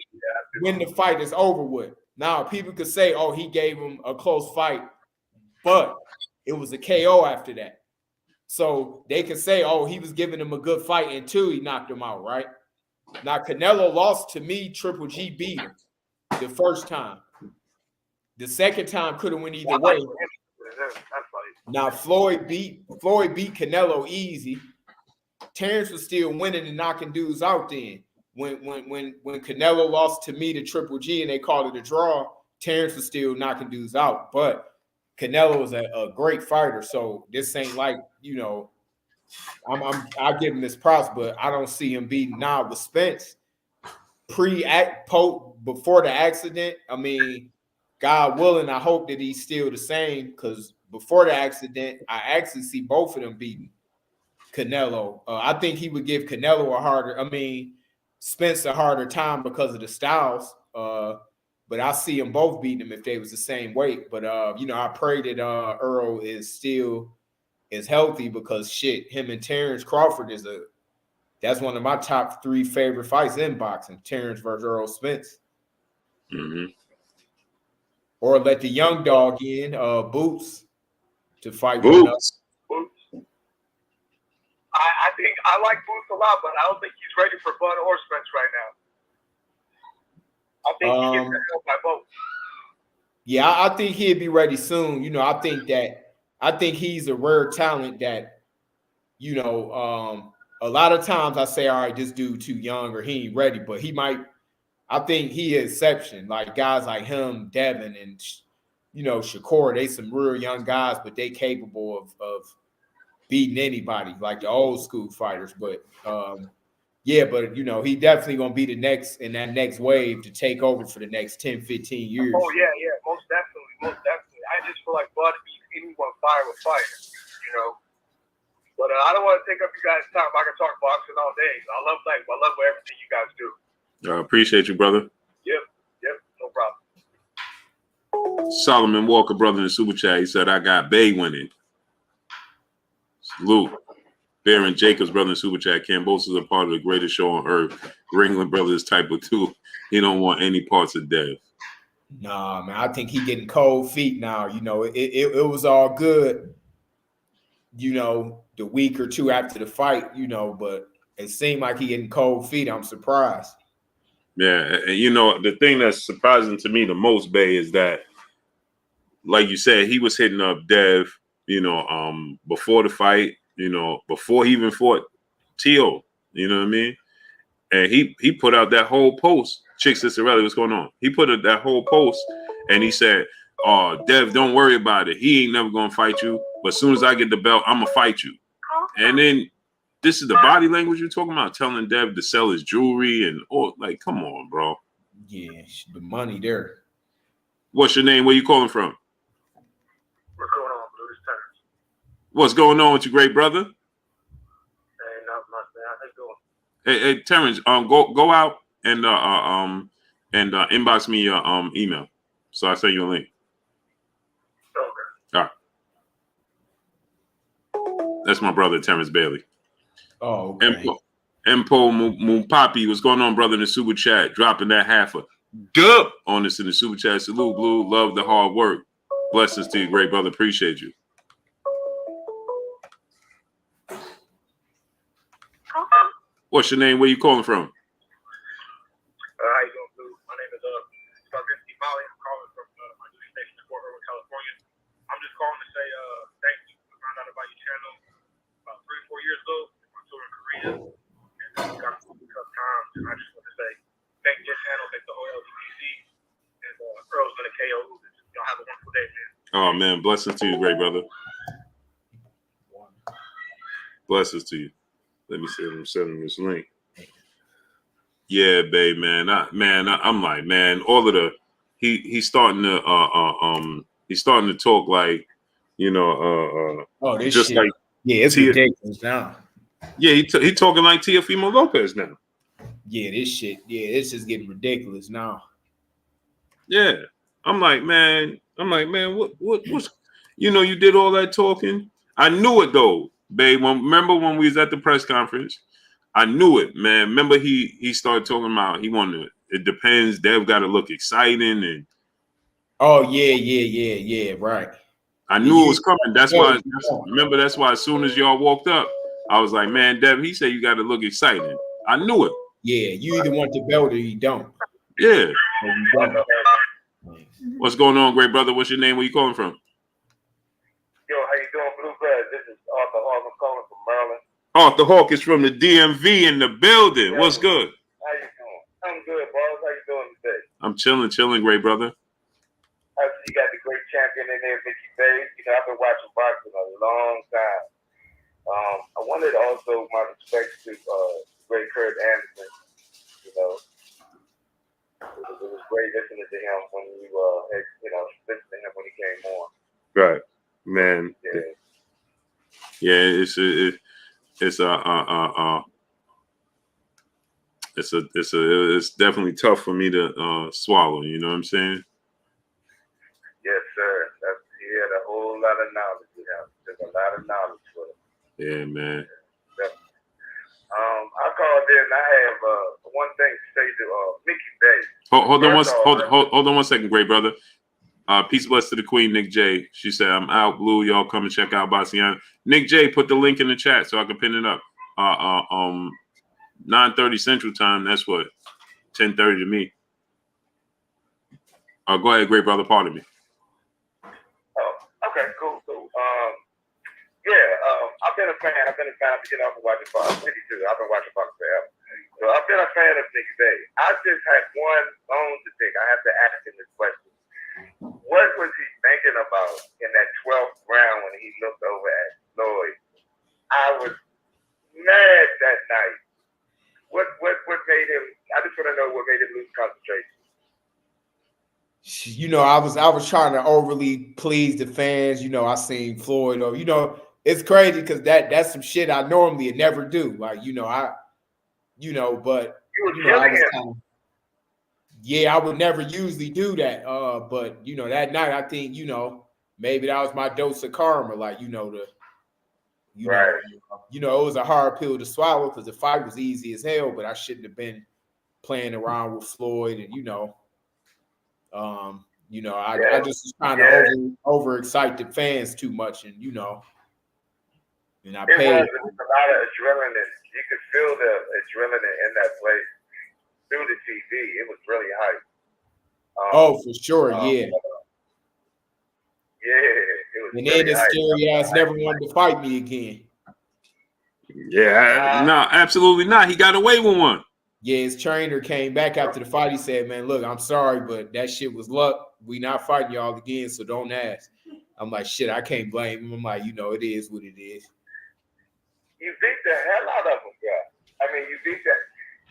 when the fight is over with. Now, people could say, oh, he gave him a close fight, but it was a KO after that. So they could say, oh, he was giving him a good fight until he knocked him out, right? Now, Canelo lost to me. Triple G beat him the first time. The second time could have went either way. Now, Floyd beat Canelo easy. Terrence was still winning and knocking dudes out then. When Canelo lost to me to Triple G and they called it a draw, Terrence was still knocking dudes out. But Canelo is a great fighter, so this ain't like, you know, I give him this props, but I don't see him beating now with Spence. Before the accident, I mean, God willing, I hope that he's still the same because before the accident, I actually see both of them beating Canelo. I think he would give Canelo Spence a harder time because of the styles. But I see them both beating him if they was the same weight. But I pray that Earl is healthy because shit, him and Terrence Crawford that's one of my top 3 favorite fights in boxing. Terrence versus Earl Spence. Mm-hmm. Or let the young dog in, Boots, to fight Boots. I think I like Boots a lot, but I don't think he's ready for Bud or Spence right now. I think he gets help by both. Yeah, I think he'd be ready soon. You know, I think he's a rare talent that, you know, a lot of times I say, all right, this dude too young or he ain't ready, but I think he is exception. Like guys like him, Tevin, and, you know, Shakur, they some real young guys, but they capable of beating anybody, like the old school fighters. But yeah, but you know, he definitely gonna be the next in that next wave to take over for the next 10, 15 years. Oh yeah, most definitely. I just feel like Bud beats anyone fire with fire, you know. But I don't want to take up you guys' time. I can talk boxing all day. I love everything you guys do. I appreciate you, brother. Yep, no problem. Solomon Walker, brother, in the super chat, he said, I got Bey winning. Salute. Baron Jacobs, brother, in super chat, Cambosis is a part of the greatest show on earth. Ringling Brothers type of 2. He don't want any parts of Dev. Nah, man, I think he getting cold feet now. You know, it was all good, you know, the week or two after the fight, you know, but it seemed like he getting cold feet. I'm surprised. Yeah, and you know, the thing that's surprising to me the most, Bey, is that, like you said, he was hitting up Dev, you know, before the fight, you know, before he even fought Tio, you know what I mean? And he put out that whole post. Chick Cicerelli, what's going on? He put out that whole post and he said, oh, Dev, don't worry about it. He ain't never gonna fight you. But as soon as I get the belt, I'm gonna fight you. And then this is the body language you're talking about, telling Dev to sell his jewelry and like, come on, bro. Yeah, the money there. What's your name? Where you calling from? What's going on, Blue? It's Terrence. What's going on with your great brother? Hey, not much, man. How you doing? Hey, Terrence, go out and inbox me your email, so I send you a link. Okay. All right. That's my brother, Terrence Bailey. Oh, okay. Empo Mupapi, what's going on, brother, in the super chat? Dropping that half a dub on us in the super chat. Salute, Blue. Love the hard work. Blessings to you, great brother. Appreciate you. What's your name? Where you calling from? How you doing, Blue? My name is Sarvinsky Molly. I'm calling from my new station in Fort Irwin, California. I'm just calling to say thank you. I found out about your channel about 3 or 4 years ago. My tour in Korea. man, blessings to you, great brother. Blessings to you. Let me see if I'm sending this link. Yeah, babe, man. I'm like, man, all of the he's starting to talk like, you know, this just shit. like It's ridiculous now. Yeah, he talking like Teofimo Lopez now. Yeah, this shit. Yeah, it's just getting ridiculous now. Yeah, I'm like, man, what's, you know, you did all that talking. I knew it though, babe. Remember when we was at the press conference? I knew it, man. Remember he started talking about he wanted. It depends. They've got to look exciting and. Oh yeah, right. I knew it was coming. That's why. Remember, that's why as soon as y'all walked up, I was like, man, Dev. He said you got to look exciting. I knew it. Yeah, you either want the belt or you don't. Yeah. What's going on, great brother? What's your name? Where you calling from? Yo, how you doing, Bluegrass? This is Arthur Hawk. I'm calling from Maryland. Arthur Hawk is from the DMV in the building. Yeah. What's good? How you doing? I'm good, boss. How you doing today? I'm chilling, great brother. I see you got the great champion in there, Mickey Bey. You know, I've been watching boxing a long time. I wanted also my respects to great Kurt Anderson. You know, it was great listening to him when you listened to him when he came on. Right, man. Yeah, it's definitely tough for me to swallow. You know what I'm saying? Yes, sir. He had a whole lot of knowledge. There's a lot of knowledge for him. Yeah, man. I called in. I have one thing to say to Mickey Bey. Hold on one second, great brother. Peace bless to the queen, Nick J. She said, I'm out, Blue. Y'all come and check out Bassiana. Nick J, put the link in the chat so I can pin it up. 9:30 Central Time. That's what 10:30 to me. Go ahead, great brother. Pardon me. Oh, okay, cool. I've been a fan. I've been off and watching boxing. I've been watching boxing forever. So I've been a fan of Nick Bey. I just had one bone to pick. I have to ask him this question. What was he thinking about in that 12th round when he looked over at Lloyd? I was mad that night. What made him? I just want to know what made him lose concentration. You know, I was trying to overly please the fans. You know, I seen Floyd, or you know, it's crazy because that's some shit I normally never do. Like, but I would never usually do that. But you know, that night I think, maybe that was my dose of karma. Like, it was a hard pill to swallow because the fight was easy as hell, but I shouldn't have been playing around with Floyd, and I just was trying to overexcite the fans too much, and and I paid. It was a lot of adrenaline. You could feel the adrenaline in that place through the TV. It was really hype. For sure, yeah. It was. And then this scary ass never wanted to fight me again. Yeah, no, absolutely not. He got away with one. Yeah, his trainer came back after the fight. He said, man, look, I'm sorry, but that shit was luck. We not fighting y'all again, so don't ask. I'm like, shit, I can't blame him. I'm like, it is what it is. You beat the hell out of him, yeah. I mean, you beat that.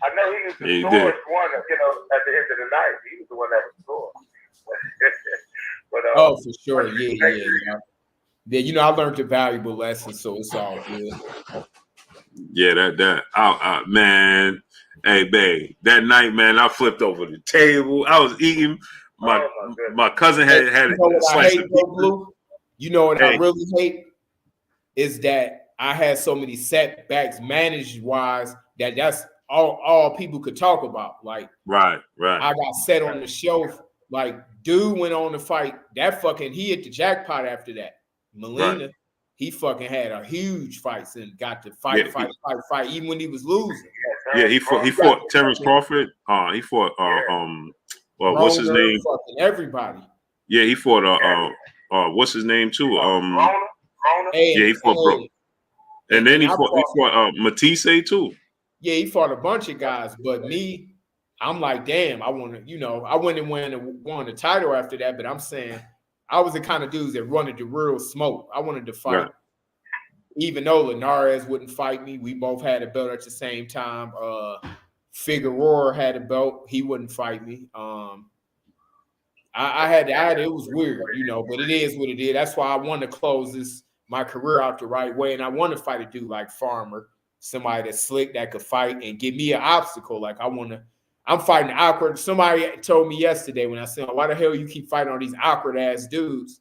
I know he was the scorest one, at the end of the night. He was the one that was scored. But, for sure, yeah. I learned a valuable lesson, so it's all good. Yeah, man. Hey, babe, that night, man, I flipped over the table. I was eating. My cousin had a slice of Blue? You know what I really hate is that I had so many setbacks managed wise that's all people could talk about. Like, right. I got set on the shelf. Like, dude went on to fight that he hit the jackpot after that. Molina, he fucking had a huge fight and got to fight, even when he was losing. Yeah, he fought Terrence Crawford. He fought what's his name? Fucking everybody. Yeah, he fought what's his name too? He fought Bro. And then he fought Matisse too. Yeah, he fought a bunch of guys, but me, I'm like, damn, I want to, I went and won the title after that, but I'm saying I was the kind of dudes that wanted the real smoke. I wanted to fight. Right. Even though Linares wouldn't fight me, we both had a belt at the same time. Figueroa had a belt. He wouldn't fight me. I had it was weird, you know, but it is what it is. That's why I want to close my career out the right way. And I want to fight a dude like Farmer, somebody that's slick that could fight and give me an obstacle. Like I'm fighting awkward. Somebody told me yesterday when I said, why the hell you keep fighting all these awkward ass dudes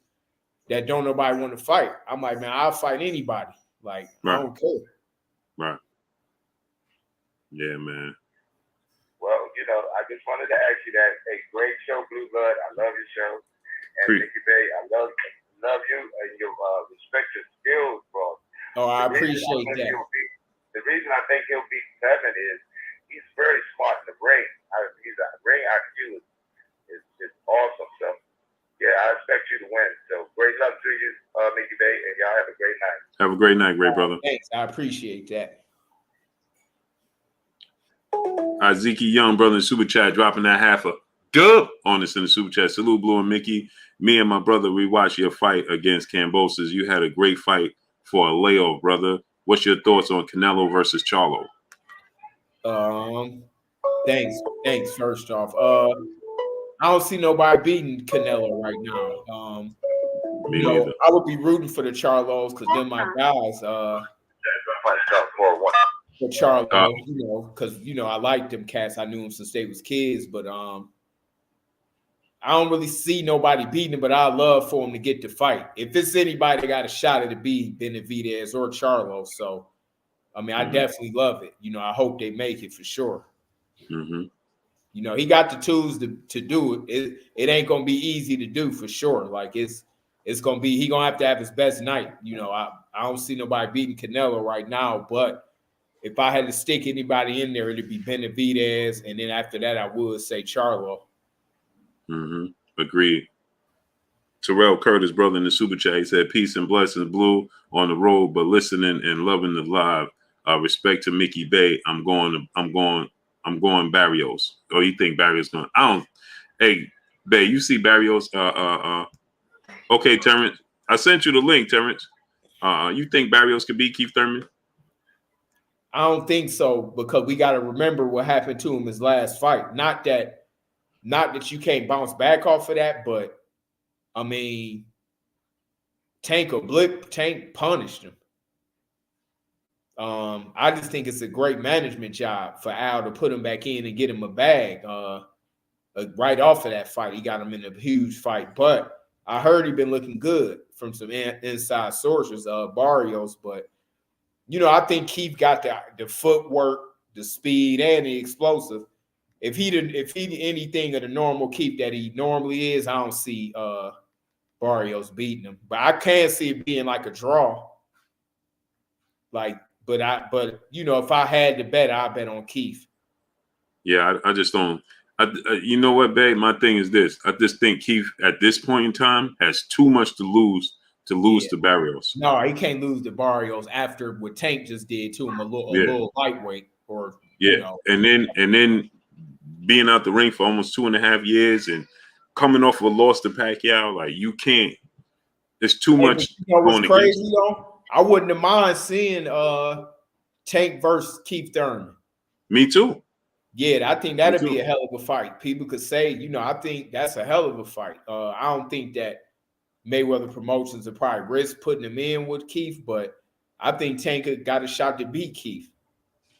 that don't nobody want to fight? I'm like, man, I'll fight anybody. Like, Right. I don't care. Right. Yeah, man. Well, you know, I just wanted to ask you that. A great show, Blue Blood. I love your show. And Mickey Bey, I love you and your respect your skills, bro. Oh, I appreciate that. The reason I think he'll beat Tevin is he's very smart in the ring. He's a ring IQ is awesome. So yeah, I expect you to win. So great luck to you, Mickey Bey, and y'all have a great night. Have a great night, great brother. Thanks. I appreciate that. Zeke Young, brother, in the super chat, dropping that half a dub on us in the super chat. Salute, Blue and Mickey. Me and my brother, we watched your fight against Cambosis. You had a great fight for a layoff, brother. What's your thoughts on Canelo versus Charlo? Thanks. First off, I don't see nobody beating Canelo right now. Me neither. I would be rooting for the Charlos because they're my guys. For Charlo, you know, because I like them cats. I knew them since they was kids, but I don't really see nobody beating them. But I love for them to get the fight. If it's anybody that got a shot at it, be Benavidez or Charlo. So, I mean, I definitely love it. You know, I hope they make it for sure. Mm-hmm. You know, he got the tools to do it. It ain't gonna be easy to do for sure. Like it's gonna be, he gonna have to have his best night. You know, I don't see nobody beating Canelo right now, but if I had to stick anybody in there, it'd be Benavidez, and then after that, I would say Charlo. Mm-hmm. Agreed. Terrell Curtis, brother, in the super chat, he said, "Peace and blessings, Blue, on the road, but listening and loving the live. Respect to Mickey Bey. I'm going Barrios. Oh, you think Barrios going? I don't. Hey, Bey, you see Barrios? Okay, Terrence. I sent you the link, Terrence. You think Barrios could beat Keith Thurman? I don't think so, because we got to remember what happened to him his last fight. Not that you can't bounce back off of that, but I mean, Tank punished him. I just think it's a great management job for Al to put him back in and get him a bag. Right off of that fight, he got him in a huge fight. But I heard he'd been looking good from some inside sources, Barrios. But I think Keith got the footwork, the speed, and the explosive. If he anything of the normal Keith that he normally is, I don't see Barrios beating him. But I can see it being like a draw. But if I had to bet, I'd bet on Keith. Yeah, I just don't. You know what, Babe? My thing is this. I just think Keith, at this point in time, has too much to lose to Barrios. No, he can't lose to Barrios after what Tank just did to him, a little lightweight. And then being out the ring for almost 2.5 years and coming off of a loss to Pacquiao, like you can't. There's too much. What's crazy though? I wouldn't have mind seeing Tank versus Keith Thurman. Me too. Yeah, I think that'd be a hell of a fight. People could say, I think that's a hell of a fight. I don't think that Mayweather Promotions would probably risk putting him in with Keith, but I think Tank got a shot to beat Keith.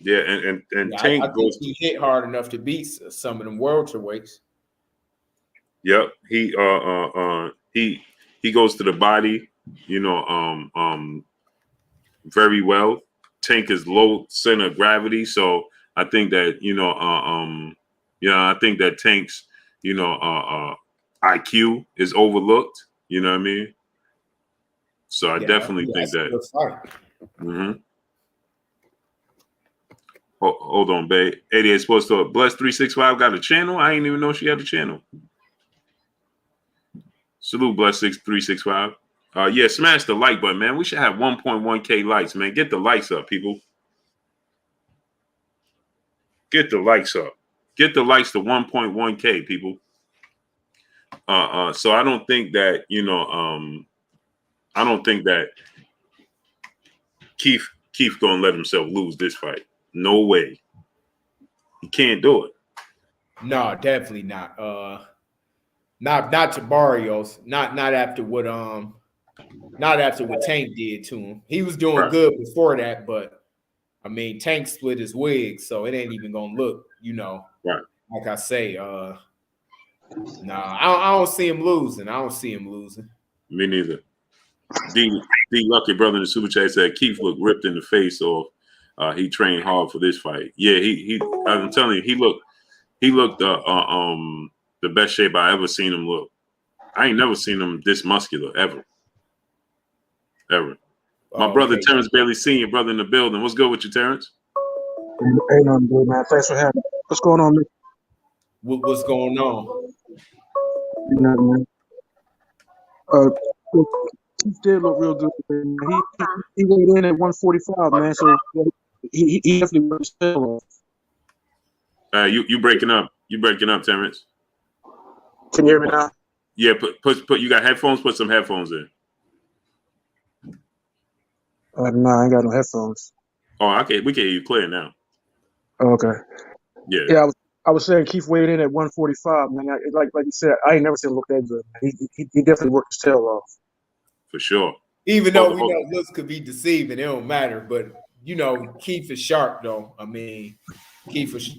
Yeah, and Tank I think he hit hard enough to beat some of them welterweights. Yep, he goes to the body, very well. Tank is low center of gravity, so I think that I think that Tank's IQ is overlooked. You know what I mean? So I definitely think that. Mm-hmm. Hold on, babe. 88 Sports Talk. Bless 365 got a channel. I didn't even know she had a channel. Salute, Bless 365. Yeah, smash the like button, man. We should have 1.1K likes, man. Get the likes up, people. Get the likes up. Get the likes to 1.1K, people. So I don't think that I don't think that Keith gonna let himself lose this fight. No way. He can't do it. No, definitely not. Not to Barrios. Not after what Tank did to him. He was doing Right. good before that, but I mean Tank split his wig, so it ain't even gonna look, Right. like I say, I don't see him losing. Me neither. D Lucky brother in the super chat said Keith looked ripped in the face, or he trained hard for this fight. Yeah, he I'm telling you, he looked the best shape I ever seen him look. I ain't never seen him this muscular ever. My brother Terrence Bailey Sr., brother in the building. What's good with you, Terrence? Ain't nothing good, man. Thanks for having me. What's going on, man? What's going on? Nothing, man. Keith did look real good. Man. He weighed in at 145, man. So he definitely worked his tail off. You breaking up? You breaking up, Terrence? Can you hear me now? Yeah, put. You got headphones? Put some headphones in. No, I ain't got no headphones. Oh, okay. We can hear you clear now. Okay. Yeah. I was saying Keith weighed in at 145, man. Like you said, I ain't never seen him look that good. Man. He definitely worked his tail off. For sure. Even though we know looks could be deceiving, it don't matter. But Keith is sharp though. I mean, Keith is.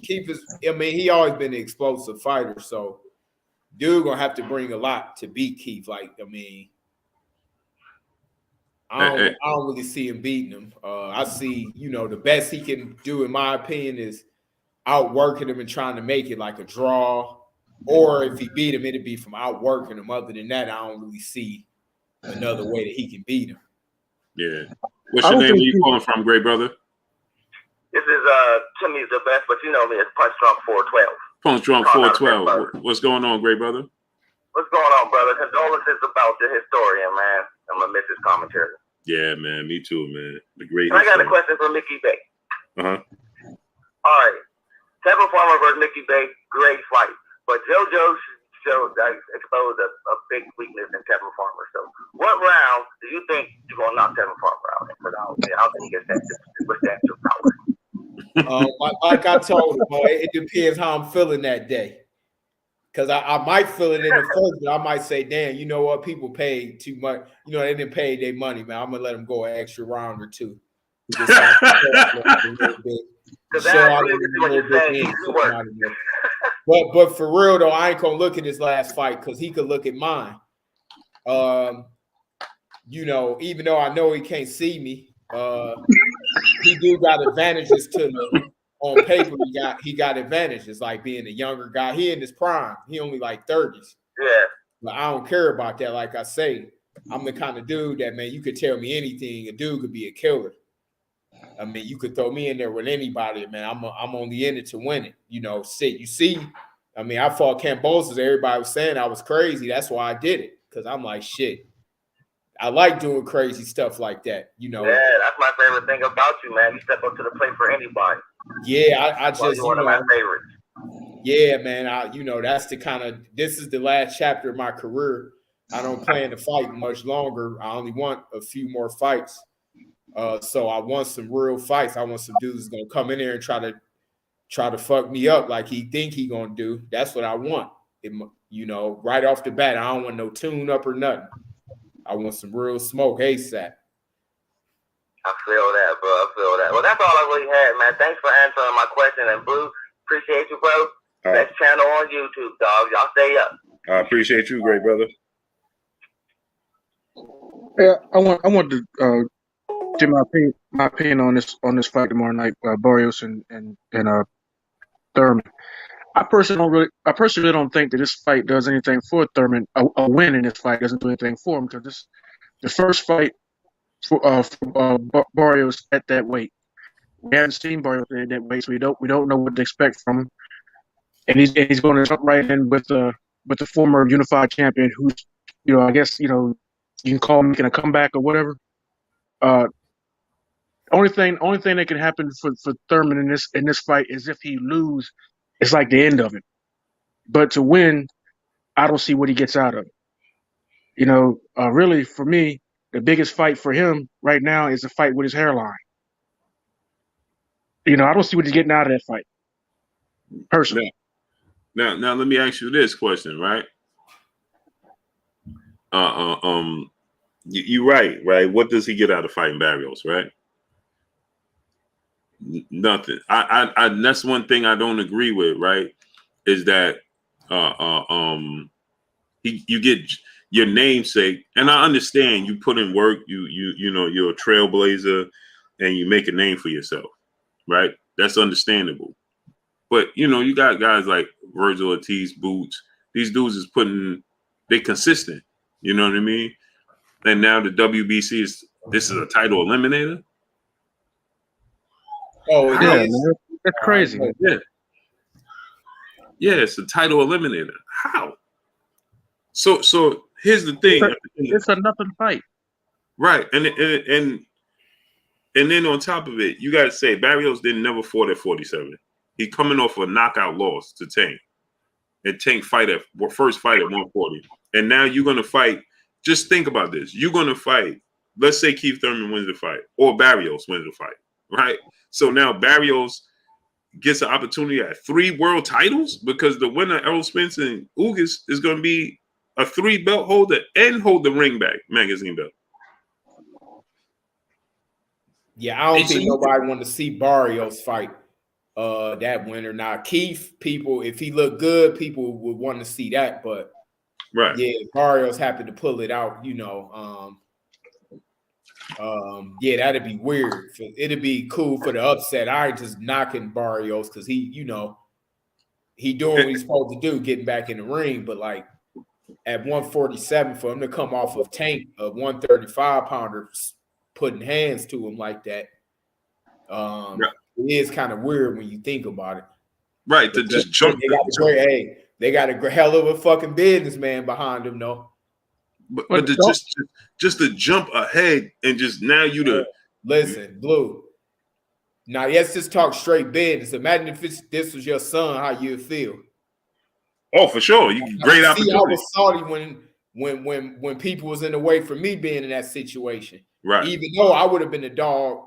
I mean, he always been an explosive fighter, so dude gonna have to bring a lot to beat Keith. Like, I mean, I don't really see him beating him. I see, the best he can do, in my opinion, is outworking him and trying to make it like a draw. Or if he beat him, it'd be from outworking him. Other than that, I don't really see another way that he can beat him. Yeah. What's your name? Where you calling from, great brother? This is Timmy's the best, but you know me, it's Punch Drunk 412. Punch Drunk 412. What's going on, great brother? What's going on, brother? Condolences about the historian, man. I'm gonna miss his commentary. Yeah, man. Me too, man. The great. I got a question for Mickey Bey. Uh-huh. All right. Tevin Farmer versus Mickey Bey, great fight. But JoJo exposed a big weakness in Tevin Farmer. So what round do you think you're gonna knock Tevin Farmer out? Because I don't think he gets that substantial power. Like I told him, it depends how I'm feeling that day. Because I might feel it in the first, but I might say, damn, you know what? People paid too much. They didn't pay their money, man. I'm going to let them go an extra round or two. But for real, though, I ain't going to look at his last fight because he could look at mine. Even though I know he can't see me, he do got advantages to the on paper. He got advantages, like being a younger guy. He in his prime. He only like 30s. Yeah. But I don't care about that. Like I say, I'm the kind of dude that, man, you could tell me anything. A dude could be a killer. I mean, you could throw me in there with anybody, man. I'm only in it to win it. You see, I mean, I fought Cambosos. Everybody was saying I was crazy. That's why I did it. Because I'm like, shit. I like doing crazy stuff like that, Yeah, that's my favorite thing about you, man. You step up to the plate for anybody. Yeah, I just, one of my favorites. Yeah, man. That's the kind of, this is the last chapter of my career. I don't plan to fight much longer. I only want a few more fights. So I want some real fights. I want some dudes gonna come in there and try to fuck me up like he think he gonna do. That's what I want. Right off the bat, I don't want no tune up or nothing. I want some real smoke ASAP. I feel that, bro. I feel that. Well, that's all I really had, man. Thanks for answering my question. And Blue, appreciate you, bro. Best channel on YouTube, dog. Y'all stay up. I appreciate you, great brother. Yeah, I want to give my opinion on this fight tomorrow night, Barrios and Thurman. I personally don't think that this fight does anything for Thurman. A win in this fight doesn't do anything for him because the first fight for Barrios at that weight. We haven't seen Barrios at that weight, so we don't know what to expect from him. And he's going to jump right in with the former unified champion, who's I guess you can call him making a comeback or whatever. Only thing that can happen for Thurman in this fight is if he lose, it's like the end of it. But to win, I don't see what he gets out of it. You know, really for me, the biggest fight for him right now is a fight with his hairline. You know, I don't see what he's getting out of that fight. Personally. Now, let me ask you this question, right? You're right? What does he get out of fighting Barrios, right? Nothing. I that's one thing I don't agree with, right? Is that you get your namesake, and I understand you put in work, you know, you're a trailblazer and you make a name for yourself, right? That's understandable. But you know, you got guys like Virgil Ortiz, Boots. These dudes they consistent. You know what I mean? And now the WBC this is a title eliminator. Oh, it Yeah, is. man. That's crazy. Yeah, it's a title eliminator. How? So here's the thing. It's a nothing fight. Right. And then on top of it, you gotta say Barrios never fought at 47. He coming off a knockout loss to Tank. And Tank first fight at 140. And now you're gonna fight. Just think about this. You're gonna fight. Let's say Keith Thurman wins the fight, or Barrios wins the fight, right? So now Barrios gets an opportunity at 3 world titles because the winner, Errol Spence and Ugas, is gonna be a 3-belt holder and hold the ring back magazine belt. Yeah, I don't think nobody want to see Barrios fight that winner. Now, Keith, people, if he looked good, people would want to see that. But right, yeah, Barrios happy to pull it out. You know, yeah, that'd be weird. It'd be cool for the upset. I ain't just knocking Barrios because he, you know, he doing what he's supposed to do, getting back in the ring. But like at 147, for him to come off of Tank, a 135-pounder, putting hands to him like that, it is kind of weird when you think about it. Right, to just jump. They got a hell of a fucking businessman behind them, though. But just to jump ahead and just now listen, Blue. Now let's just talk straight business. Imagine if this was your son, how you'd feel. Oh, for sure. Great opportunity. I was salty when people was in the way for me being in that situation. Right. Even though I would have been a dog,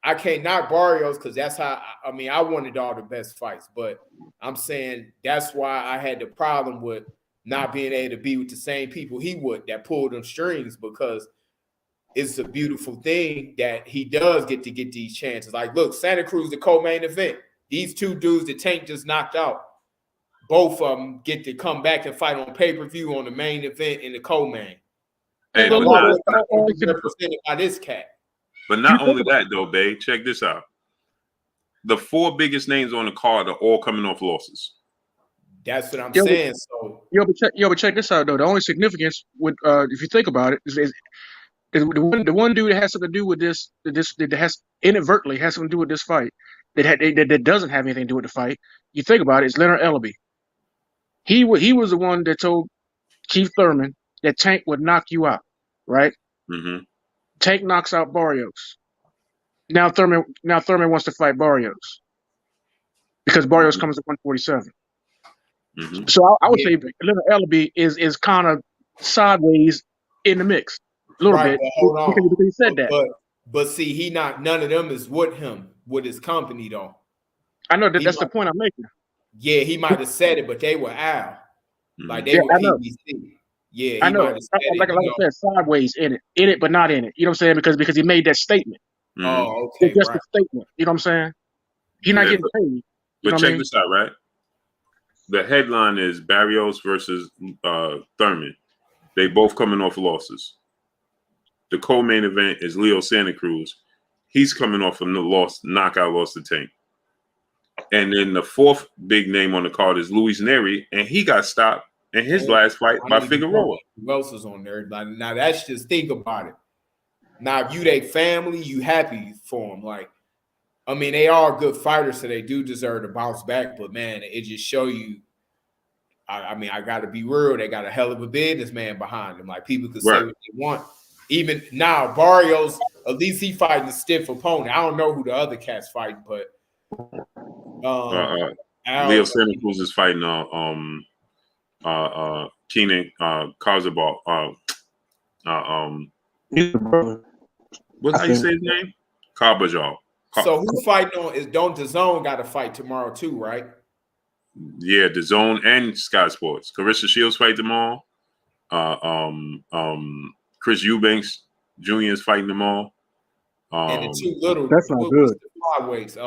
I can't knock Barrios because that's how. I mean, I wanted all the best fights, but I'm saying that's why I had the problem with not being able to be with the same people he would that pulled them strings, because it's a beautiful thing that he does get these chances. Like, look, Santa Cruz, the co-main event. These 2 dudes that Tank just knocked out, both of them get to come back and fight on pay-per-view on the main event in the co-main. Hey, represented by this cat. But not only that, though, Bey. Check this out. The 4 biggest names on the card are all coming off losses. That's what I'm saying. So, but check this out, though. The only significance with, if you think about it, is the one dude that has something to do with this that has inadvertently has something to do with this fight that doesn't have anything to do with the fight. You think about it, it's Leonard Ellaby. He was the one that told Keith Thurman that Tank would knock you out, right? Mm-hmm. Tank knocks out Barrios. Now Thurman wants to fight Barrios because Barrios comes at 147. Mm-hmm. So I would say Leonard Ellaby is kind of sideways in the mix a little bit. Hold on. Because he said that. But see, none of them is with him, with his company, though. I know that's the point I'm making. Yeah, he might have said it, but they were Al. Like they were PBC. Yeah, I know. Like I said, sideways in it, but not in it. You know what I'm saying? Because he made that statement. Oh, okay. It's just a statement. You know what I'm saying? He's not getting paid. But check this out, right? The headline is Barrios versus Thurman. They both coming off losses. The co-main event is Leo Santa Cruz. He's coming off a knockout loss to Tank. And then the 4th big name on the card is Luis Neri, and he got stopped in his last fight by Figueroa. Who else is on there? Like, now that's just think about it. Now, if you they family, you happy for them. Like, I mean, they are good fighters, so they do deserve to bounce back. But man, it just show you. I mean, I got to be real. They got a hell of a businessman behind them. Like, people can say what they want. Even now, Barrios, at least he fighting a stiff opponent. I don't know who the other cat's fighting, but Leo Santa Cruz is fighting Keenan Karzabal. He's the brother. What how you say his name? Carbajal. So who fighting on is don't DAZN got to fight tomorrow too, right? Yeah, the Zone and Sky Sports. Carissa Shields fight them all. Chris Eubanks Jr. is fighting them all. And the two little that's not good. Flyweights.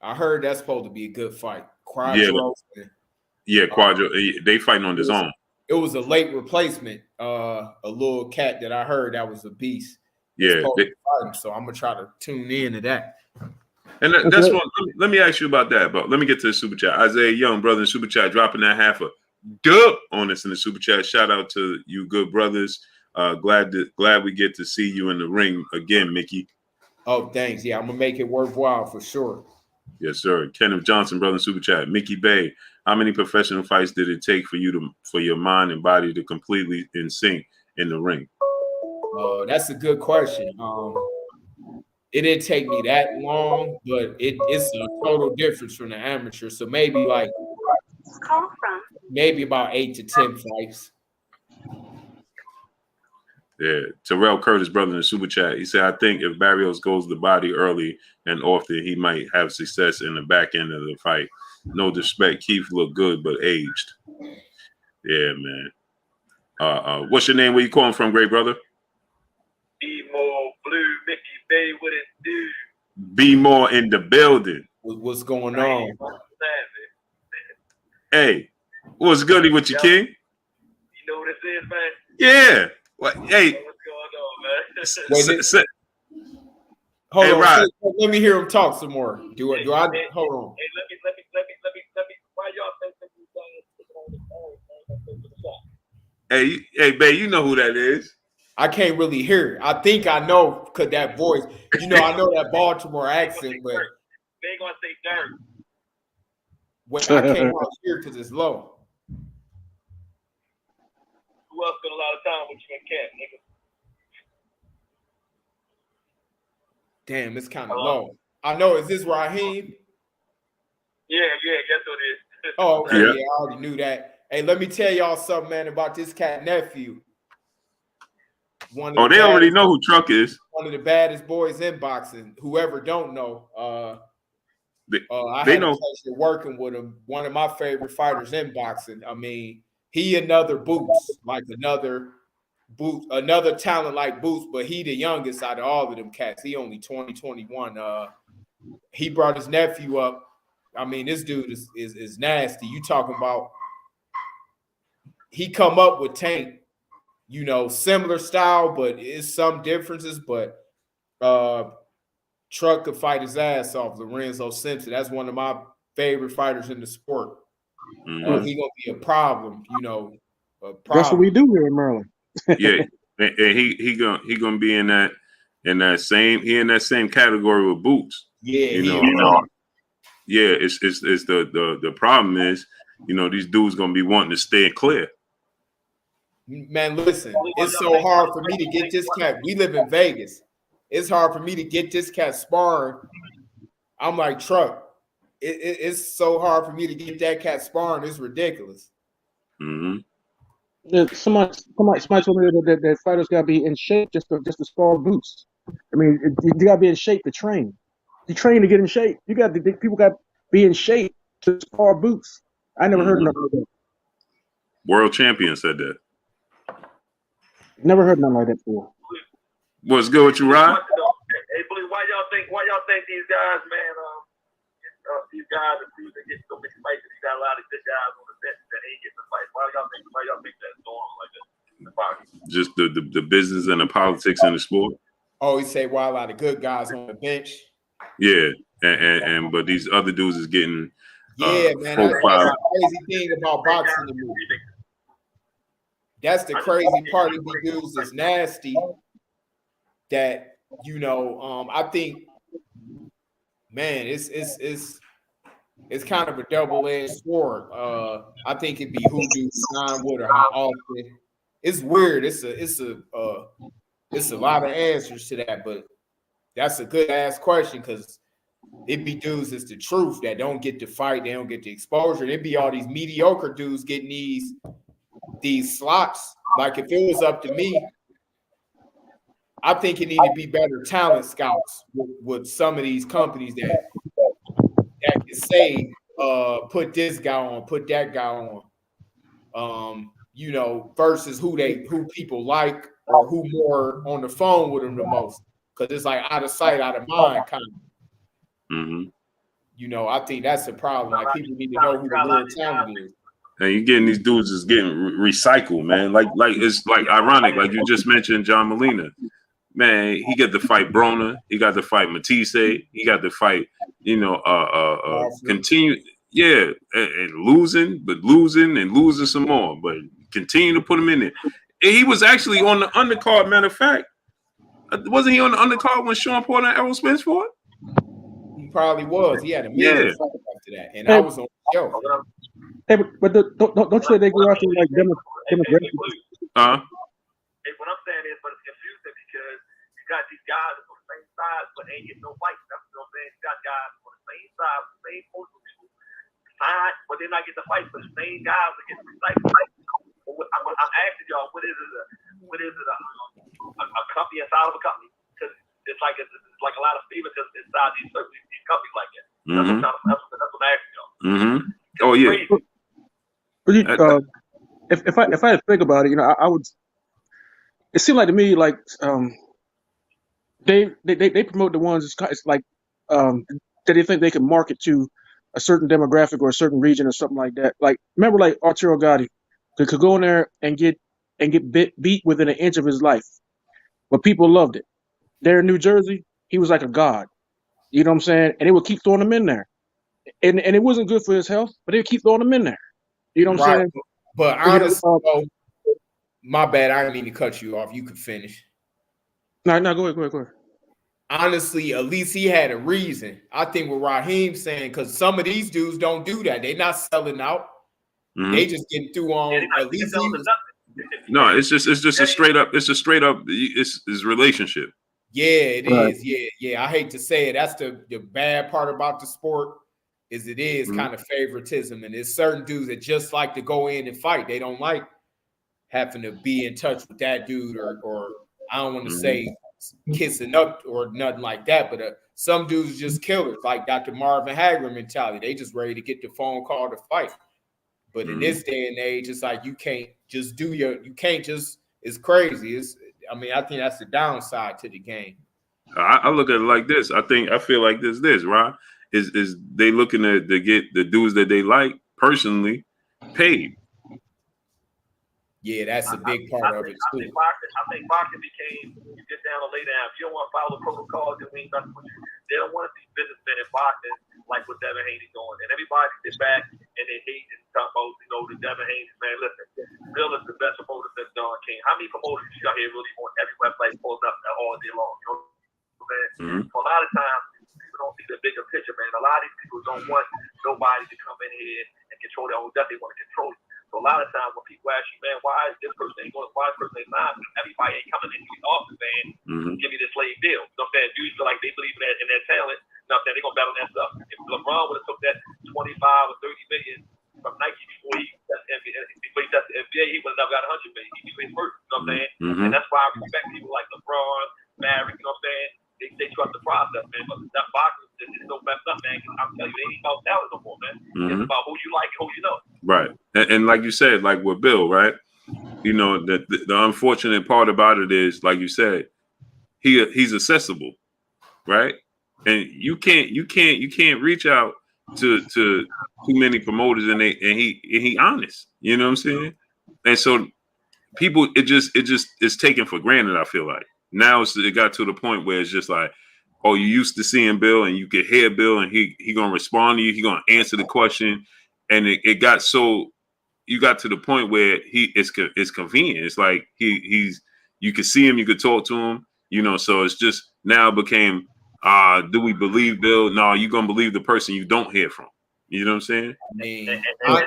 I heard that's supposed to be a good fight. Quadro. They fighting on the Zone. It was a late replacement. A little cat that I heard that was a beast. Yeah, so I'm gonna try to tune in to that. And that's one. Let me ask you about that. But let me get to the super chat. Isaiah Young, brother in super chat, dropping that half a dub on us in the super chat. Shout out to you, good brothers. Glad we get to see you in the ring again, Mickey. Oh, thanks. Yeah, I'm gonna make it worthwhile for sure. Yes, sir. Kenneth Johnson, brother in super chat. Mickey Bey, how many professional fights did it take for your mind and body to completely in sync in the ring? That's a good question. It didn't take me that long, but it's a total difference from the amateur. So maybe about 8 to 10 fights. Yeah, Terrell Curtis, brother in the super chat. He said, I think if Barrios goes the body early and often, he might have success in the back end of the fight. No disrespect, Keith looked good but aged. Yeah, man. What's your name? Where you calling from, great brother? B-More Blue, Mickey Bay, what it do? Be more in the building. What's going on? Hey, what's goody with you, King? You know what this is, man? Yeah. What? Hey. What's going on, man? Hold hey, on. Rod. Let me hear him talk some more. Do I? Hold on. Hey, let me. Why y'all think Hey, Bay, you know who that is. I can't really hear it. I think I know because that voice. I know that Baltimore accent, but they gonna say dirt. When I can't hear because it's low. Who else spent a lot of time with you and Cat, nigga? Damn, it's kind of low. I know. Is this Raheem? Yeah, guess what it is. Oh, okay. Yeah. Yeah, I already knew that. Hey, let me tell y'all something, man, about this cat nephew. They already know who Truck is. One of the baddest boys in boxing. Whoever don't know, I had the pleasure working with him. One of my favorite fighters in boxing. I mean, he another Boots, like another talent like Boots, but he the youngest out of all of them cats. He only 21. He brought his nephew up. I mean, this dude is nasty. You talking about he come up with Tank, similar style, but it's some differences. But Truck could fight his ass off. Lorenzo Simpson. That's one of my favorite fighters in the sport. Mm-hmm. He gonna be a problem, a problem. That's what we do here in Maryland. Yeah, and he gonna be in that same category with Boots. Yeah, Yeah, it's the problem is, these dudes gonna be wanting to stay clear. Man, listen, it's so hard for me to get this cat. We live in Vegas. It's hard for me to get this cat sparring. I'm like, Truck. It's so hard for me to get that cat sparring. It's ridiculous. Mm-hmm. Yeah, somebody told me that fighters gotta be in shape just to spar Boots. I mean, you gotta be in shape to train. You train to get in shape. People got to be in shape to spar Boots. I never heard nothing like that. World champion said that. Never heard nothing like that before. What's good with you, Rod? Hey, Blue, why y'all think these guys, man? These guys are going to get so many fights. You got a lot of good guys on the bench that ain't getting the fight. Why y'all think that's going on like that in the boxing? Just the business and the politics in the sport. Oh, you say why a lot of good guys on the bench? Yeah, and but these other dudes is getting man. That's the crazy thing about boxing to me. That's the crazy part of these dudes is nasty. That I think, man, it's kind of a double-edged sword. I think it'd be who do sign with or how often. It's weird. It's a lot of answers to that, but that's a good ass question because it be dudes that's the truth that don't get the fight, they don't get the exposure. It be all these mediocre dudes getting these slots. Like if it was up to me, I think it need to be better talent scouts with some of these companies that can say, put this guy on, put that guy on. You know, versus who people like or who more on the phone with them the most. Because it's like out of sight, out of mind kind of. Mm-hmm. You know, I think that's the problem. Like people need to know who the real talent is. And you're getting these dudes is getting recycled, man. Like it's like ironic. Like you just mentioned, John Molina. Man, he got to fight Broner. He got to fight Matisse. He got to fight, continue. Yeah, and losing some more. But continue to put him in there. And he was actually on the undercard. Matter of fact, wasn't he on the undercard when Sean Porter and Errol Spence fought? He probably was. He had a million fight after that, and I was on the show. Hey, but don't you think they go after like demographics? Hey, what I'm saying is, but it's confusing because you got these guys on the same side, but ain't getting no fights. That's what I'm saying. You got guys on the same side, the same postal people, signed, but they're not getting the fights. But the same guys are getting recycled. I'm asking y'all, what is it? A company inside of a company? Because it's like a lot of favoritism inside these companies like that. Mm-hmm. That's what I'm asking y'all. Mm-hmm. Oh yeah. If I had to think about it, I would. It seemed like to me like they promote the ones it's like that they think they can market to a certain demographic or a certain region or something like that. Like remember like Arturo Gatti could go in there and get beat within an inch of his life, but people loved it. There in New Jersey, he was like a god. You know what I'm saying? And they would keep throwing him in there, and it wasn't good for his health, but they would keep throwing him in there. You know what I'm saying? But honestly, my bad. I didn't mean to cut you off. You could finish. No, go ahead. Honestly, at least he had a reason. I think what Raheem's saying, because some of these dudes don't do that. They're not selling out. Mm-hmm. They just getting through on. At least he was. No, it's just a straight up. It's a straight up. It's relationship. Yeah, it is. Yeah. I hate to say it. That's the bad part about the sport. Is it is kind of favoritism, and there's certain dudes that just like to go in and fight. They don't like having to be in touch with that dude, or I don't want to say kissing up or nothing like that, but some dudes are just killers, like Dr. Marvin Hagler mentality. They just ready to get the phone call to fight. But in this day and age, it's like you can't just it's crazy. I think that's the downside to the game. I look at it like this. I feel like this, right? Is they looking to get the dudes that they like personally paid. Yeah, that's a big part of it too. I think boxing became, you get down and lay down. If you don't want to follow the protocols, then we ain't nothing with you. They don't want to see businessmen in boxing like what Devin Haney doing. And everybody sit back and they hate and talk about, the Devin Haney, man, listen, Bill is the best promoter since Don King. How many promoters you got here really on every website pulling up all day long? You know what I'm saying? So a lot of times, people don't see the bigger picture, man. A lot of these people don't want nobody to come in here and control their own death. They want to control you. So a lot of times when people ask you, man, why is this person ain't going, why is this person ain't not? Everybody ain't coming in the office saying, give me this slave deal. You know what I'm saying? Dudes feel like they believe in their talent. You know what I'm saying? They're going to battle that stuff. If LeBron would have took that 25 or 30 million from Nike before he touched the NBA, he would have never got 100 million. He'd be way first. You know what I'm saying? And that's why I respect people like LeBron, Maverick, you know what I'm saying? They trust the process, man. But that boxing is so messed up, man. I'm telling you, it ain't about talent no more, man. It's about who you like and who you know. Right. And like you said, like with Bill, right? The unfortunate part about it is, like you said, he's accessible, right? And you can't reach out to too many promoters, and he honest. You know what I'm saying? And so people, it's taken for granted. I feel like now it got to the point where it's just like, oh, you used to seeing Bill, and you could hear Bill, and he gonna respond to you. He gonna answer the question, and it got so you got to the point where it's convenient. It's like you could see him, you could talk to him, So it's just now became, do we believe Bill? No, you gonna believe the person you don't hear from. You know what I'm saying? And that's my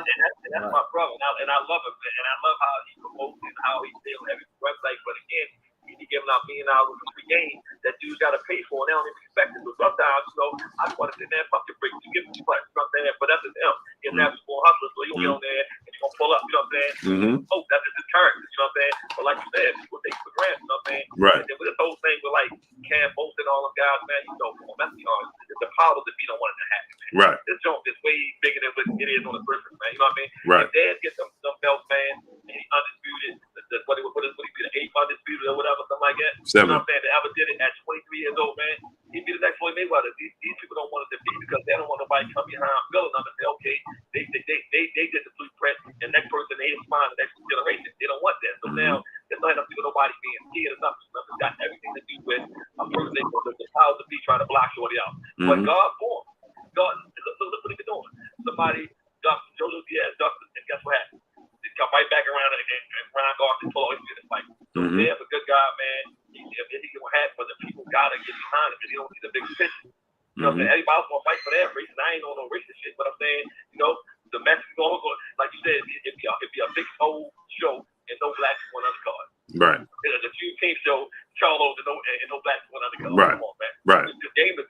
brother, and I love him, and I love how he promotes and how he still every website. But again, he giving out $1 million for free game. that dudes got to pay for, and they don't even expect it. So sometimes, you know, I just want to sit there and fucking break you, give me fun, you know what I'm saying? But that's just him. He's an absolute hustler, so you get on there and you're going to pull up, you know what I'm saying? Oh, that's just his character, you know what I'm saying? But like you said, people take it for granted, you know what I'm saying? Right. And then with this whole thing with like Cam Bolton and all them guys, man, you know, let's be honest, the powers that be don't want it to happen, man. Right. This joint is way bigger than what it is on the surface, man. You know what I mean? Right. If Dad gets some belts, man, and he undisputed, what he be the 8th undisputed or whatever, something like that. 7. You know what I'm saying? That ever did it at 23 years old, man. He'd be the next Floyd Mayweather. These people don't want it to be because they don't want nobody to come behind building them and say, okay, they did the blueprint, and next person they inspire the next generation. They don't want that. So now there's not enough people, nobody being scared enough. It's got everything to do with a person they want the powers to be trying to block shorty out. But God for him. God, look what he's doing. Somebody, Dustin, Joseph Diaz, Dustin, and guess what happened? They come right back around and Ryan Garcia pull all his shit and fight. So Dad's a good guy, man. He can happen, but the people gotta get behind him, and he don't see the big picture. You know what I'm saying? Everybody else gonna fight for that race, and I ain't on no racist shit, but I'm saying, you know, the message going, like you said, it'd be a big old show and no black people on the card. Right. The Juneteenth show, Charlos and no black people on the card. Right. Come on, man. Right. The game is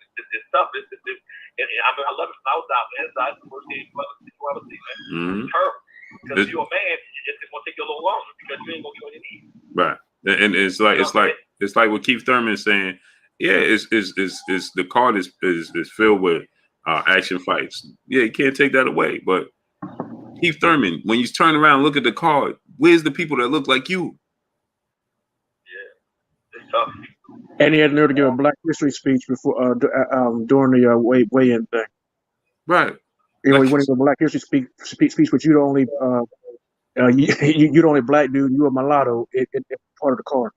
tough. And I love it from outside, but inside, it's the worst game you ever see, man. It's terrible. Because if you're a man, it's gonna take you a little longer because you ain't gonna get on your knees. Right. And it's like what Keith Thurman is saying. Yeah, it's the card is filled with action fights. Yeah, you can't take that away. But Keith Thurman, when you turn around and look at the card, where's the people that look like you? Yeah, it's tough. And he had nerve to give a Black History speech before during the weigh-in thing. Right. You know, he went into a Black History speech, but you're the only you're the only black dude. You a mulatto in part of the card.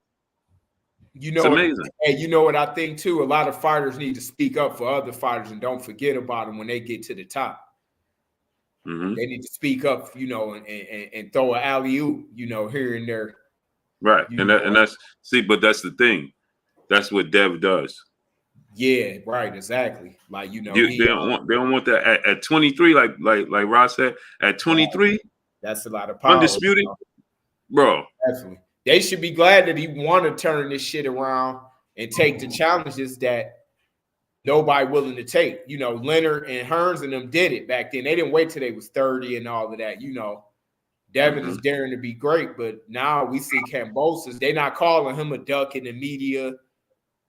You know, it's amazing. And you know what I think too? A lot of fighters need to speak up for other fighters and don't forget about them when they get to the top. They need to speak up, you know, and throw an alley-oop, you know, here and there. Right. And that's but that's the thing. That's what Dev does. Yeah, right, exactly. Like, you know, they don't want that at 23, like Ross said, at 23. That's a lot of power. Undisputed, bro. Definitely. They should be glad that he want to turn this shit around and take the challenges that nobody willing to take. You know, Leonard and Hearns and them did it back then. They didn't wait till they was 30 and all of that. You know, Devin is daring to be great, but now we see Kambosos. They not calling him a duck in the media.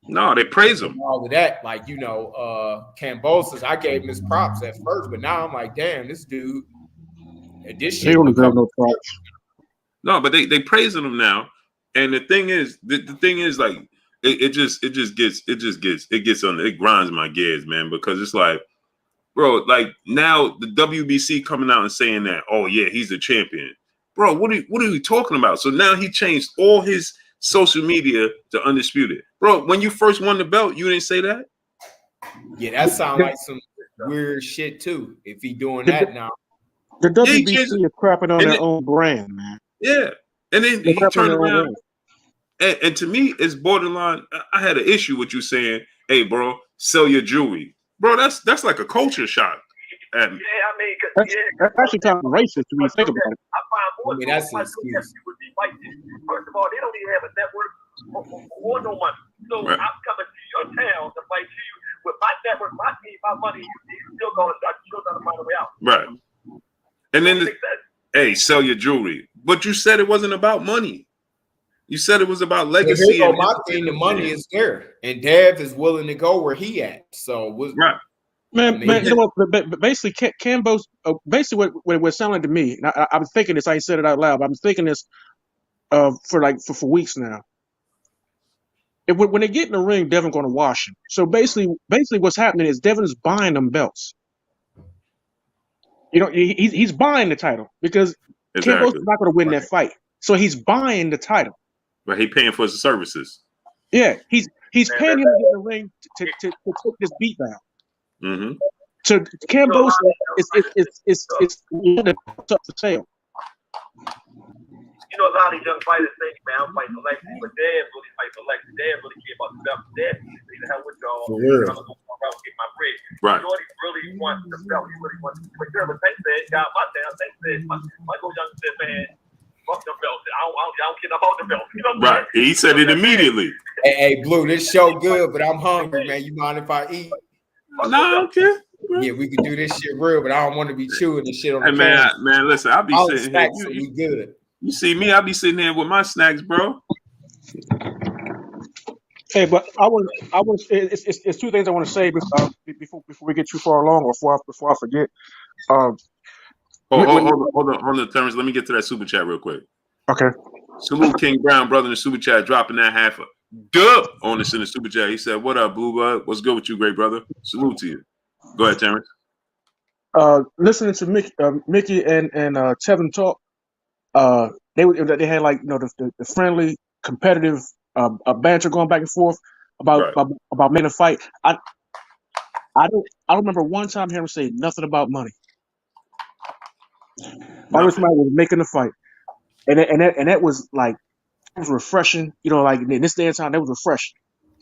No, they praise him. All of that, like, you know, Kambosos, I gave him his props at first, but now I'm like, damn, this dude, this shit. They don't deserve no props. No, but they praising him now, and the thing is, like it grinds my gears, man, because it's like, bro, like now the WBC coming out and saying that, oh yeah, he's a champion, bro. What are you talking about? So now he changed all his social media to undisputed, bro. When you first won the belt, you didn't say that. Yeah, that sounds like some weird shit too. If he doing that now, the WBC is crapping on their own brand, man. Yeah, and then he turned around, and to me, it's borderline. I had an issue with you saying, "Hey, bro, sell your jewelry, bro." That's like a culture shock. Yeah, I mean, that's actually kind of racist when you think about it. I find more that's an excuse. First of all, they don't even have a network or no money. So I'm coming to your town to fight you with my network, my team, my money. You still going to find a way out. Right. And then, hey, sell your jewelry. But you said it wasn't about money. You said it was about legacy. Well, my thing, the money is there, and Dev is willing to go where he at. So right. Man, you know what? Basically, Cambo's basically what it sounded to me. And I'm thinking this. I ain't said it out loud. But I'm thinking this for weeks now. When they get in the ring, Devin going to wash him. So basically, what's happening is Devin is buying them belts. You know, he's buying the title because Cambo's not going to win that fight. So he's buying the title. But he's paying for his services. Yeah, he's paying him to get in the ring to take this beat down. So Cambo's it's up for sale. You know, a lot of these young fighters think, man, I'm fighting for legacy, but Dad really fight for legacy. Dad really care about the belt. Dad needs to have with y'all. For real. I'm going to go around and get my bread. Right. Shorty really wants the belt. He really wants it. But Tank said, got my town. Tank said, Michael Young said, man, fuck the belt. I don't care about the belt. You know what I'm saying? He said it immediately. Hey, Blue, this show good, but I'm hungry, man. You mind if I eat? Nah, okay. Yeah, we can do this shit real, but I don't want to be chewing this shit on the Hey camera. man, listen, I'll be All sitting here. snacks, so we good. You see me, I'll be sitting here with my snacks, bro. Hey, but it's two things I want to say before we get too far along, or before I forget. Hold on, Terrence. Let me get to that super chat real quick. Okay. Salute King Brown, brother, in the super chat, dropping that half a dub on us in the super chat. He said, "What up, Blue Bud? What's good with you, great brother? Salute to you." Go ahead, Terrence. Listening to Mickey and Tevin talk, they had like the friendly, competitive banter going back and forth about making a fight. I don't remember one time hearing him say nothing about money. Always somebody was making a fight, and that was like, it was refreshing. Like in this day and time, that was refreshing.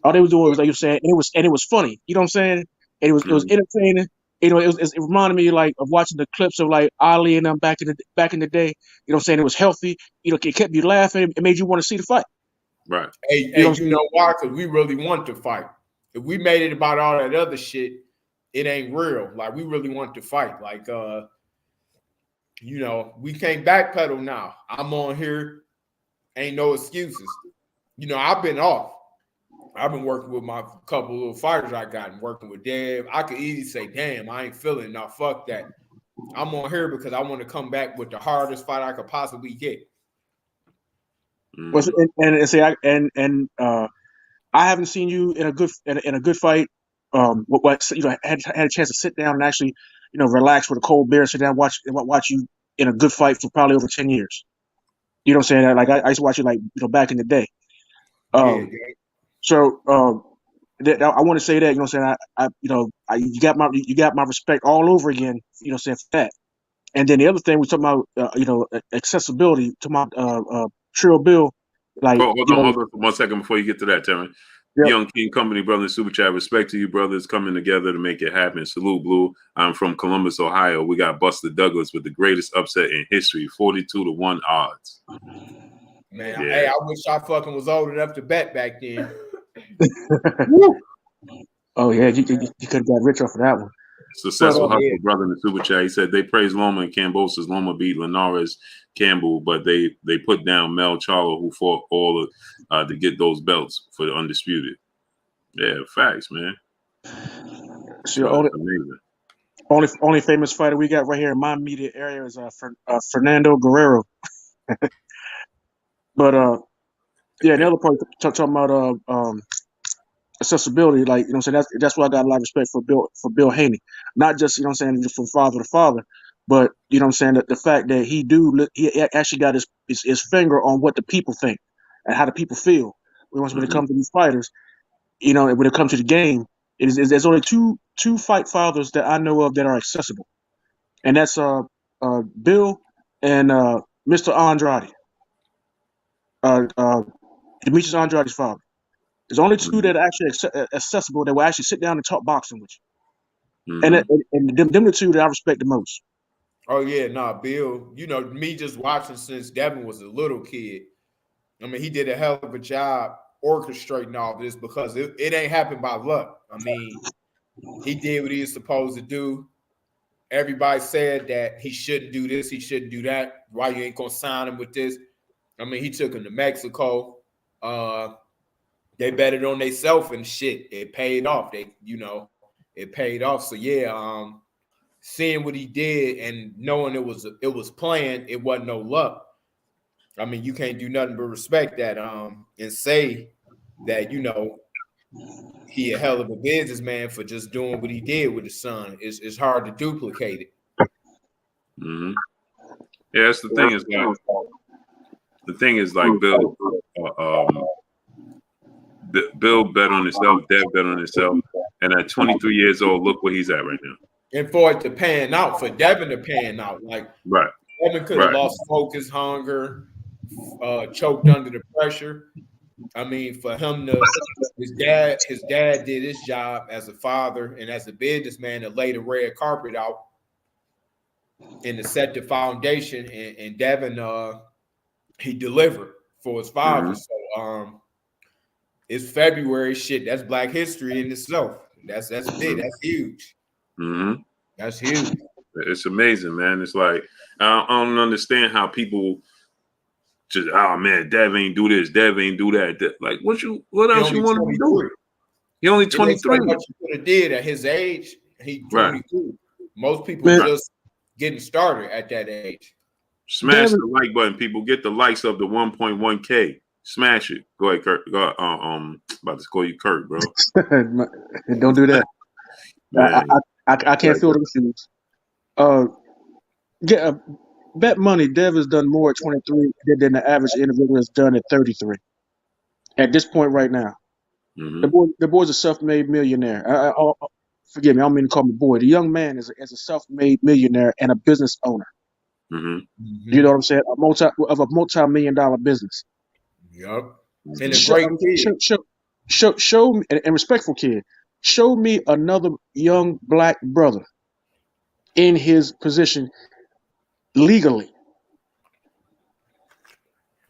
All they was doing was, like you're saying, and it was funny. You know what I'm saying? And it was entertaining. It reminded me like of watching the clips of like Ali and them back in the day. You know what I'm saying? It was healthy. It kept you laughing. It made you want to see the fight. Right. Hey, you know why? Because we really want to fight. If we made it about all that other shit, it ain't real. Like, we really want to fight. Like, we can't backpedal now. I'm on here. Ain't no excuses. I've been off. I've been working with my couple little fighters I got and working with Dev. I could easily say, damn, I ain't feeling it. Now, fuck that. I'm on here because I want to come back with the hardest fight I could possibly get. I haven't seen you in a good fight. Had a chance to sit down and actually, relax with a cold beer, sit down, watch you in a good fight for probably over 10 years. You know what I'm saying? Like I used to watch you back in the day. So I want to say that, you know what I'm saying, you got my respect all over again, you know what I'm saying, for that. And then the other thing we talking about, accessibility to my Trill Bill, like hold on for 1 second before you get to that, Terrence. Yep. Young King Company, brother, super chat. Respect to you, brothers, coming together to make it happen. Salute, Blue. I'm from Columbus, Ohio. We got Buster Douglas with the greatest upset in history, 42-1 odds. Man, hey, I wish I fucking was old enough to bet back then. Oh yeah, you could have got rich off of that one. Successful hustle, brother, in the super chat. He said they praise Loma and Cambosis. Loma beat Linares Campbell, but they put down Mel Charlo, who fought all to get those belts for the undisputed. Yeah, facts, man. So only famous fighter we got right here in my immediate area is Fernando Guerrero. But the other part talking about accessibility, like, you know what I'm saying, that's why I got a lot of respect for Bill Haney. Not just, you know what I'm saying, from father to father, but, you know what I'm saying, that the fact that he actually got his finger on what the people think and how the people feel. When it comes to these fighters, when it comes to the game, there's only two fight fathers that I know of that are accessible, and that's Bill and Mr. Andrade, Demetrius Andrade's father. There's only two that are actually accessible that will actually sit down and talk boxing with you, and them the two that I respect the most. Oh yeah, Bill. Me just watching since Devin was a little kid. I mean, he did a hell of a job orchestrating all this because it ain't happened by luck. I mean, he did what he was supposed to do. Everybody said that he shouldn't do this, he shouldn't do that. Why you ain't gonna sign him with this? I mean, he took him to Mexico. They betted on themselves and shit. It paid off. It paid off. So yeah, seeing what he did and knowing it was planned, it wasn't no luck. I mean, you can't do nothing but respect that and say that, he a hell of a businessman for just doing what he did with his son. It's hard to duplicate it. Mm-hmm. Yeah, that's the thing is like Bill Bill bet on himself, Dev bet on himself, and at 23 years old, look where he's at right now. And for it to pan out, for Devin to pan out, like Devin could have lost focus, hunger, choked under the pressure. I mean, for him his dad did his job as a father and as a businessman to lay the red carpet out and to set the foundation. And Devin, he delivered for his father. So it's February shit. That's Black history in itself. That's big. That's huge. Mm-hmm. That's huge. It's amazing, man. It's like I don't understand how people just, oh man, Dev ain't do this, Dev ain't do that. Like, what else you want to do? He only 23. What you could have did at his age. He 22. Right. Most people just getting started at that age. Smash the like button, people. Get the likes of the 1.1K. Smash it. Go ahead, Kurt. About to call you Kurt, bro. Don't do that. I can't feel the shoes. Bet money. Dev has done more at 23 than the average individual has done at 33. At this point, right now, the boy's a self-made millionaire. Forgive me, I don't mean to call him a boy. The young man is a self-made millionaire and a business owner. You know what I'm saying? A multi-million-dollar business. Yep. And a great kid. Show me, and respectful kid. Show me another young black brother in his position legally.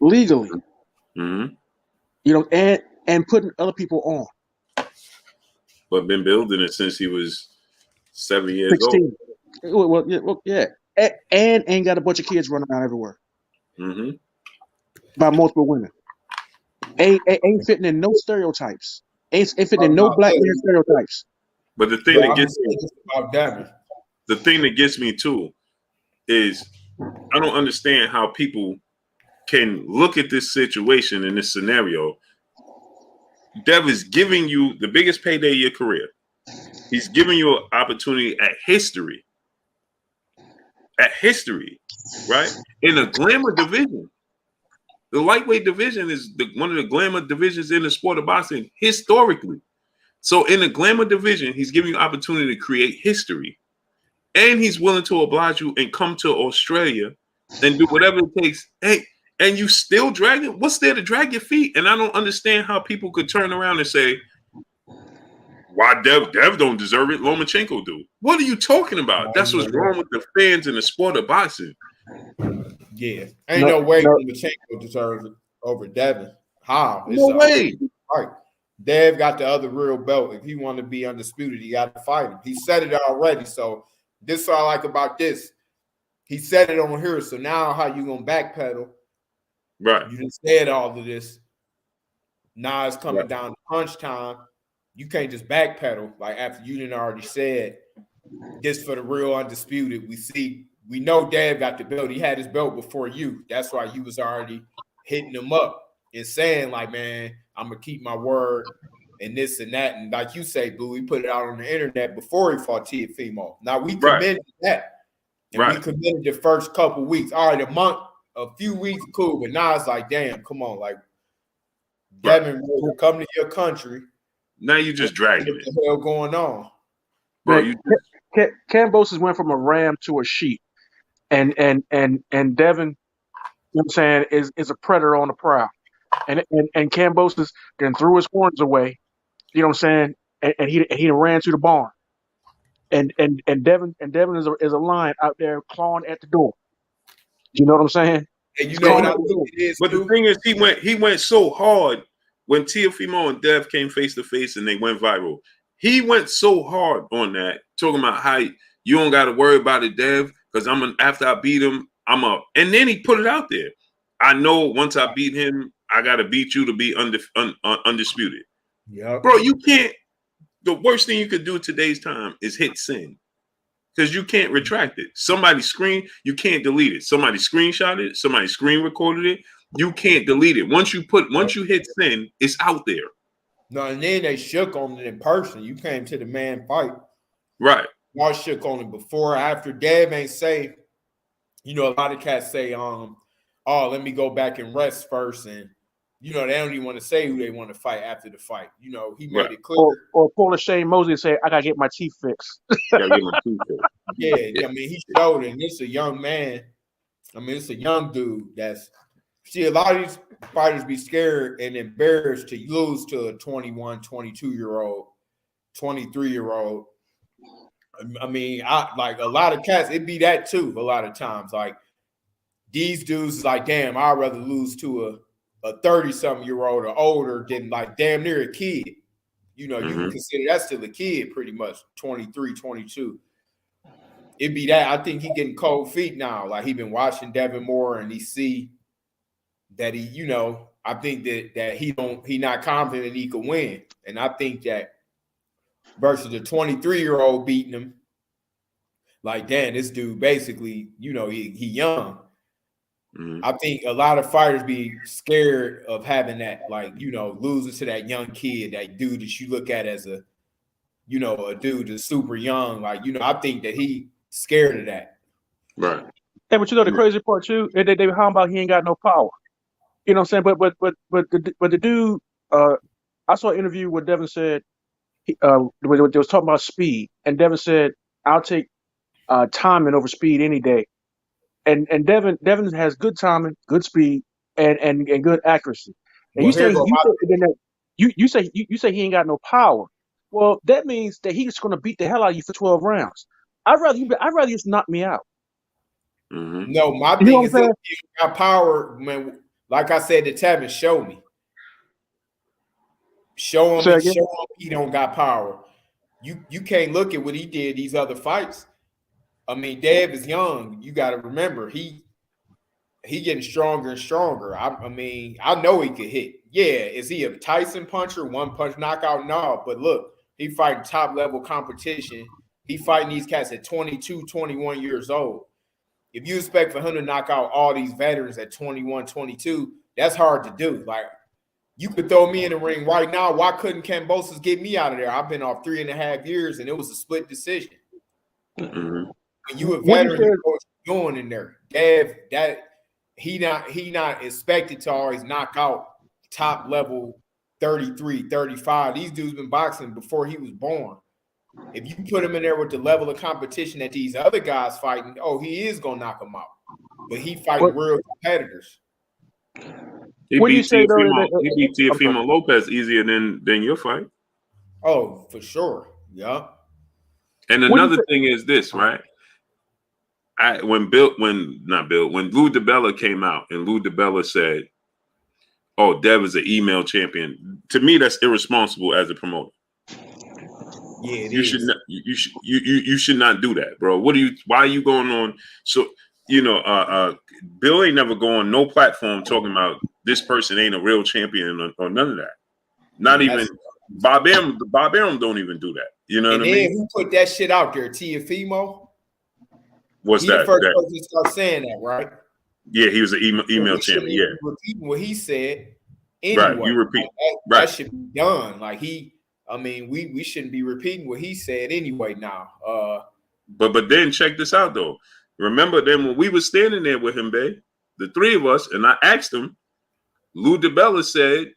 You know, and putting other people on. But been building it since he was 7 years 16. Old. Well, yeah. And ain't got a bunch of kids running around everywhere. By multiple women. Ain't fitting in no stereotypes. Ain't fitting in no black man stereotypes. But the thing that gets me too is I don't understand how people can look at this situation in this scenario. Dev is giving you the biggest payday of your career. He's giving you an opportunity at history. At history, right? In a glamour division. The lightweight division is one of the glamour divisions in the sport of boxing historically. So in the glamour division, he's giving you opportunity to create history. And he's willing to oblige you and come to Australia and do whatever it takes. Hey, and you still dragging? What's there to drag your feet? And I don't understand how people could turn around and say, why Dev don't deserve it, Lomachenko do. What are you talking about? That's what's wrong with the fans in the sport of boxing. Yeah. Ain't no way Lomachenko deserves it over Devin. How? No way. Right. Dev got the other real belt. If he want to be undisputed, he got to fight him. He said it already. So this is what I like about this. He said it on here. So now how you going to backpedal? Right. You just said all of this. Now it's coming down to crunch time. You can't just backpedal like after you didn't already said this for the real undisputed. We know Dev got the belt. He had his belt before you. That's why you was already hitting him up and saying like, man, I'm gonna keep my word and this and that. And like you say, Blue, we put it out on the internet before he fought Teofimo. Now we committed that. And we committed the first couple weeks. All right, a few weeks, cool. But now it's like, damn, come on, like Devin will come to your country. Now you just dragging it. What the hell going on? Bro, Kambosos went from a ram to a sheep. And Devin, you know what I'm saying, is a predator on the prowl. And Kambosos then threw his horns away, you know what I'm saying, and he ran to the barn. And Devin is a lion out there clawing at the door. You know what I'm saying? And you know what it is. But the thing is, he went so hard when Teofimo and Dev came face to face and they went viral. He went so hard on that, talking about how you don't got to worry about it, Dev, because after I beat him, and then he put it out there. I know once I beat him, I got to beat you to be undisputed. Yeah, bro, you can't. The worst thing you could do today's time is hit send, because you can't retract it. Somebody you can't delete it. Somebody screenshot it. Somebody screen recorded it. You can't delete it. Once you hit send, it's out there. No, and then they shook on it in person. You came to the man fight. Right. Y'all shook on it before, after. Dev ain't say, you know, a lot of cats say, oh, let me go back and rest first. And, you know, they don't even want to say who they want to fight after the fight. You know, he made it clear. Or pull a Shane Mosley and say, I got to get my teeth fixed. Gotta get my teeth fixed. Yeah, I mean, he showed it. And it's a young man. I mean, it's a young dude that's – see, a lot of these fighters be scared and embarrassed to lose to a 21, 22-year-old, 23-year-old. I mean, like a lot of cats, it be that too a lot of times. Like these dudes is like, damn, I'd rather lose to a 30-something-year-old or older than like damn near a kid. You know, you can consider that still a kid pretty much, 23, 22. It'd be that. I think he getting cold feet now. Like he been watching Devin more and he see that he, you know, I think that he not confident he could win. And I think that versus the 23-year-old beating him, like, damn, this dude basically, you know, he young. I think a lot of fighters be scared of having that, like, you know, losing to that young kid, that dude that you look at as a, you know, a dude that's super young. Like, you know, I think that he scared of that. Right. Hey, but you know the crazy part too, they how about he ain't got no power. You know what I'm saying? But the dude, I saw an interview where Devin said, they was talking about speed, and Devin said, "I'll take timing over speed any day." And Devin has good timing, good speed, and good accuracy. And Well, you say he ain't got no power. Well, that means that he's going to beat the hell out of you for 12 rounds. I'd rather you just knock me out. No, my You know thing is if you got power, man. Like I said to Tevin, show me. Show him he don't got power. You can't look at what he did these other fights. I mean, Dev is young. You got to remember he getting stronger and stronger. I mean, I know he could hit. Yeah, is he a Tyson puncher, one punch knockout? No, but look, he fighting top level competition. He fighting these cats at 22, 21 years old. If you expect for him to knock out all these veterans at 21, 22, that's hard to do. Like, you could throw me in the ring right now. Why couldn't Kambosos get me out of there? I've been off 3.5 years, and it was a split decision. When you a veteran, you know what you're doing in there. Dev, that he not expected to always knock out top level 33, 35. These dudes been boxing before he was born. If you put him in there with the level of competition that these other guys fighting, he is gonna knock him out. But he fighting real competitors. He beat Teofimo Lopez easier than your fight. Oh, for sure. Yeah. And another thing is this, right? When Lou DiBella came out and Lou DiBella said, "Oh, Dev is an email champion," to me that's irresponsible as a promoter. Yeah, you should not do that, bro. Why are you going on? So Bill ain't never go on no platform talking about this person ain't a real champion or none of that. Not even Bob Arum don't even do that. You know what I mean? Who put that shit out there? Teofimo? What's that? The first person to start saying that, right? Yeah, he was an email champion. Yeah, repeating what he said. Anyway, right, you repeat. That should be done. Like we shouldn't be repeating what he said anyway now. But then check this out though. Remember then when we were standing there with him, Bey, the three of us, and I asked him, Lou DiBella said,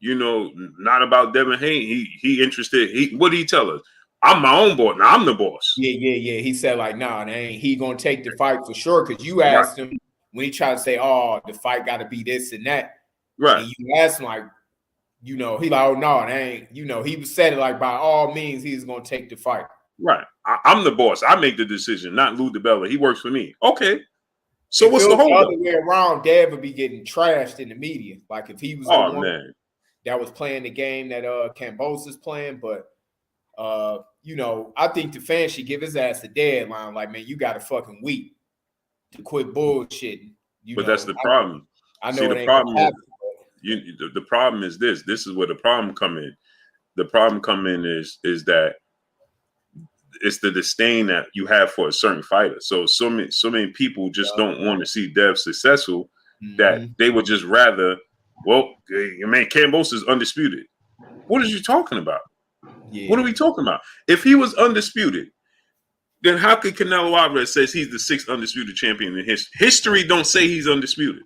not about Devin Haney. He interested. What did he tell us? I'm my own boss. Now I'm the boss. Yeah. He said like, nah, ain't he gonna take the fight for sure? Because you asked him when he tried to say, oh, the fight got to be this and that. Right. And you asked him like, he like, oh no, it ain't. He said it like by all means he's gonna take the fight. Right. I'm the boss. I make the decision, not Lou DiBella. He works for me. Okay. So what's the whole other way around? Dad would be getting trashed in the media. Like if he was the one that was playing the game that Kambosos is playing, but I think the fans should give his ass a deadline. Like, man, you got a fucking week to quit bullshitting. But that's the problem. I know. See, the problem is the problem is this. This is where the problem come in. The problem come in is that it's the disdain that you have for a certain fighter. So many people just don't want to see Dev successful that they would just rather. Well, man, Kambosos is undisputed. What are you talking about? Yeah. What are we talking about? If he was undisputed, then how could Canelo Alvarez says he's the 6th undisputed champion in history? History don't say he's undisputed.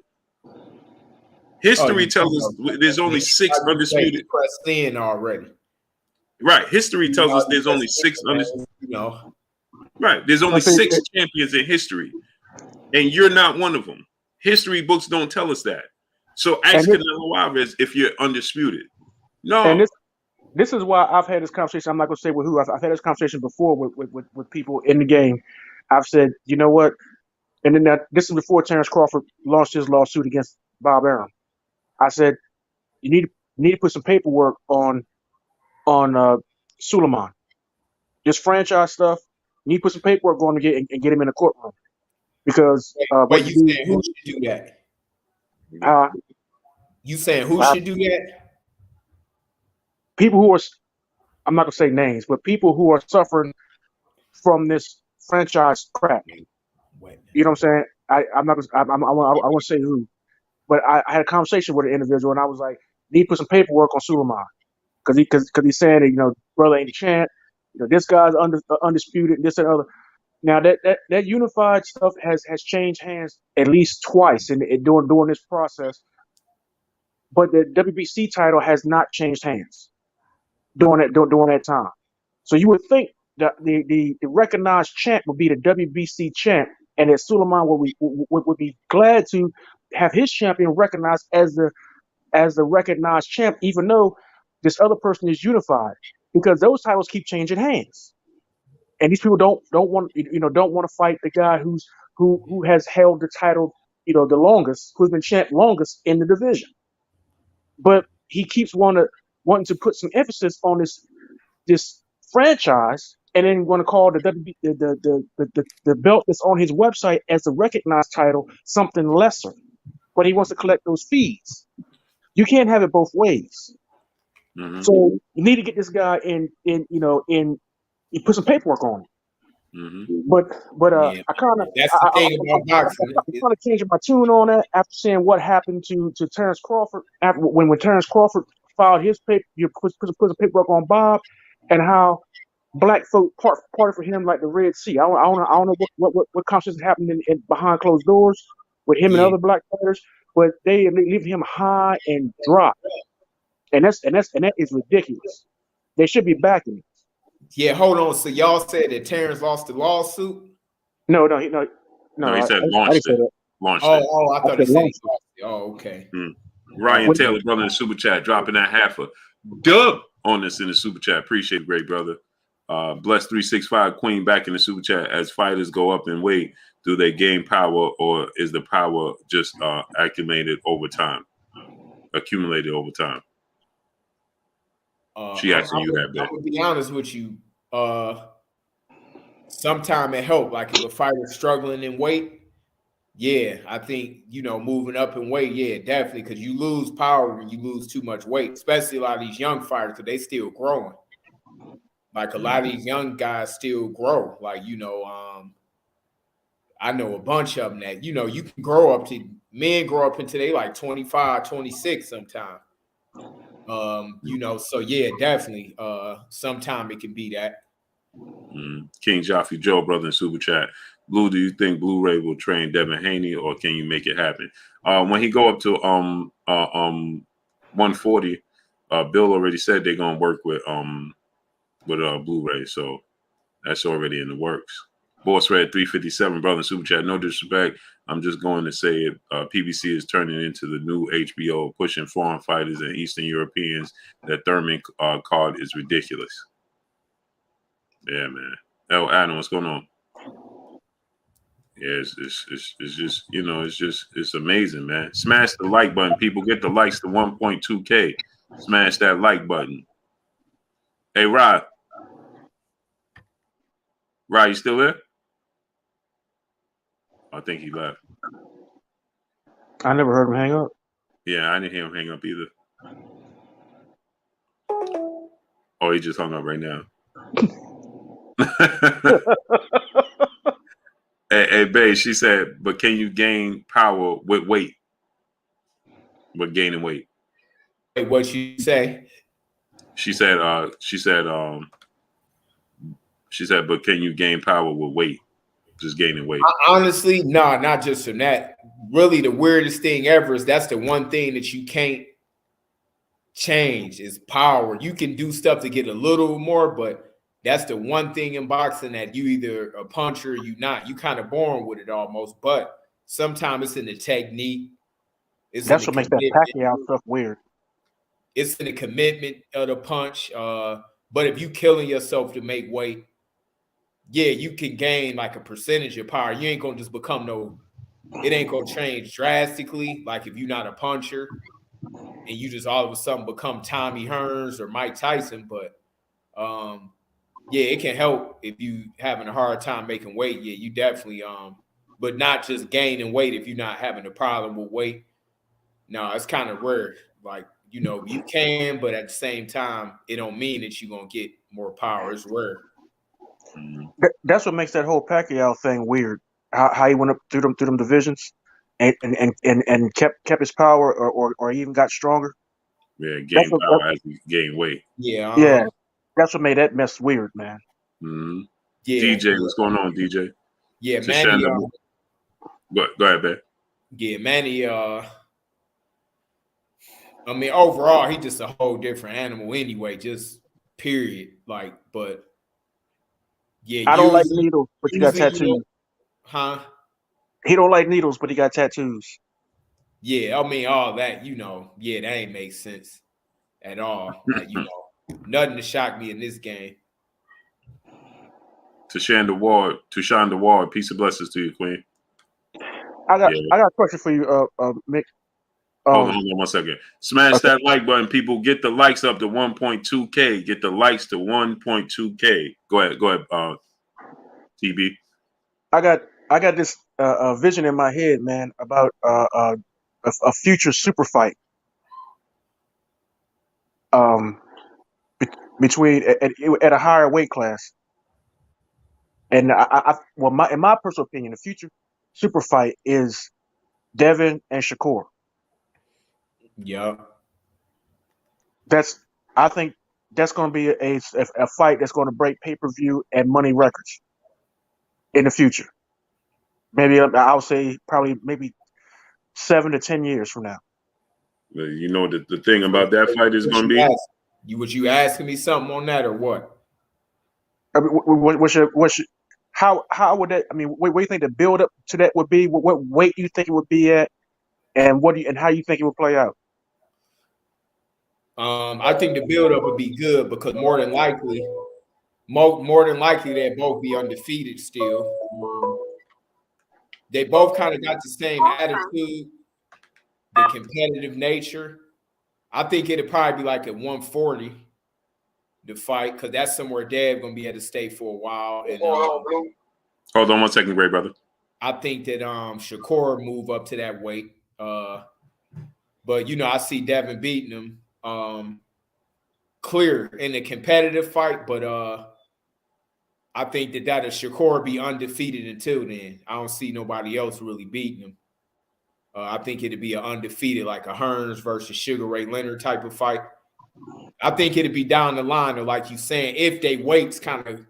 History tells us there's only 6 undisputed. Pressed in already. Right. History tells us there's only 6 undisputed. Right. There's only 6 champions in history, and you're not one of them. History books don't tell us that. So ask Canelo Alvarez if you're undisputed. No. And this is why I've had this conversation. I'm not going to say with who. I've had this conversation before with people in the game. I've said, you know what? And then this is before Terrence Crawford launched his lawsuit against Bob Arum. I said, you need to put some paperwork on Suleiman. This franchise stuff, you need to put some paperwork on to get him in the courtroom. Because Wait, you saying who should do that? You saying who should do that? People who are, I'm not gonna say names, but people who are suffering from this franchise crap. Wait. You know what I'm saying? I'm not gonna. I won't say who, but I had a conversation with an individual, and I was like, "Need to put some paperwork on Suleiman because he's saying that brother ain't a champ. This guy's undisputed. This and other. Now that unified stuff has changed hands at least twice in during this process, but the WBC title has not changed hands during that time. So you would think that the recognized champ would be the WBC champ, and that Suleiman would be glad to have his champion recognized as the recognized champ, even though this other person is unified, because those titles keep changing hands, and these people don't want to fight the guy who has held the title the longest, who's been champ longest in the division, but he keeps wanting to put some emphasis on this franchise, and then want to call the belt that's on his website as the recognized title something lesser, but he wants to collect those fees. You can't have it both ways. Mm-hmm. So you need to get this guy in you put some paperwork on it. Mm-hmm. But yeah, I kind of that's the thing about boxing. I'm kind of changing my tune on that after seeing what happened to Terrence Crawford when Terrence Crawford filed his paper, put some paperwork on Bob, and how black folk parted for him like the Red Sea. I don't know what conversations happened in behind closed doors with him and other black fighters, but they leave him high and dry, and that is ridiculous. They should be backing it. Yeah, hold on. So y'all said that Terrence lost the lawsuit? No, he said launched it. Launched it. Oh, I thought he said launched it. Oh, okay. Ryan Taylor, brother, in the super chat, dropping that half a dub on us in the super chat. Appreciate it, great brother. Bless 365 Queen back in the super chat. As fighters go up in weight, do they gain power, or is the power just accumulated over time? She asking you that, I'm gonna be honest with you. Sometime it helped. Like if a fighter's struggling in weight, yeah, I think moving up in weight, yeah, definitely, because you lose power when you lose too much weight, especially a lot of these young fighters, because they still growing. Like a lot of these young guys still grow. Like I know a bunch of them that you can grow up to. Men grow up into they like 25, 26 sometimes. So yeah, definitely. Sometime it can be that. King Joffrey Joe, brother in super chat. Blue, do you think Blu-ray will train Devin Haney, or can you make it happen? When he go up to 140, Bill already said they're gonna work with Blu-ray, so that's already in the works. Boss Red 357, brother in super chat. No disrespect, I'm just going to say it. PBC is turning into the new HBO, pushing foreign fighters and Eastern Europeans. That Thurman card is ridiculous. Yeah, man. Oh, Adam, what's going on? Yeah, it's just it's amazing, man. Smash the like button, people. Get the likes to 1.2K. Smash that like button. Hey, Rod, you still there? I think he left. I never heard him hang up. Yeah, I didn't hear him hang up either. Oh, he just hung up right now. Hey, Bey, she said, but can you gain power with weight? With gaining weight. Wait, what you say? She said, but can you gain power with weight? Just gaining weight. Honestly, no, not just from that. Really, the weirdest thing ever is that's the one thing that you can't change is power. You can do stuff to get a little more, but that's the one thing in boxing that you either a puncher or you not. You kind of born with it almost, but sometimes it's in the technique. That's what makes that Pacquiao stuff weird. It's in the commitment of the punch. But if you killing yourself to make weight, yeah, you can gain like a percentage of power. You ain't gonna just become it ain't gonna change drastically. Like if you're not a puncher, and you just all of a sudden become Tommy Hearns or Mike Tyson. But yeah, it can help if you having a hard time making weight. Yeah, you definitely but not just gaining weight if you're not having a problem with weight. No, it's kind of rare. Like, you know, you can, but at the same time, it don't mean that you're gonna get more power. It's rare. That's what makes that whole Pacquiao thing weird. How he went up through them divisions, and kept his power, or even got stronger. Yeah, gain That's what, power as he gain weight. Yeah, yeah, that's what made that mess weird, man. Mm-hmm. yeah, DJ, what's going on, DJ? yeah, Manny. Go ahead, man. Yeah, Manny. I mean, overall, he just a whole different animal anyway. Just period. Like, but yeah, I don't like needles, but you got using, tattoos. Huh? He don't like needles, but he got tattoos. Yeah, I mean, all that, you know, yeah, that ain't make sense at all. Like, you know, nothing to shock me in this game. Shonda Ward, peace and blessings to you, Queen. I got a question for you, Mick. Hold on 1 second. Smash that like button, people. Get the likes up to 1.2K. Get the likes to 1.2K. Go ahead, TB. I got this vision in my head, man, about a future super fight. Between at a higher weight class, and in my personal opinion, the future super fight is Tevin and Shakur. Yeah, I think that's going to be a fight that's going to break pay-per-view and money records in the future. Maybe I'll say probably maybe 7 to 10 years from now. You know the thing about that fight is going to be. Was you asking me something on that or what? I mean, how would that? I mean, what do you think the build up to that would be? What weight do you think it would be at, and how you think it would play out? I think the build up would be good because more than likely they'd both be undefeated still. They both kind of got the same attitude, the competitive nature. I think it'd probably be like at 140 the fight because that's somewhere Dad gonna be able to stay for a while. And hold on 1 second, great brother. I think that Shakur move up to that weight. But you know, I see Devin beating him clear in a competitive fight, but I think that'll Shakur be undefeated until then. I don't see nobody else really beating him. I think it'd be an undefeated, like a Hearns versus Sugar Ray Leonard type of fight. I think it'd be down the line, or like you saying, if they weights kind of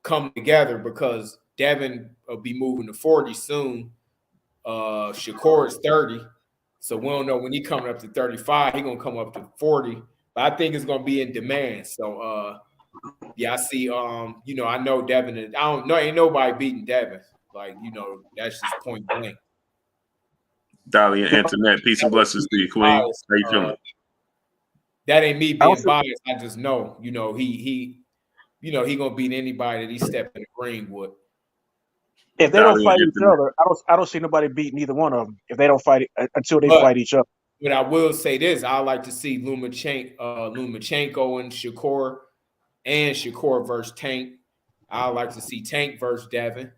come together, because Devin will be moving to 40 soon. Shakur is 30, so we don't know when he coming up to 35. He gonna come up to 40, but I think it's gonna be in demand. So yeah, I see. You know, I know Devin. I don't know. Ain't nobody beating Devin. Like, you know, that's just point blank. Dahlia Antoinette, peace and blessings to you, Queen. How you feeling? That ain't me being biased. I just know, you know, he gonna beat anybody that he step in the ring with. If they don't fight each other, I don't see nobody beating either one of them. If they don't fight until they fight each other. But I will say this: I like to see Lomachenko and Shakur versus Tank. I like to see Tank versus Devin.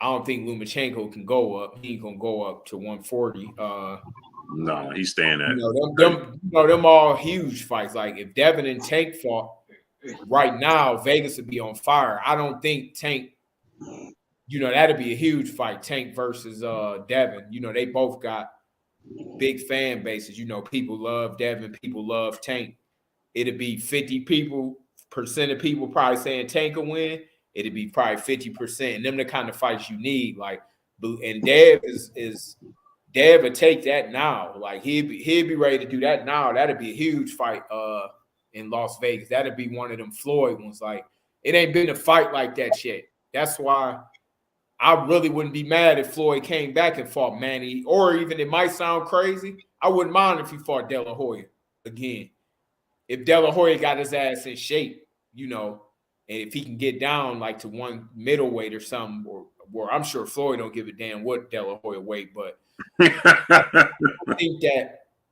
I don't think Lomachenko can go up. He ain't gonna go up to 140. No, he's staying at. Them all huge fights. Like if Devin and Tank fought right now, Vegas would be on fire. I don't think Tank. You know, that'd be a huge fight. Tank versus Devin. You know, they both got big fan bases. You know, people love Devin, people love Tank. It'd be 50% of people probably saying Tank will win. It'd be probably 50%. And them the kind of fights you need. Like, and Dev Dev would take that now. Like he'd be ready to do that now. That'd be a huge fight in Las Vegas. That'd be one of them Floyd ones. Like it ain't been a fight like that yet. That's why I really wouldn't be mad if Floyd came back and fought Manny, or even it might sound crazy. I wouldn't mind if he fought De La Hoya again. If De La Hoya got his ass in shape, you know, and if he can get down like to one middleweight or something, or war. I'm sure Floyd don't give a damn what De La Hoya weight, but yeah,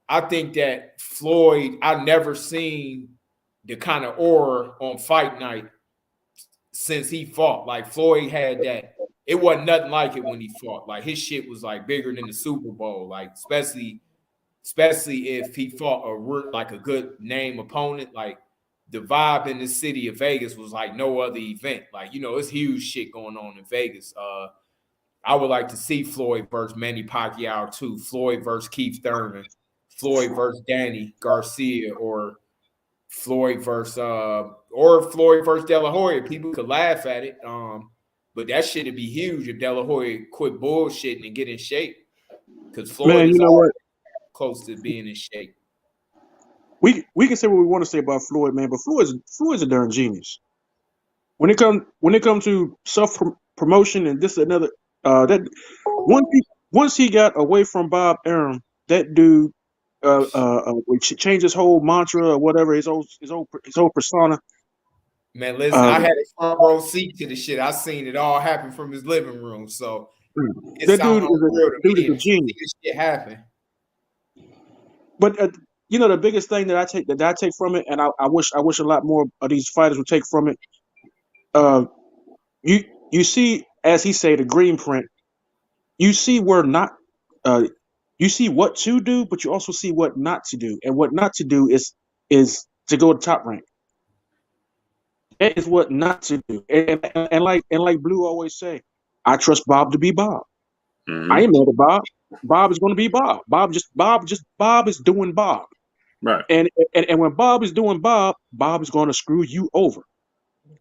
I think that Floyd, I've never seen the kind of aura on fight night since he fought. Like Floyd had that. It wasn't nothing like it when he fought. Like his shit was like bigger than the Super Bowl. Like especially if he fought like a good name opponent. Like the vibe in the city of Vegas was like no other event. Like, you know, it's huge shit going on in Vegas. I would like to see Floyd versus Manny Pacquiao too. Floyd versus Keith Thurman. Floyd versus Danny Garcia, or Floyd versus De La Hoya. People could laugh at it, but that shit would be huge if De La Hoya quit bullshitting and get in shape. Because Floyd Man, is you know what? close to being in shape. We can say what we want to say about Floyd, man, but Floyd's a darn genius. When it comes to self promotion and this and another, that once he got away from Bob Arum, that dude changed his whole mantra or whatever, his whole persona. Man, listen, I had a front row seat to the shit. I seen it all happen from his living room. So that dude is a genius. This shit happen. But you know, the biggest thing that I take from it, and I wish a lot more of these fighters would take from it. You see, as he say, the green print. You see you see what to do, but you also see what not to do, and what not to do is to go to top rank. That is what not to do, and like Blue always say, I trust Bob to be Bob. mm-hmm. I ain't mad at Bob. Bob is going to be Bob. Bob is doing Bob. Right. And when Bob is doing Bob is going to screw you over.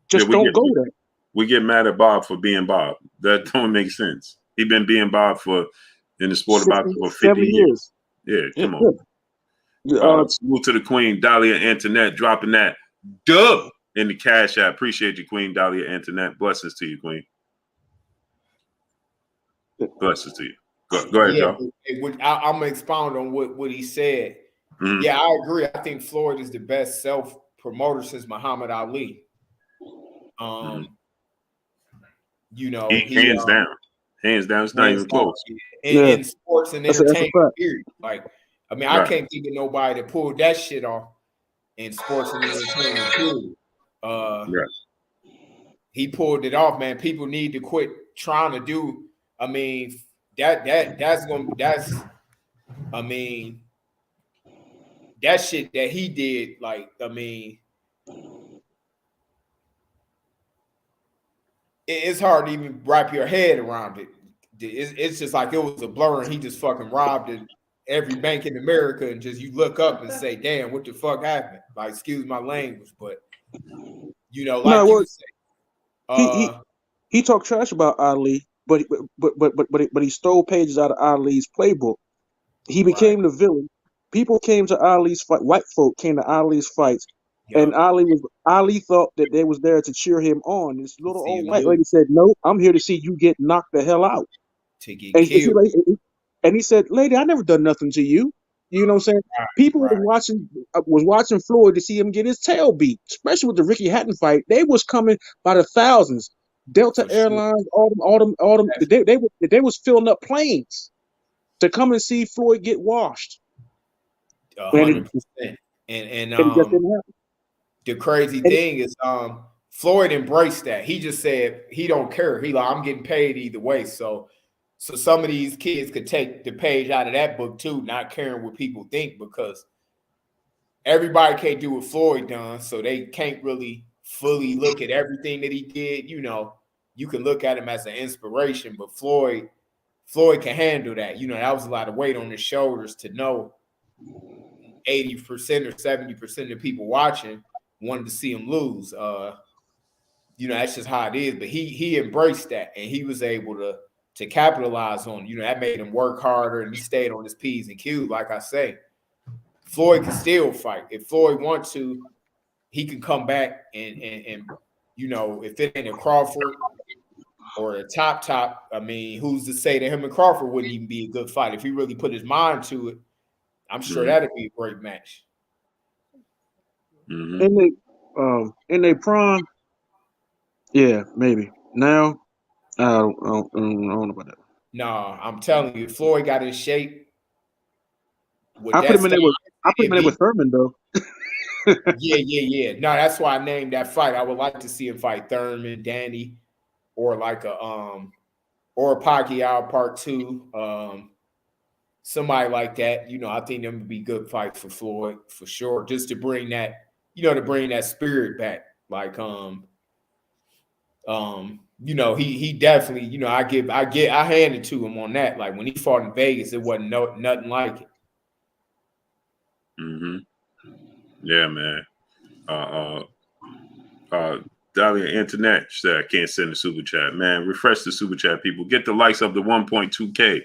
Just don't go there. We get mad at Bob for being Bob. That don't make sense. He been being Bob in the sport about for 50 years. Yeah, come on. Salute to the Queen, Dahlia Antoinette, dropping that dub in the Cash App. Appreciate you, Queen Dahlia Antoinette. Blessings to you, Queen. Blessings to you. Go ahead, Joe. I'm gonna expound on what he said. Mm-hmm. Yeah, I agree. I think Floyd is the best self-promoter since Muhammad Ali. You know, hands down. It's not even close. In sports and entertainment, period. Like, I mean, I can't think of nobody that pulled that shit off in sports and entertainment, period. He pulled it off, man. People need to quit trying to do. I mean, that shit that he did, like, I mean, it's hard to even wrap your head around it. It's just like it was a blur, and he just fucking robbed every bank in America, and just you look up and say, "Damn, what the fuck happened?" Like, excuse my language, but you know, like he talked trash about Ali, but he stole pages out of Ali's playbook. He became the villain. People came to Ali's fight. White folk came to Ali's fights, and Ali thought that they was there to cheer him on. This little old white lady said, "No, I'm here to see you get knocked the hell out." To get killed. And he said, "Lady, I never done nothing to you." You know what I'm saying? People was watching Floyd to see him get his tail beat, especially with the Ricky Hatton fight. They was coming by the thousands. Delta Airlines, all them. They was filling up planes to come and see Floyd get washed. 100%. And the crazy thing is, Floyd embraced that. He just said he don't care. He like, I'm getting paid either way. So some of these kids could take the page out of that book too, not caring what people think, because everybody can't do what Floyd done, so they can't really fully look at everything that he did. You know, you can look at him as an inspiration, but Floyd can handle that. You know, that was a lot of weight on his shoulders to know 80% or 70% of people watching wanted to see him lose. You know, that's just how it is. But he embraced that, and he was able to capitalize on it. You know, that made him work harder, and he stayed on his P's and Q's. Like I say, Floyd can still fight. If Floyd wants to, he can come back and you know, if it ain't a Crawford or a top, I mean, who's to say that him and Crawford wouldn't even be a good fight? If he really put his mind to it, I'm sure that'd be a great match. In their prime, yeah, maybe. Now, I don't know about that. No, I'm telling you, Floyd got in shape with I that put him in there style. with It'd be- Thurman though. yeah. No, that's why I named that fight. I would like to see him fight Thurman, Danny, or like a or Pacquiao Part 2. Somebody like that. I think them would be good fights for Floyd for sure. Just to bring that, spirit back. Like he definitely, I hand it to him on that. Like when he fought in Vegas, it wasn't nothing like it. Mm-hmm. Yeah, man. Dahlia Internet said I can't send a super chat. Man, refresh the super chat, people. Get the likes up to 1.2K.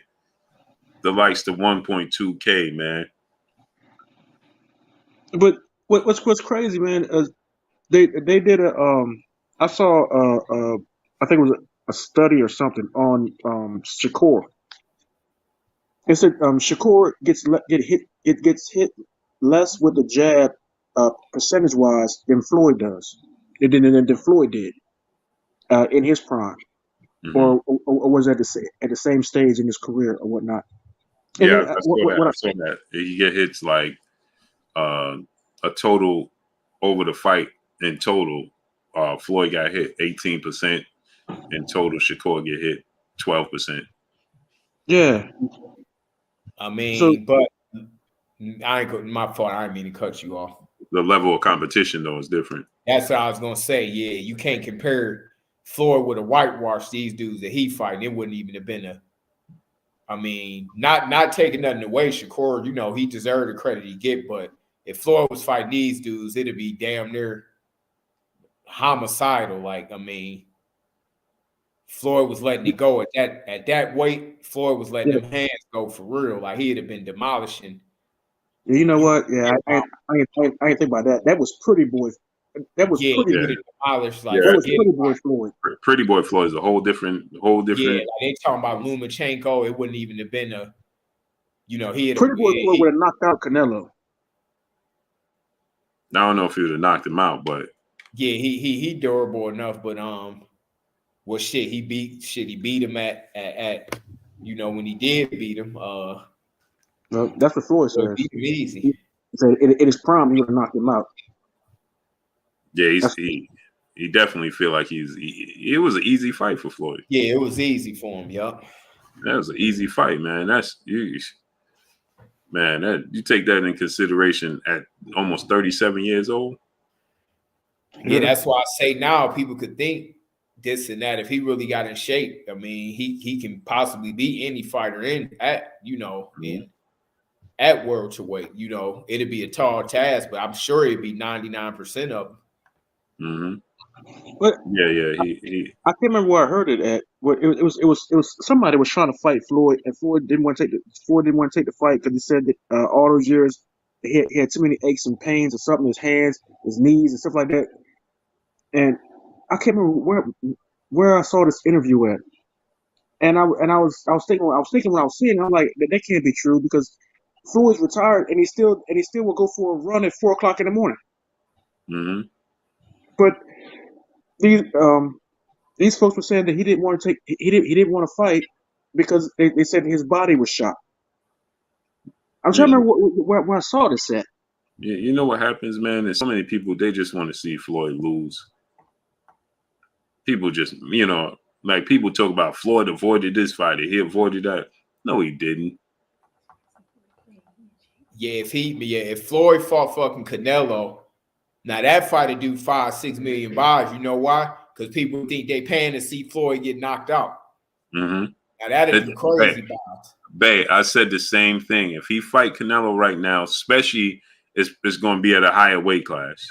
The likes to 1.2K, man. But what's crazy, man? They did I saw I think it was a study or something on Shakur. It said Shakur gets hit less with the jab percentage wise than Floyd does. Than Floyd did in his prime, Mm-hmm. or was at the same stage in his career or whatnot. And Yeah, then, I saw that. You get hits like a total over the fight in total. Floyd got hit 18%. In total, Shakur get hit 12%. Yeah. I mean, So, but I ain't my fault. I didn't mean to cut you off. The level of competition though is different. That's what I was gonna say. Yeah, you can't compare Floyd with a whitewash these dudes that he fighting. It wouldn't even have been not taking nothing away. Shakur, he deserved the credit he get, but if Floyd was fighting these dudes, it'd be damn near homicidal. Floyd was letting it go at that weight. Floyd was letting them hands go for real. Like he'd have been demolishing. You know what? Yeah, I ain't think about that. That was Pretty Boy. That was Pretty Boy. Demolished. That was Pretty Boy Floyd. Pretty Boy Floyd is a whole different. Yeah, like they talking about Lomachenko. It wouldn't even have been he had Pretty Boy Floyd would have knocked out Canelo. I don't know if he would have knocked him out, but yeah, he durable enough. But he beat him at when he did beat him. Well, that's what Floyd said. Beat him easy. He said in his prime he would have knocked him out. Yeah, he definitely feel like it was an easy fight for Floyd. Yeah, it was easy for him. Yup. That was an easy fight, man. You take that in consideration at almost 37 years old. Yeah, that's why I say now people could think this and that. If he really got in shape, he can possibly beat any fighter at welterweight. It'd be a tall task, but I'm sure it'd be 99% of them. Mm-hmm. But he I can't remember where I heard it at. It was somebody was trying to fight Floyd, and Floyd didn't want to take the fight because he said that all those years he had too many aches and pains or something in his hands, his knees, and stuff like that. And I can't remember where I saw this interview at. And I was thinking when I was seeing it, I'm like, that can't be true because Floyd's retired and he still will go for a run at 4:00 in the morning. Mm-hmm. But these folks were saying that he didn't want to fight because they said his body was shot. I'm trying to remember where I saw this at. Yeah, you know what happens, man? There's so many people, they just want to see Floyd lose. People just, like people talk about Floyd avoided this fight, he avoided that. No, he didn't. Yeah, if Floyd fought fucking Canelo, now that fight would do $5-6 million. You know why? Because people think they paying to see Floyd get knocked out. Mm-hmm. Now that'd be crazy. Bay, I said the same thing. If he fight Canelo right now, especially it's going to be at a higher weight class.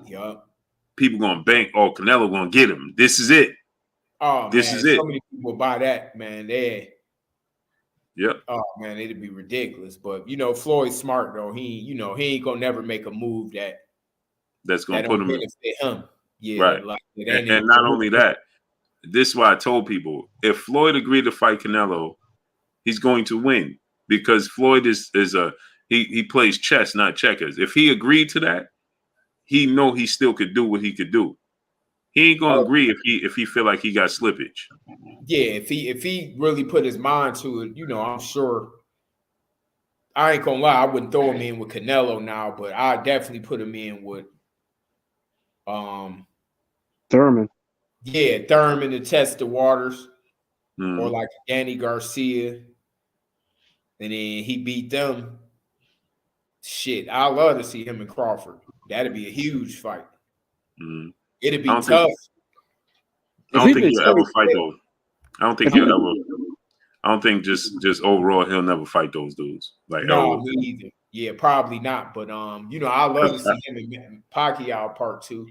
Yup. People going to bank, Canelo going to get him. This is it. Oh, this man, is it. So many people buy that, man. Yep. Oh man, it'd be ridiculous. But Floyd's smart though. He ain't gonna never make a move that's gonna put him benefit him. Yeah, right. Like, and not only that, this is why I told people if Floyd agreed to fight Canelo, he's going to win because Floyd he plays chess, not checkers. If he agreed to that, he still could do what he could do. He ain't gonna agree if he feel like he got slippage. Yeah, if he really put his mind to it, I'm sure. I ain't gonna lie, I wouldn't throw him in with Canelo now, but I definitely put him in with Thurman. Yeah, Thurman to test the waters, Mm. or like Danny Garcia, and then he beat them. Shit, I love to see him and Crawford. That'd be a huge fight. Mm. It'd be I don't tough. I don't think he'll ever fight those. I don't think he'll ever. I don't think just overall he'll never fight those dudes. Like No, me either. Yeah, probably not. But I love to see him and Pacquiao part 2.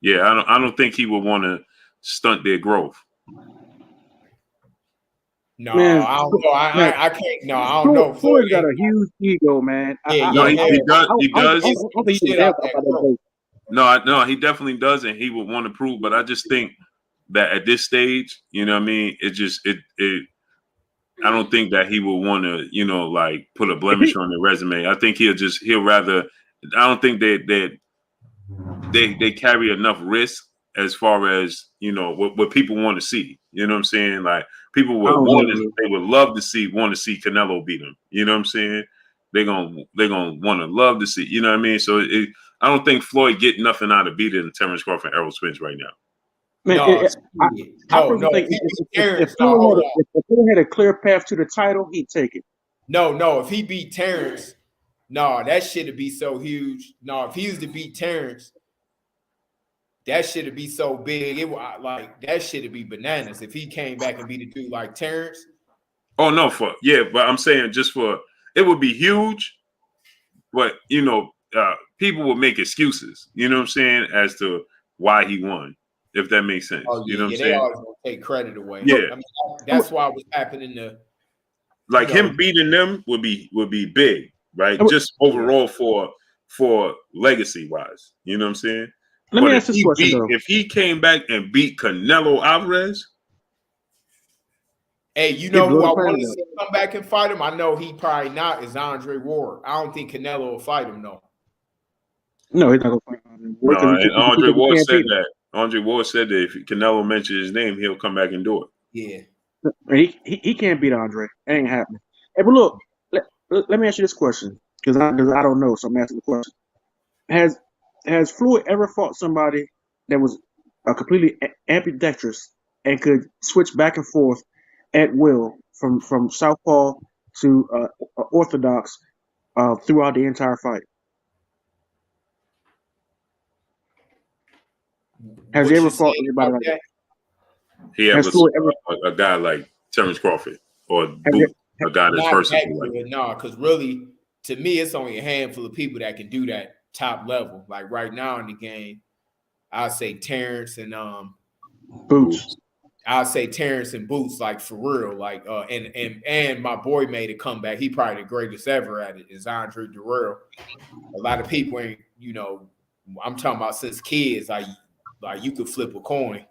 Yeah, I don't think he would want to stunt their growth. No, Man, I don't know. I can't. No, I don't know. Floyd's got a huge ego, man. No, he does. He does. No, he definitely does, and he would want to prove. But I just think that at this stage, you know what I mean? I don't think that he will want to, like put a blemish on the resume. I think he'll rather. I don't think they carry enough risk as far as what people want to see. You know what I'm saying? Like people would want to see Canelo beat him. You know what I'm saying? They're gonna want to love to see. You know what I mean? So I don't think Floyd get nothing out of beating Terrence Crawford and Errol Spence right now. Man, I think if Floyd had a clear path to the title, he'd take it. No. If he beat Terrence, that shit would be so huge. No, if he was to beat Terrence, that shit would be so big. That shit would be bananas. If he came back and beat a dude like Terrence. Oh no, but I'm saying it would be huge. But people would make excuses. You know what I'm saying, as to why he won. If that makes sense. Oh, yeah, you know what I'm they saying? always gonna take credit away. Yeah. I mean, that's why it was happening to him beating them would be big, right? Just overall for legacy wise. You know what I'm saying? Let me ask this question though. If he came back and beat Canelo Alvarez. Hey, you know who I want to see come back and fight him? I know he probably not is Andre Ward. I don't think Canelo will fight him though. No, he's not gonna fight Andre Ward. No, and Andre Ward said that. Andre Ward said that if Canelo mentions his name, he'll come back and do it. Yeah. He can't beat Andre. It ain't happening. Hey, but look, let me ask you this question because I don't know, so I'm asking the question. Has Floyd ever fought somebody that was completely ambidextrous and could switch back and forth at will from southpaw to orthodox throughout the entire fight? Has he ever fought anybody like that? He ever a guy like Terrence Crawford or a guy that's versatile like that? No, because really, to me, it's only a handful of people that can do that top level. Like right now in the game, I'd say Terrence and Boots. I'd say Terrence and Boots, like for real. Like and my boy made a comeback. He probably the greatest ever at it is Andre Durrell. A lot of people ain't, I'm talking about since kids, like you could flip a coin.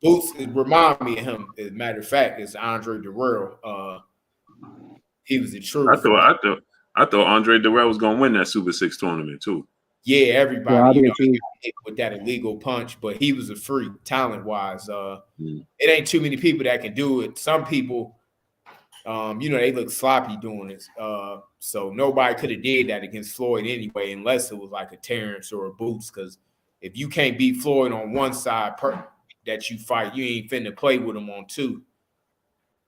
Boots remind me of him. As a matter of fact, it's Andre Durrell. He was the truth. I thought Andre Durrell was gonna win that Super 6 tournament too. Yeah, everybody. He got hit with that illegal punch, but he was a freak, talent-wise. It ain't too many people that can do it. Some people, they look sloppy doing it. So nobody could have did that against Floyd anyway, unless it was like a Terrence or a Boots. Because if you can't beat Floyd on one side that you fight, you ain't finna play with him on two.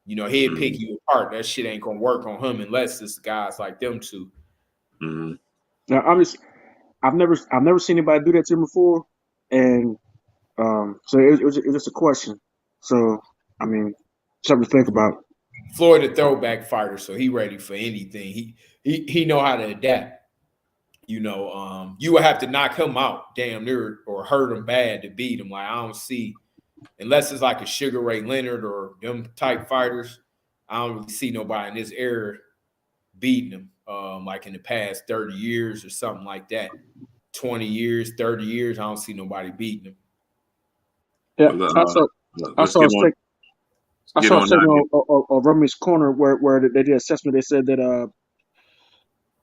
He'd pick you apart. That shit ain't gonna work on him unless it's guys like them two. Mm-hmm. Now, I've never seen anybody do that to him before, and so it was just a question. So I mean, something to think about. Floyd a throwback fighter, so he ready for anything. He know how to adapt. You would have to knock him out damn near or hurt him bad to beat him. Like I don't see, unless it's like a Sugar Ray Leonard or them type fighters, I don't really see nobody in this era beating him. Like in the past 30 years or something like that. 20 years, 30 years, I don't see nobody beating him. Yeah, I saw a segment on Rummy's Corner where they did assessment. They said that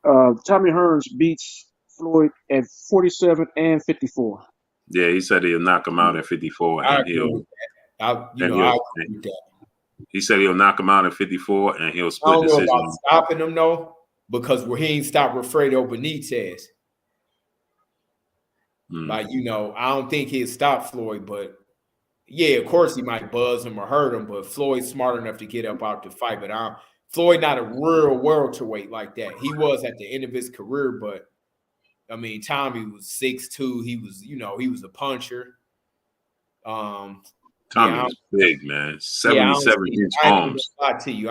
Tommy Hearns beats Floyd at 47 and 54. Yeah, he said he'll knock him out at 54, I and agree he'll. with that. I agree with that. He said he'll knock him out at 54, and he'll I split don't know decision. about stopping him though, because he ain't stopped Wilfredo Benitez. Like, I don't think he'd stop Floyd, but yeah, of course he might buzz him or hurt him, but Floyd's smart enough to get up out the fight. But Floyd not a real welterweight like that. He was at the end of his career, but I mean, Tommy was 6'2". He was, he was a puncher. Tommy was big, man. 77 inch I ain't arms. gonna lie to you.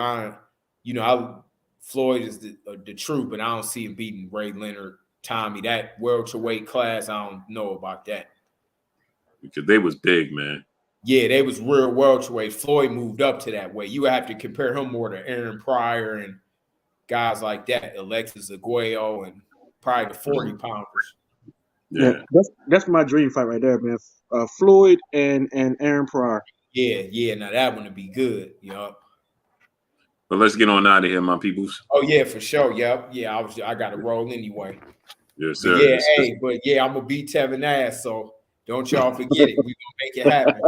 Floyd is the truth, but I don't see him beating Ray Leonard, Tommy. That welterweight class, I don't know about that. Because they was big, man. Yeah, they was real welterweight. Floyd moved up to that weight. You would have to compare him more to Aaron Pryor and guys like that, Alexis Aguayo, and probably the 40 pounders. Yeah, that's my dream fight right there, man. Floyd and Aaron Pryor. Yeah. Now that one would be good. But let's get on out of here, my peoples. Oh yeah, for sure. Yep. Yeah, I got to roll anyway. Yes, sir. But I'm gonna beat Tevin ass. So don't y'all forget it. We gonna make it happen.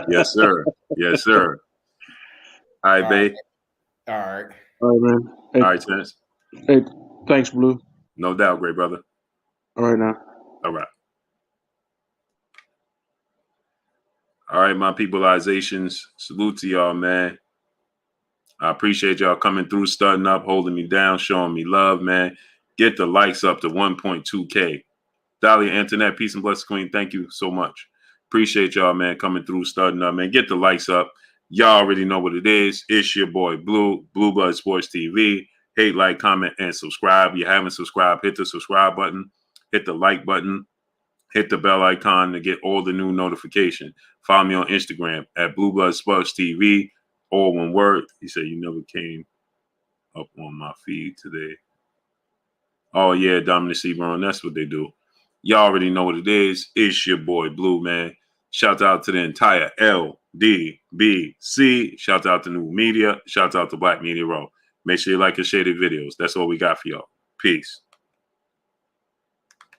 Yes, sir. Yes, sir. All right, babe. All right. All right, man. Hey, all right, Chance. Hey, thanks, Blue. No doubt, great brother. All right, now. All right. All right, my peopleizations. Salute to y'all, man. I appreciate y'all coming through, starting up, holding me down, showing me love, man. Get the likes up to 1.2K. Dahlia Antoinette, peace and blessings, queen. Thank you so much. Appreciate y'all, man, coming through, starting up, man. Get the likes up. Y'all already know what it is. It's your boy, Blue Blood Sports TV. Hate, like, comment, and subscribe. If you haven't subscribed, hit the subscribe button. Hit the like button. Hit the bell icon to get all the new notifications. Follow me on Instagram at Blue Blood Sports TV. All one word. He said you never came up on my feed today. Oh, yeah, Dominic Sebron. That's what they do. Y'all already know what it is. It's your boy, Blue, man. Shout out to the entire LDBC. Shout out to New Media. Shout out to Black Media Row. Make sure you like and share the videos. That's all we got for y'all. Peace.